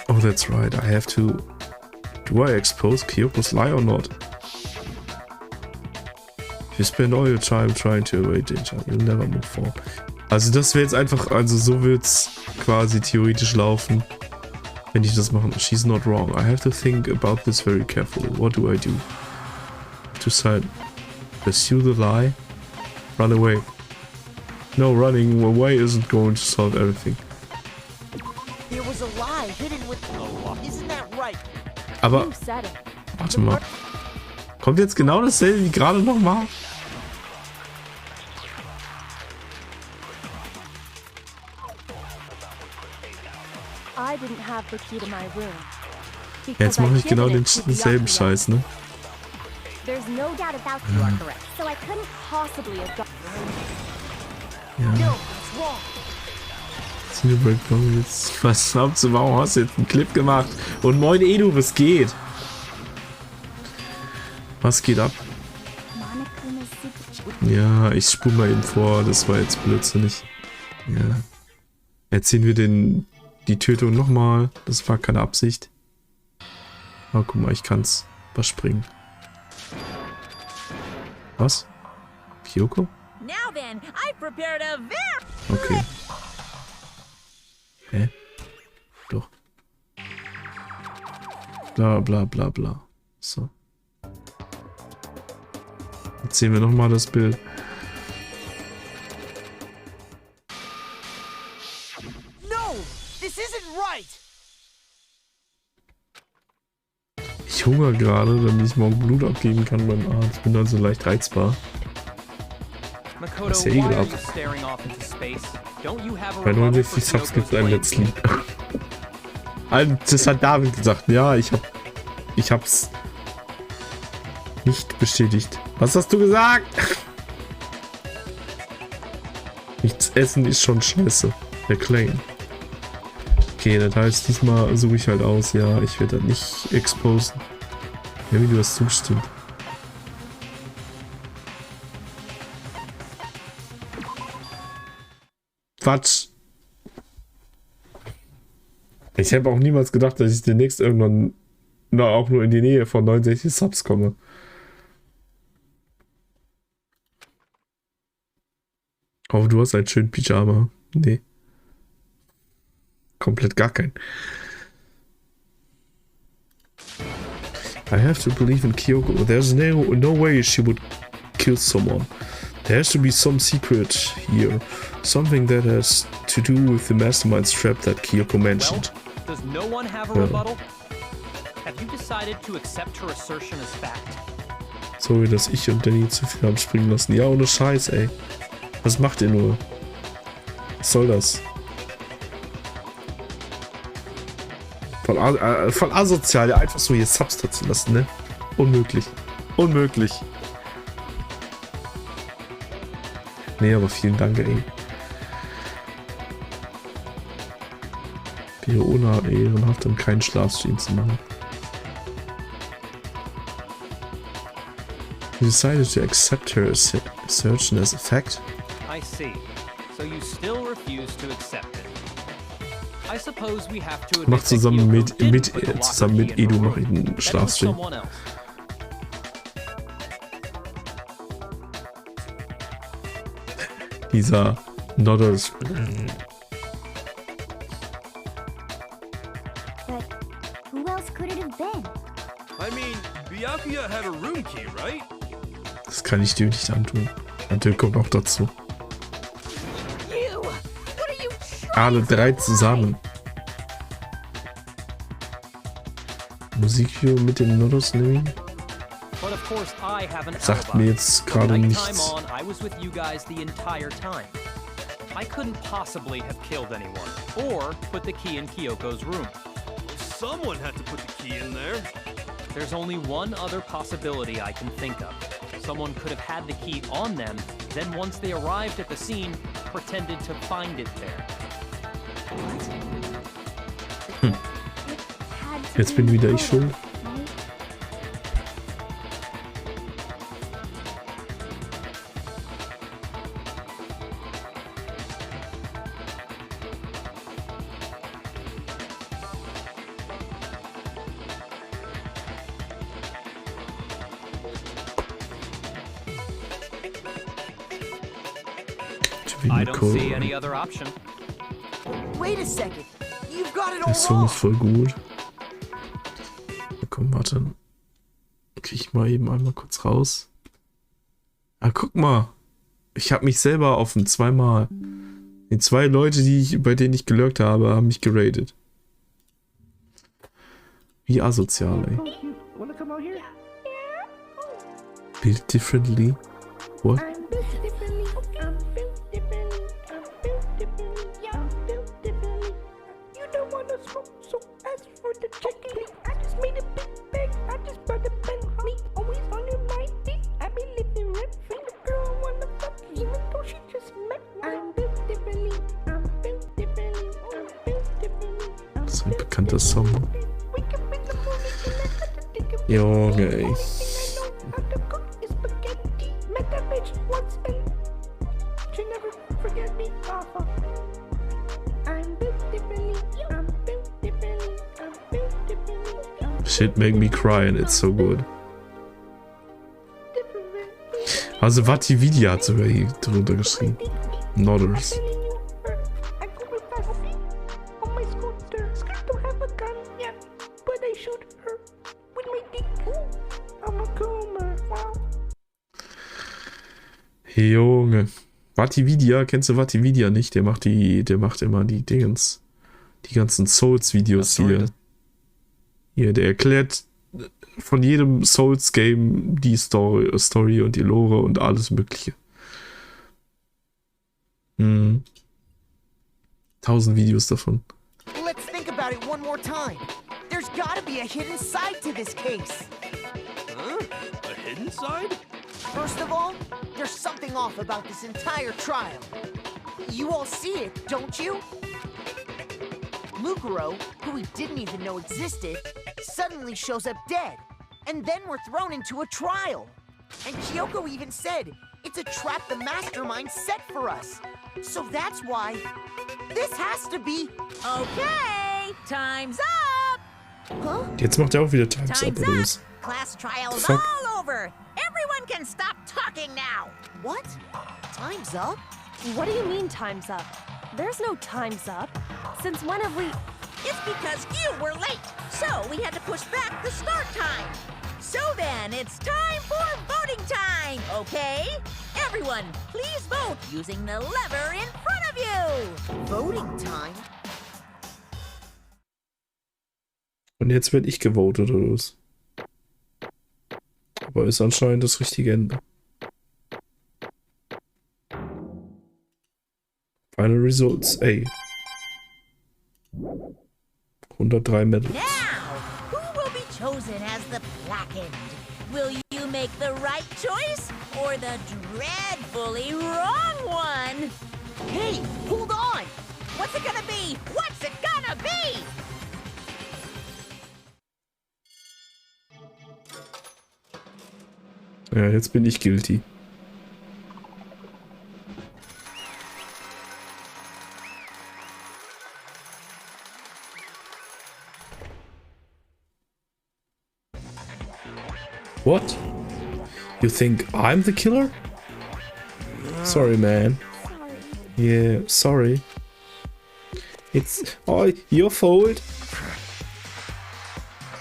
Oh, that's right, I have to. Do I expose Kyoko's lie or not? If you spend all your time trying to avoid danger, you'll never move forward. Also das wäre jetzt einfach, also so wird's quasi theoretisch laufen, wenn ich das mache. She's not wrong. I have to think about this very carefully. What do I do? To side, pursue the lie? Run away. No, running away isn't going to solve everything. There was a lie hidden with... Isn't that right? Aber, warte mal. Kommt jetzt genau dasselbe wie gerade nochmal? I didn't have the key to my room. Jetzt mache ich genau denselben Scheiß, ne? There's no doubt about you are correct, so I couldn't possibly have got. Ja. Xenoblade Chronicles. Was glaubst du, warum hast du jetzt einen Clip gemacht? Und moin Edu, was geht? Was geht ab? Ja, ich spule mal eben vor, das war jetzt blödsinnig. Ja. Erzählen wir die Tötung nochmal. Das war keine Absicht. Aber guck mal, ich kann's überspringen. Was? Kyoko? Now then, I prepared a very... Okay. Hä? Doch. Bla bla bla bla. So. Jetzt sehen wir nochmal das Bild. No! This isn't right! Ich hungere gerade, damit ich morgen Blut abgeben kann beim Arzt. Bin also leicht reizbar. Makoto, Das ist ja why are ekelhaft. you staring off into space? Don't you have a Bei rebuttal 69 for Subs gibt es Kyoko's ein claim? Let's Lied. Das hat David gesagt. Ja, ich hab's nicht bestätigt. Was hast du gesagt? Nichts essen ist schon scheiße. Der Claim. Okay, das heißt, diesmal suche ich halt aus. Ja, ich werde das nicht exposen. Ja, wie du das zustimmt. Quatsch. Ich habe auch niemals gedacht, dass ich demnächst irgendwann auch nur in die Nähe von 69 Subs komme. Oh, du hast einen schönen Pyjama. Nee. Komplett gar kein. I have to believe in Kyoko. There's no way she would kill someone. There has to be some secret here. Something that has to do with the mastermind trap that Kyoko mentioned. Well, does no one have a rebuttal? Have you decided to accept her assertion as fact? Sorry, dass ich und Danny zu viel haben springen lassen. Ja, ohne Scheiß, ey. Was macht ihr nur? Was soll das? Voll asozial, ja, einfach so hier Subs dazu lassen, ne? Unmöglich. Unmöglich. Nee, aber vielen Dank, ey. Wäre ohne ehrenhaft dann keinen Schlafstream zu machen. You decided to accept her assertion as a fact? I see. So you still refuse to accept it. I suppose we have to Mach admit zusammen that Kyoko didn't put the zusammen locker mit key in Edu her mach room. ich einen That was Schlafstream. someone else. Dieser Nodders. But who else could it have been? I mean, Byakuya had a room key, right? Das kann ich dir nicht antun. Natürlich kommt auch dazu. Alle drei zusammen. Musikvideo mit den Nodders nehmen? But of course I have an Sagt alibi. mir jetzt From gerade nighttime nichts. on, I was with you guys the entire time. I couldn't possibly have killed anyone or put the key in Kyoko's room. Someone had to put the key in there. There's only one other possibility I can think of. Someone could have had the key on them, then once they arrived at the scene, pretended to find it there. Jetzt bin wieder ich schuld. I don't see any other option. Wait a second. You've got it all Der Song wrong. ist voll gut. Komm, warte. Krieg ich mal eben einmal kurz raus. Ah, guck mal. Ich habe mich selber offen, zweimal. Die zwei Leute, bei denen ich gelurkt habe, haben mich geratet. Wie asozial, ey. Build differently? What? Das ist ein bekannter Song. Junge, ey. Shit make me cry and it's so good. Also Vatividia hat sogar hier drunter geschrieben. Nodders. Junge. Vatividia, kennst du Vatividia nicht? Der macht immer die Dingens. Die ganzen Souls-Videos hier. Hier, der erklärt von jedem Souls-Game die Story und die Lore und alles Mögliche. 1000 Videos davon. Let's think about it one more time. There's gotta be a hidden side to this case. Huh? A hidden side? First of all, there's something off about this entire trial. You all see it, don't you? Mukuro, who we didn't even know existed, suddenly shows up dead. And then we're thrown into a trial. And Kyoko even said, it's a trap the mastermind set for us. So that's why this has to be... Okay, time's up! Huh? Jetzt macht er auch wieder Time's Up, oder was? Class trial's Fuck. all over! Everyone can stop talking now! What? Time's up? What do you mean time's up? There's no time's up. Since when have we... It's because you were late, so we had to push back the start time. So then, it's time for voting time, okay? Everyone, please vote using the lever in front of you! Voting time? Und jetzt werde ich gewotet, oder was? Aber ist anscheinend das richtige Ende. Final Results, ey. 103 Medals. Now, who will be chosen as the blackened? Will you make the right choice or the dreadfully wrong one? Hey, hold on! What's it gonna be? What's it gonna be? Ja, jetzt bin ich guilty. What? You think I'm the killer? Sorry, man. Yeah, sorry. It's your fault.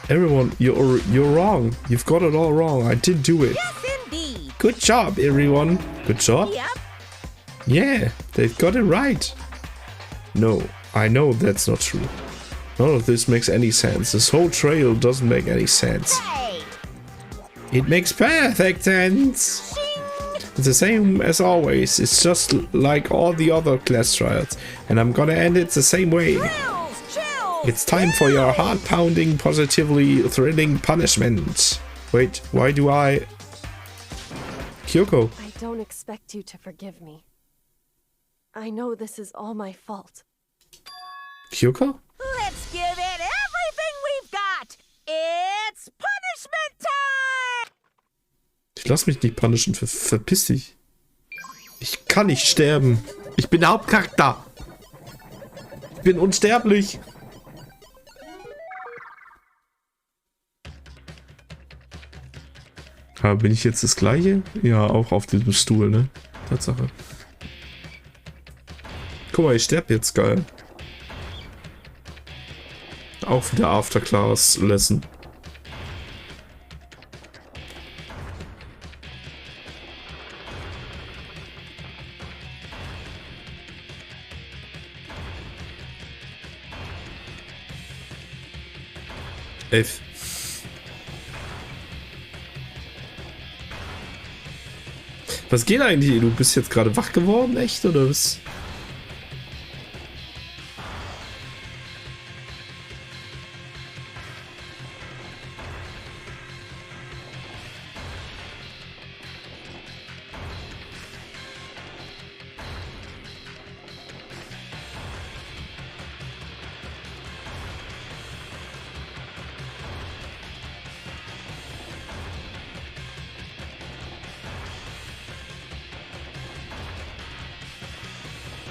Everyone, you're wrong. You've got it all wrong. I did do it. Yes, indeed. Good job, everyone. Good job. Yep. Yeah, they've got it right. No, I know that's not true. None of this makes any sense. This whole trail doesn't make any sense. Hey. It makes perfect sense. It's the same as always. It's just like all the other class trials. And I'm gonna end it the same way. It's time for your heart-pounding, positively thrilling punishment. Wait, why do I... Kyoko. I don't expect you to forgive me. I know this is all my fault. Kyoko? Let's give it everything we've got. It's punishment time. Ich lass mich nicht punishen. Verpiss dich. Ich kann nicht sterben. Ich bin der Hauptcharakter. Ich bin unsterblich. Aber bin ich jetzt das gleiche? Ja, auch auf diesem Stuhl, ne? Tatsache. Guck mal, ich sterbe jetzt, geil. Auch wieder After-Class Lesson. F. Was geht eigentlich? Du bist jetzt gerade wach geworden, echt, oder was?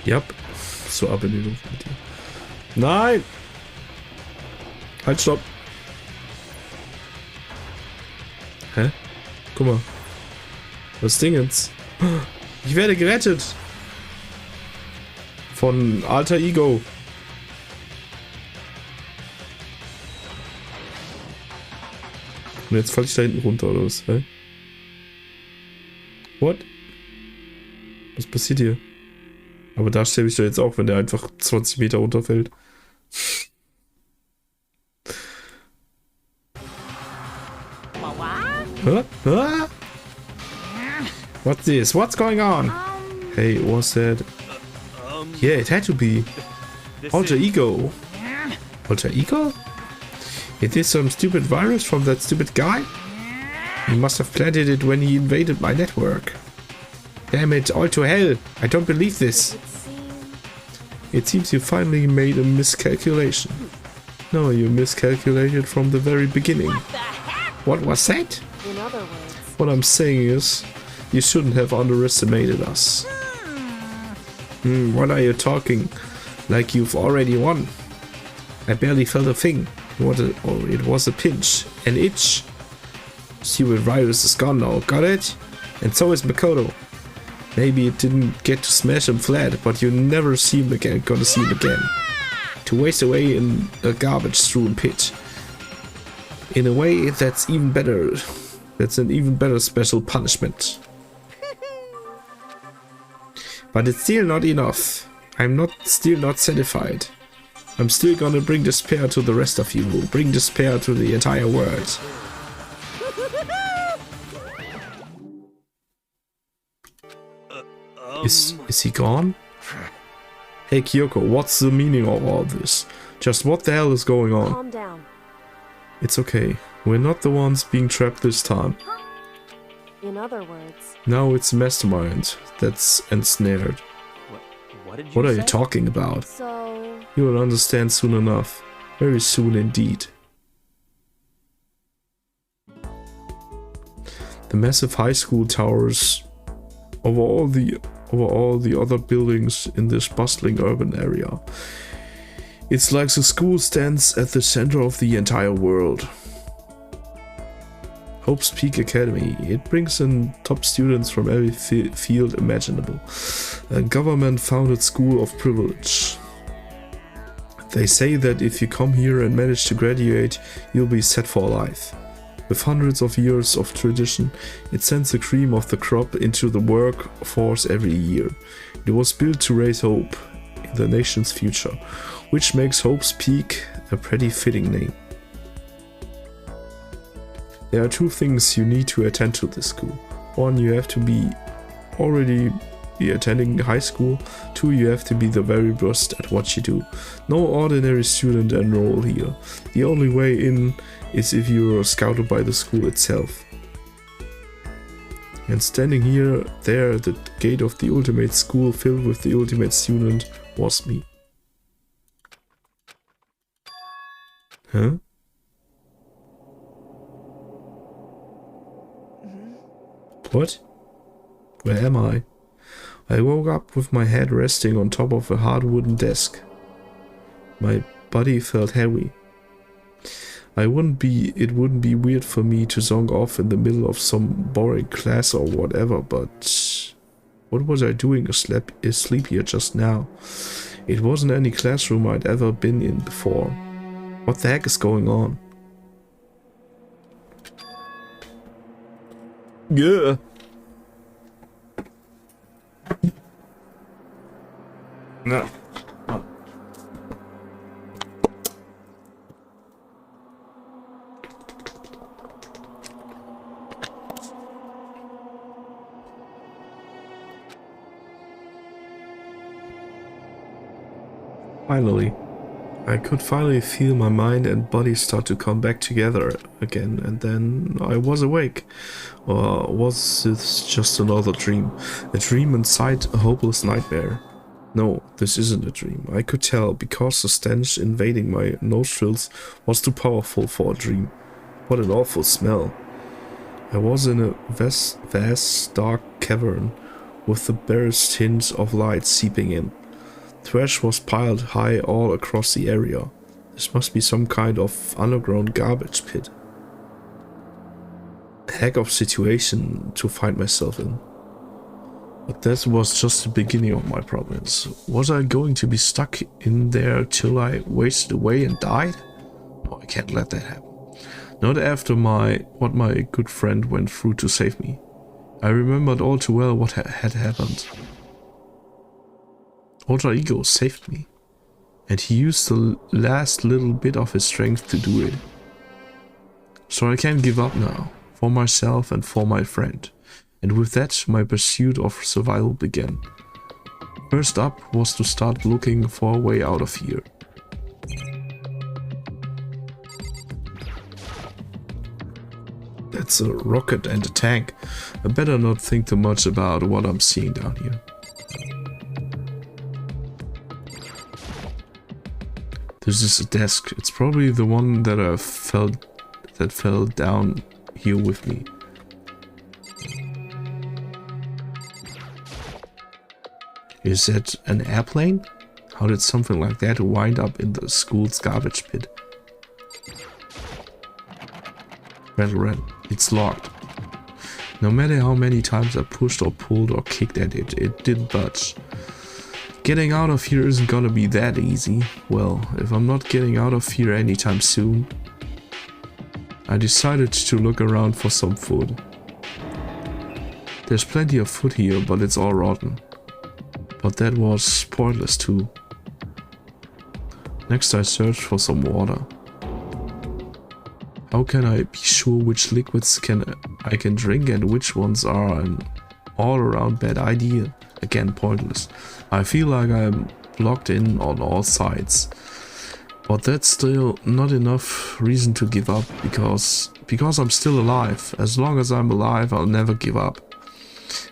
Ja, so ab in die Luft mit dir. Nein! Halt, stopp! Hä? Guck mal. Was Dingens? Ich werde gerettet. Von Alter Ego. Und jetzt falle ich da hinten runter, oder was? Hä? What? Was passiert hier? Aber da sterbe ich doch jetzt auch, wenn der einfach 20 Meter runterfällt. Huh? Huh? What's this? What's going on? Hey, what's that? Yeah, it had to be. Alter Ego. Alter Ego? Is this some stupid virus from that stupid guy? He must have planted it when he invaded my network. Damn it, all to hell. I don't believe this. It seems you finally made a miscalculation. No, you miscalculated from the very beginning. What was that? In other words, What I'm saying is, you shouldn't have underestimated us. What are you talking? Like you've already won. I barely felt a thing. It was a pinch. An itch. Stupid virus is gone now, got it? And so is Makoto. Maybe it didn't get to smash him flat, but you never see him again, gonna see him again. To waste away in a garbage-strewn pit. In a way, that's even better. That's an even better special punishment. But it's still not enough. I'm still not satisfied. I'm still gonna bring despair to the rest of you. Bring despair to the entire world. Is he gone? Hey Kyoko, what's the meaning of all this? Just what the hell is going on? calm down. It's okay. We're not the ones being trapped this time. In other words, Now it's Mastermind that's ensnared. What did you What are say? you talking about? so You will understand soon enough. Very soon indeed. The massive high school towers over all the other buildings in this bustling urban area. It's like the school stands at the center of the entire world. Hope's Peak Academy. It brings in top students from every field imaginable. A government-founded school of privilege. They say that if you come here and manage to graduate, you'll be set for life. With hundreds of years of tradition, it sends the cream of the crop into the workforce every year. It was built to raise hope in the nation's future, which makes Hope's Peak a pretty fitting name. There are two things you need to attend to this school. One, you have to already be attending high school. Two, you have to be the very best at what you do. No ordinary student enroll here. The only way in is if you are scouted by the school itself. And standing there at the gate of the ultimate school filled with the ultimate student was me. Huh? What? Where am I? I woke up with my head resting on top of a hard wooden desk. My body felt heavy. It wouldn't be weird for me to zone off in the middle of some boring class or whatever, but what was I doing asleep here just now? It wasn't any classroom I'd ever been in before. What the heck is going on? Yeah. No. Finally, I could finally feel my mind and body start to come back together again, and then I was awake. Or was this just another dream? A dream inside a hopeless nightmare? No, this isn't a dream. I could tell, because the stench invading my nostrils was too powerful for a dream. What an awful smell. I was in a vast dark cavern, with the barest hint of light seeping in. Trash was piled high all across the area. This must be some kind of underground garbage pit. heck of situation to find myself in. But that was just the beginning of my problems. Was I going to be stuck in there till I wasted away and died? No, I can't let that happen. Not after what my good friend went through to save me. I remembered all too well what had happened. Alter Ego saved me, and he used the last little bit of his strength to do it. So I can't give up now, for myself and for my friend. And with that, my pursuit of survival began. First up was to start looking for a way out of here. That's a rocket and a tank. I better not think too much about what I'm seeing down here. This is a desk. It's probably the one that fell down here with me. Is that an airplane? How did something like that wind up in the school's garbage pit? Rattle, it's locked. No matter how many times I pushed or pulled or kicked at it, it didn't budge. Getting out of here isn't gonna be that easy. Well, if I'm not getting out of here anytime soon. I decided to look around for some food. There's plenty of food here, but it's all rotten. But that was pointless too. Next I searched for some water. How can I be sure which liquids I can drink and which ones are an all-around bad idea? Again, pointless. I feel like I'm blocked in on all sides. But that's still not enough reason to give up, because I'm still alive. As long as I'm alive, I'll never give up.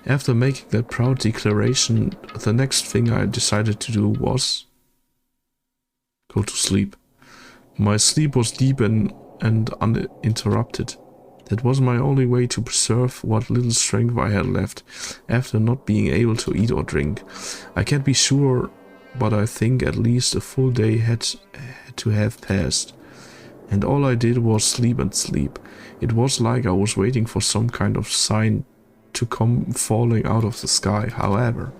After making that proud declaration, the next thing I decided to do was go to sleep. My sleep was deep and uninterrupted. That was my only way to preserve what little strength I had left after not being able to eat or drink. I can't be sure, but I think at least a full day had to have passed. And all I did was sleep and sleep. It was like I was waiting for some kind of sign to come falling out of the sky. However,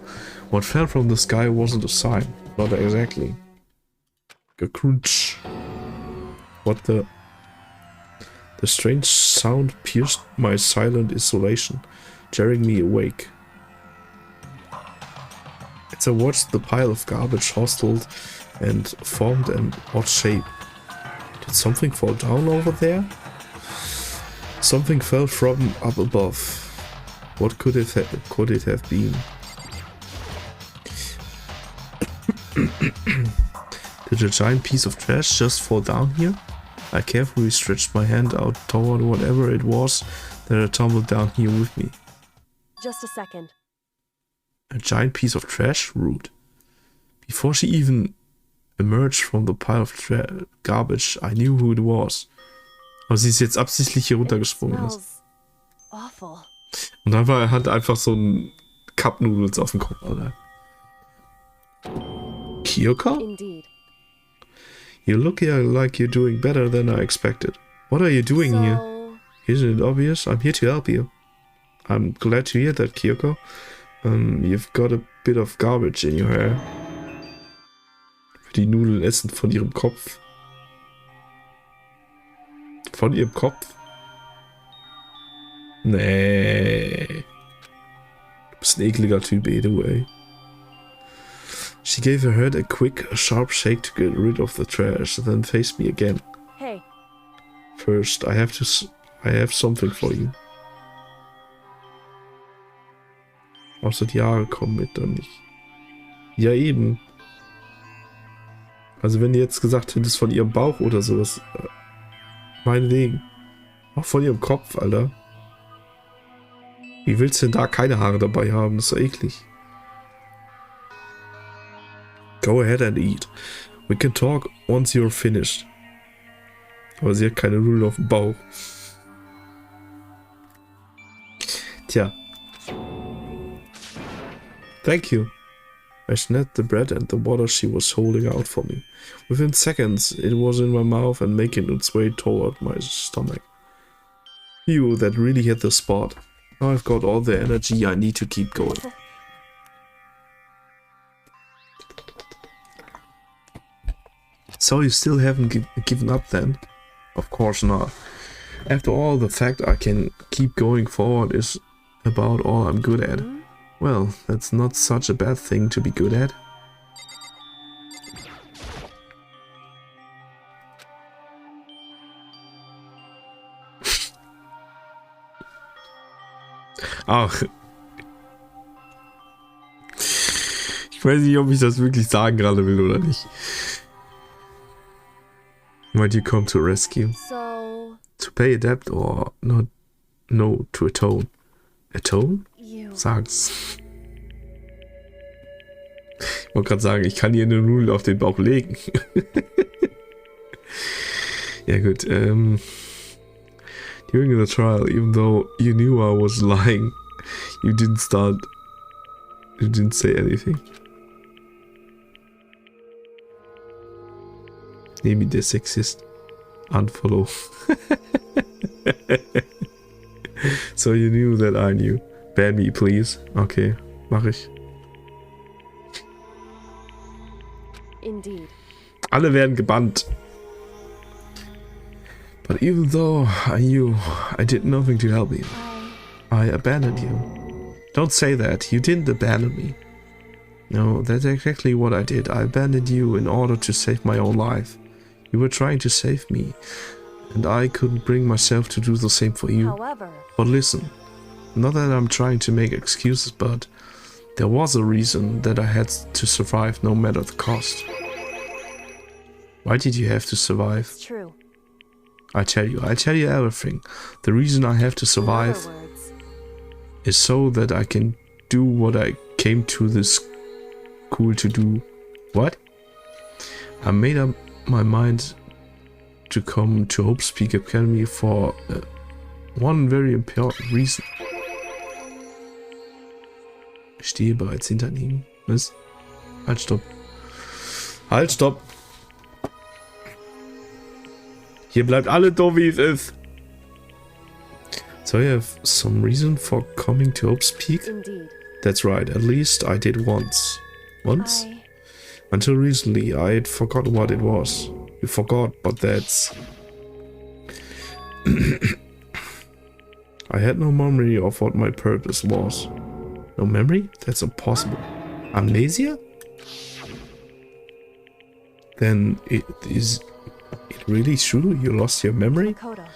what fell from the sky wasn't a sign. Not exactly. A crunch. What the... The strange sound pierced my silent isolation, jarring me awake. As I watched the pile of garbage hostled and formed an odd shape. Did something fall down over there? Something fell from up above. What could it have been? Did a giant piece of trash just fall down here? I carefully stretched my hand out toward whatever it was that had tumbled down here with me. Just a second. A giant piece of trash? Rude. Before she even emerged from the pile of garbage, I knew who it was. Aber sie ist jetzt absichtlich hier runtergesprungen. Awful. Und dann hat einfach so ein Cup Noodles auf dem Kopf, Alter. Kyoko? Indeed. You look like you're doing better than I expected. What are you doing here? Isn't it obvious? I'm here to help you. I'm glad to hear that, Kyoko. You've got a bit of garbage in your hair. Die Nudeln essen von ihrem Kopf. Von ihrem Kopf? Nee. Du bist ein ekliger Typ, anyway. She gave her head a quick, sharp shake to get rid of the trash, then faced me again. Hey. First, I have something for you. Außer die Haare kommen mit dann nicht. Ja, eben. Also wenn du jetzt gesagt hättest von ihrem Bauch oder sowas, meinetwegen. Auch von ihrem Kopf, Alter. Wie willst du denn da keine Haare dabei haben? Das ist doch eklig. Go ahead and eat. We can talk once you're finished. Aber sie hat keine Nudeln auf dem Bauch. Tja. Thank you. I snapped the bread and the water she was holding out for me. Within seconds, it was in my mouth and making its way toward my stomach. You that really hit the spot. Now I've got all the energy I need to keep going. So you still haven't given up then? Of course not. After all, the fact I can keep going forward is about all I'm good at. Well, that's not such a bad thing to be good at. Ach. Ich weiß nicht, ob ich das wirklich sagen gerade will oder nicht. Might you come to rescue? So... To pay a debt or not? No, to atone. Atone? Sag's. Ich wollte gerade sagen, ich kann hier eine Nudel auf den Bauch legen. Ja gut, during the trial, even though you knew I was lying, you didn't say anything. Maybe der Sexist. Unfollow. So you knew that I knew. Ban me, please. Okay, mach ich. Indeed. Alle werden gebannt. But even though I knew I did nothing to help you, I abandoned you. Don't say that. You didn't abandon me. No, that's exactly what I did. I abandoned you in order to save my own life. You were trying to save me, and I couldn't bring myself to do the same for you. However... But listen, not that I'm trying to make excuses, but there was a reason that I had to survive no matter the cost. Why did you have to survive? It's true. I tell you everything. The reason I have to survive is so that I can do what I came to this school to do. What? I made up my mind to come to Hope's Peak Academy for one very important reason. Ich stehe bereits hinter ihm. Was? Halt, stopp. Halt, stopp. Hier bleibt alles so, wie es ist. So you have some reason for coming to Hope's Peak? Indeed. That's right, at least I did once. Once? Until recently, I had forgotten what it was. You forgot, but that's... I had no memory of what my purpose was. No memory? That's impossible. Amnesia? Then is it really true you lost your memory? Makoto.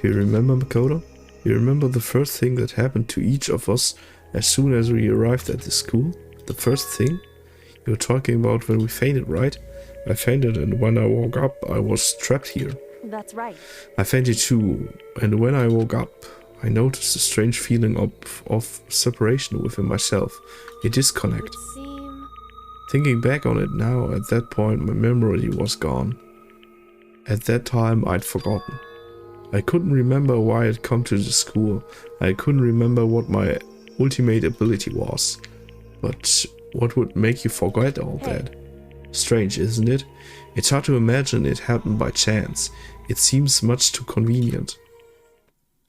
Do you remember, Makoto? Do you remember the first thing that happened to each of us as soon as we arrived at the school? The first thing? You were talking about when we fainted, right? I fainted, and when I woke up, I was trapped here. That's right. I fainted too, and when I woke up, I noticed a strange feeling of separation within myself, a disconnect. Would seem... Thinking back on it now, at that point my memory was gone. At that time I'd forgotten. I couldn't remember why I'd come to the school. I couldn't remember what my ultimate ability was. But what would make you forget all that? Strange, isn't it? It's hard to imagine it happened by chance. It seems much too convenient.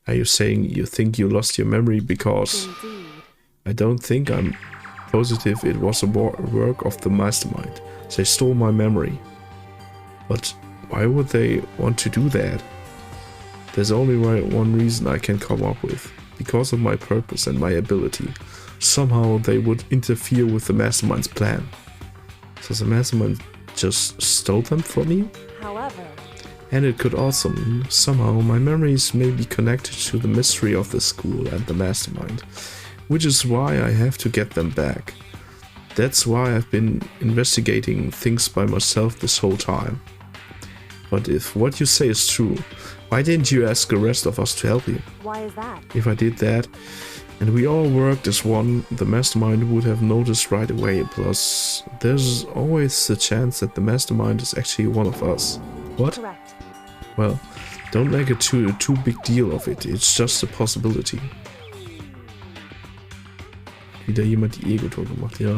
Are you saying you think you lost your memory because... Indeed. I don't think. I'm positive it was a work of the mastermind. They stole my memory. But why would they want to do that? There's only one reason I can come up with. Because of my purpose and my ability. Somehow they would interfere with the mastermind's plan. So the mastermind just stole them from you? However... And it could also mean, somehow, my memories may be connected to the mystery of the school and the mastermind, which is why I have to get them back. That's why I've been investigating things by myself this whole time. But if what you say is true, why didn't you ask the rest of us to help you? Why is that? If I did that, and we all worked as one, the mastermind would have noticed right away. Plus, there's always the chance that the mastermind is actually one of us. What? Correct. Well, don't make it too big deal of it. It's just a possibility. Wieder jemand die Ego-Tour gemacht, ja.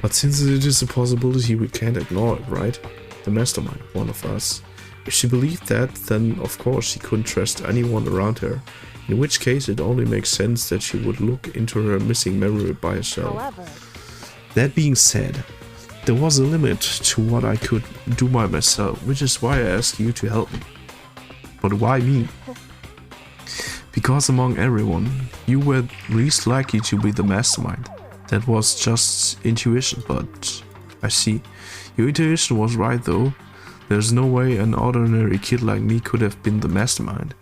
But since it is a possibility, we can't ignore it, right? The mastermind, one of us. If she believed that, then of course she couldn't trust anyone around her. In which case, it only makes sense that she would look into her missing memory by herself. However, That being said, there was a limit to what I could do by myself, which is why I asked you to help me. But why me? Because among everyone, you were least likely to be the mastermind. That was just intuition, but I see. Your intuition was right though. There's no way an ordinary kid like me could have been the mastermind.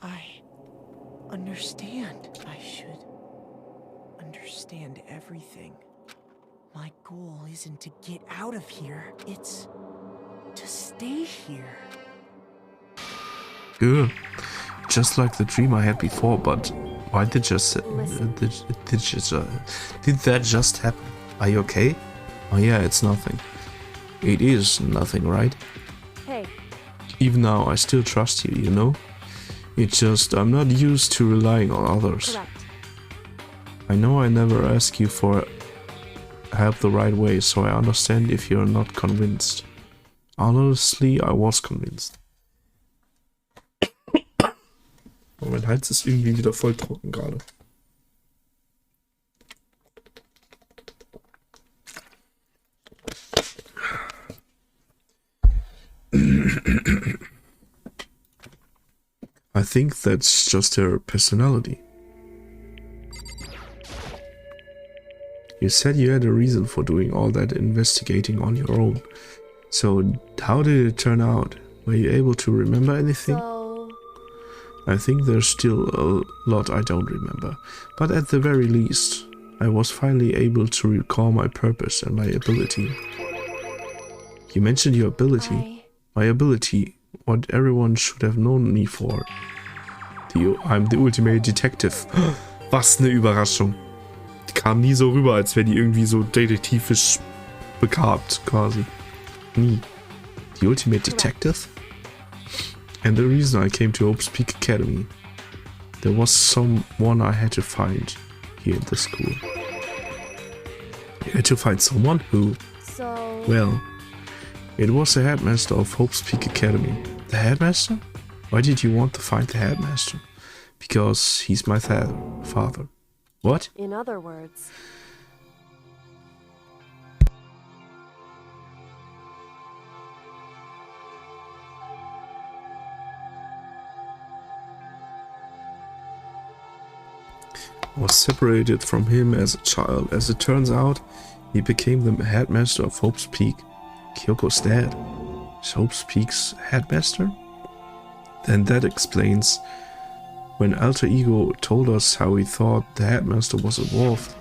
I understand. I should understand everything. My goal isn't to get out of here, it's to stay here. Good. Just like the dream I had before, but why did that just happen? Are you okay? Oh yeah, it's nothing. It is nothing, right? hey, Even now, I still trust you, you know? It's just, I'm not used to relying on others. correct. I know I never ask you for help the right way, so I understand if you're not convinced. Honestly, I was convinced. Oh, mein Hals ist irgendwie wieder voll trocken gerade. I think that's just her personality. You said you had a reason for doing all that investigating on your own. So, how did it turn out? Were you able to remember anything? So, I think there's still a lot I don't remember, but at the very least, I was finally able to recall my purpose and my ability. You mentioned your ability. My ability, what everyone should have known me for. I'm the ultimate detective. Was eine Überraschung. Die kam nie so rüber, als wäre die irgendwie so detektivisch begabt, quasi. Nie. The ultimate detective? And the reason I came to Hope's Peak Academy. There was someone I had to find here in the school. You had to find someone who? so... Well, it was the headmaster of Hope's Peak Academy. The headmaster? Why did you want to find the headmaster? Because he's my father. What? In other words, I was separated from him as a child. As it turns out, he became the headmaster of Hope's Peak. Kyoko's dad. Is Hope's Peak's headmaster? Then that explains when Alter Ego told us how he thought the headmaster was involved.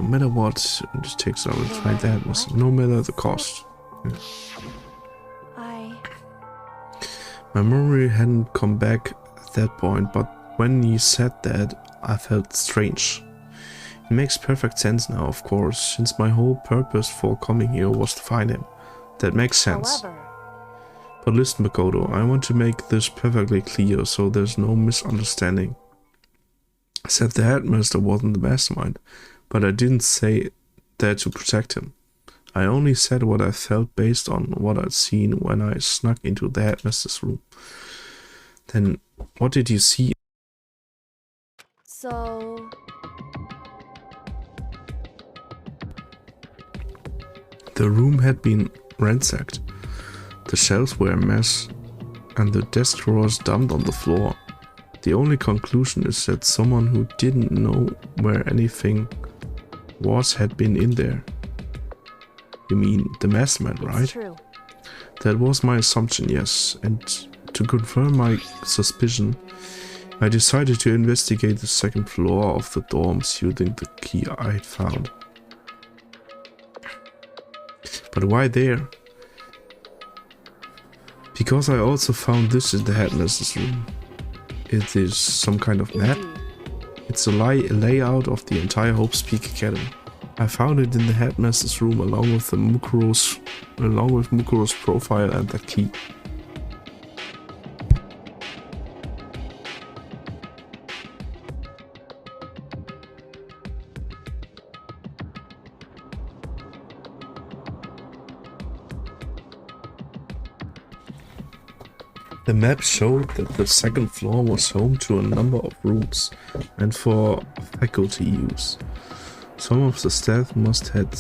No matter what it takes, I will find the headmaster, no matter the cost. Yeah. My memory hadn't come back at that point, but when he said that, I felt strange. It makes perfect sense now, of course, since my whole purpose for coming here was to find him. That makes sense. however, But listen, Makoto, I want to make this perfectly clear so there's no misunderstanding. I said the headmaster wasn't the mastermind, but I didn't say that to protect him. I only said what I felt based on what I'd seen when I snuck into the headmaster's room. Then, what did you see? so... The room had been ransacked. The shelves were a mess, and the desk drawers dumped on the floor. The only conclusion is that someone who didn't know where anything was had been in there. You mean the mastermind, right? It's true. That was my assumption, yes, and to confirm my suspicion, I decided to investigate the second floor of the dorms using the key I had found. But why there? Because I also found this in the headmaster's room. It is some kind of map. It's a layout of the entire Hope's Peak Academy. I found it in the headmaster's room along with Mukuro's profile and the key. The map showed that the second floor was home to a number of rooms and for faculty use. Some of the staff must have to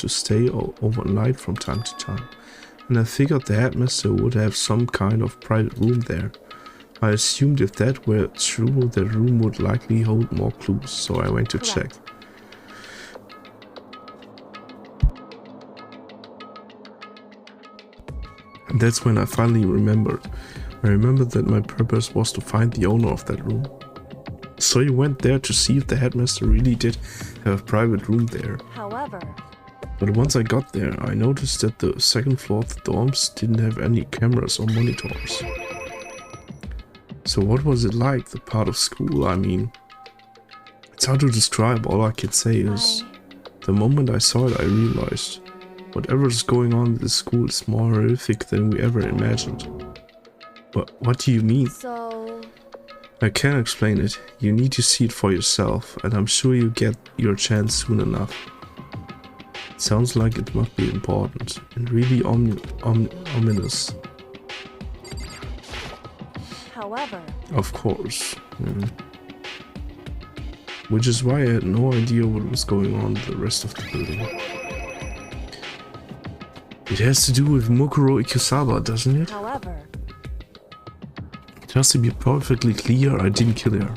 stay overnight from time to time, and I figured the headmaster would have some kind of private room there. I assumed if that were true, the room would likely hold more clues, so I went to check. And that's when I finally remembered. I remembered that my purpose was to find the owner of that room. So you went there to see if the headmaster really did have a private room there. However, but once I got there, I noticed that the second floor of the dorms didn't have any cameras or monitors. So what was it like, the part of school? I mean, it's hard to describe. All I can say is, the moment I saw it, I realized whatever is going on in this school is more horrific than we ever imagined. But what do you mean? so... I can't explain it. You need to see it for yourself, and I'm sure you get your chance soon enough. It sounds like it must be important and really ominous. However... Of course. Yeah. Which is why I had no idea what was going on in the rest of the building. It has to do with Mukuro Ikusaba, doesn't it? However... Just to be perfectly clear, I didn't kill her.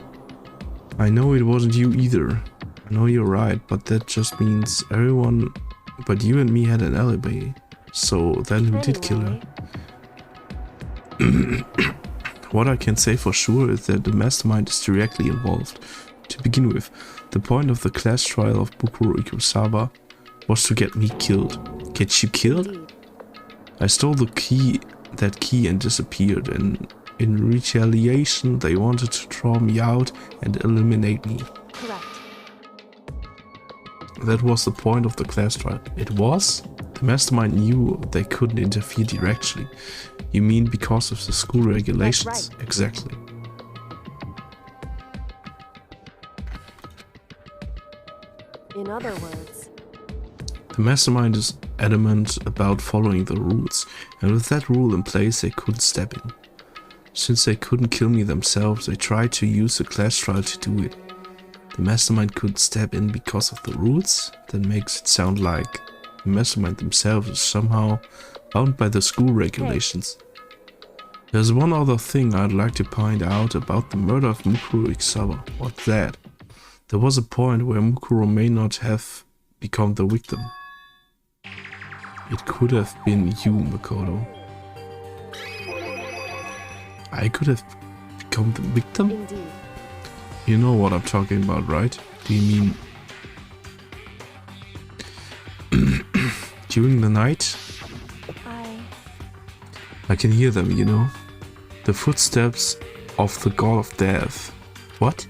I know it wasn't you either. I know you're right, but that just means everyone but you and me had an alibi. So then who did kill her? What I can say for sure is that the mastermind is directly involved. To begin with, the point of the class trial of Mukuro Ikusaba was to get me killed. Get you killed? Indeed. I stole that key and disappeared, and in retaliation they wanted to draw me out and eliminate me. Correct. That was the point of the class trial. It was? The mastermind knew they couldn't interfere directly. You mean because of the school regulations? That's right. Exactly. In other words... The mastermind is adamant about following the rules, and with that rule in place they couldn't step in. Since they couldn't kill me themselves, they tried to use the class trial to do it. The mastermind couldn't step in because of the rules? That makes it sound like the mastermind themselves is somehow bound by the school regulations. There's one other thing I'd like to point out about the murder of Mukuro Ikusaba. What's that? There was a point where Mukuro may not have become the victim. It could have been you, Makoto. I could have become the victim? Indeed. You know what I'm talking about, right? Do you mean... during the night? I can hear them, you know? The footsteps of the god of death. What?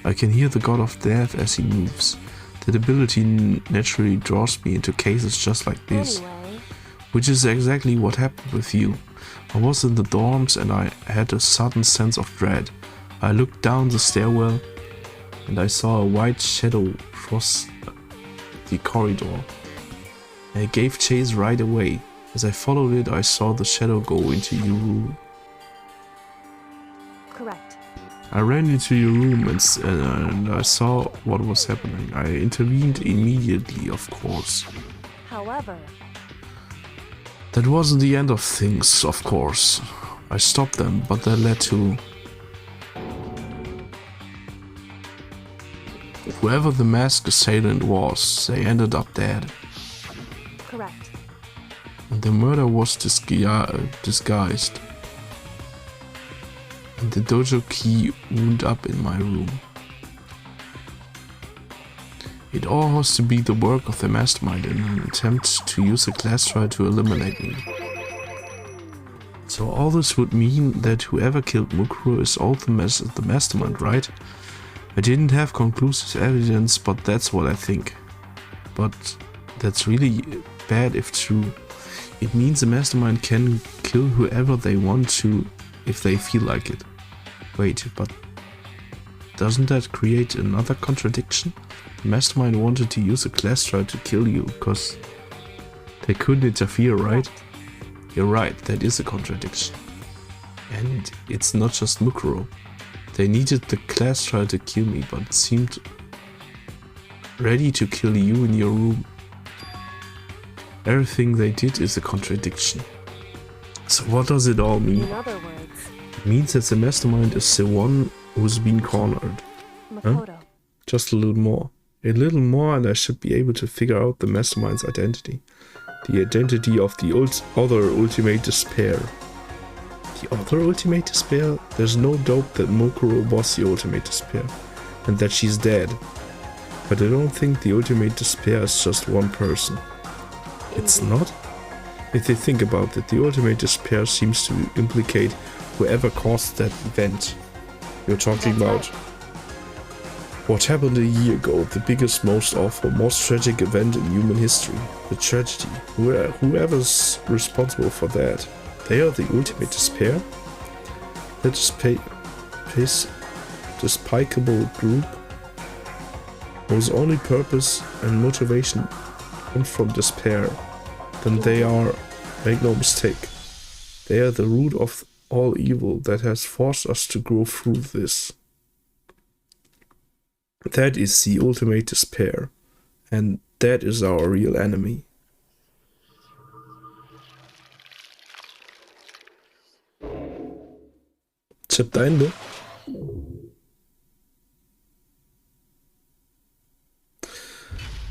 I can hear the god of death as he moves. That ability naturally draws me into cases just like this. Anyway. Which is exactly what happened with you. I was in the dorms and I had a sudden sense of dread. I looked down the stairwell and I saw a white shadow cross the corridor. I gave chase right away. As I followed it, I saw the shadow go into your room. Correct. I ran into your room and I saw what was happening. I intervened immediately, of course. However... That wasn't the end of things, of course. I stopped them, but that led to... whoever the masked assailant was, they ended up dead. Correct. And the murder was disguised. And the dojo key wound up in my room. It all has to be the work of the mastermind in an attempt to use a class trial to eliminate me. So all this would mean that whoever killed Mukuro is all the mastermind, right? I didn't have conclusive evidence, but that's what I think. But that's really bad if true. It means the mastermind can kill whoever they want to if they feel like it. Wait, but doesn't that create another contradiction? The mastermind wanted to use a class trial to kill you because they couldn't interfere, right? You're right, that is a contradiction. And it's not just Mukuro. They needed the class trial to kill me, but it seemed ready to kill you in your room. Everything they did is a contradiction. So what does it all mean? In other words, It means that the mastermind is the one who's been cornered. Makoto. Just a little more. A little more and I should be able to figure out the mastermind's identity. The identity of the other ultimate despair. The other ultimate despair? There's no doubt that Mokuro was the ultimate despair. And that she's dead. But I don't think the ultimate despair is just one person. It's not? If they think about it, the ultimate despair seems to implicate whoever caused that event. You're talking about what happened a year ago, the biggest, most awful, most tragic event in human history. The tragedy. Whoever's responsible for that. They are the ultimate despair? That despicable group whose only purpose and motivation come from despair. Then they are, make no mistake, they are the root of all evil that has forced us to go through this. That is the ultimate despair, and that is our real enemy. Chapter Ende.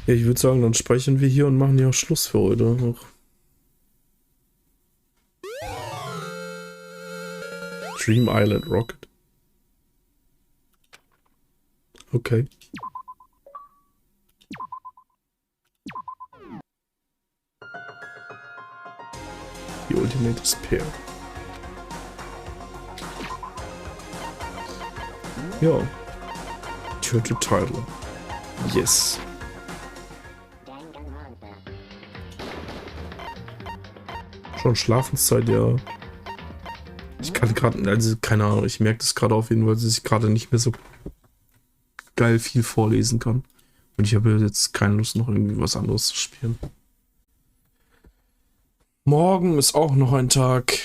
Ja, ich würde sagen, dann speichern wir hier und machen ja Schluss für heute. Dream Island Rocket. Okay. The Ultimate Despair. Ja. Turn to title. Yes. Schon Schlafenszeit, ja. Ich kann gerade, also keine Ahnung, ich merke das gerade auf jeden Fall, dass ich gerade nicht mehr so geil viel vorlesen kann. Und ich habe jetzt keine Lust, noch irgendwie was anderes zu spielen. Morgen ist auch noch ein Tag.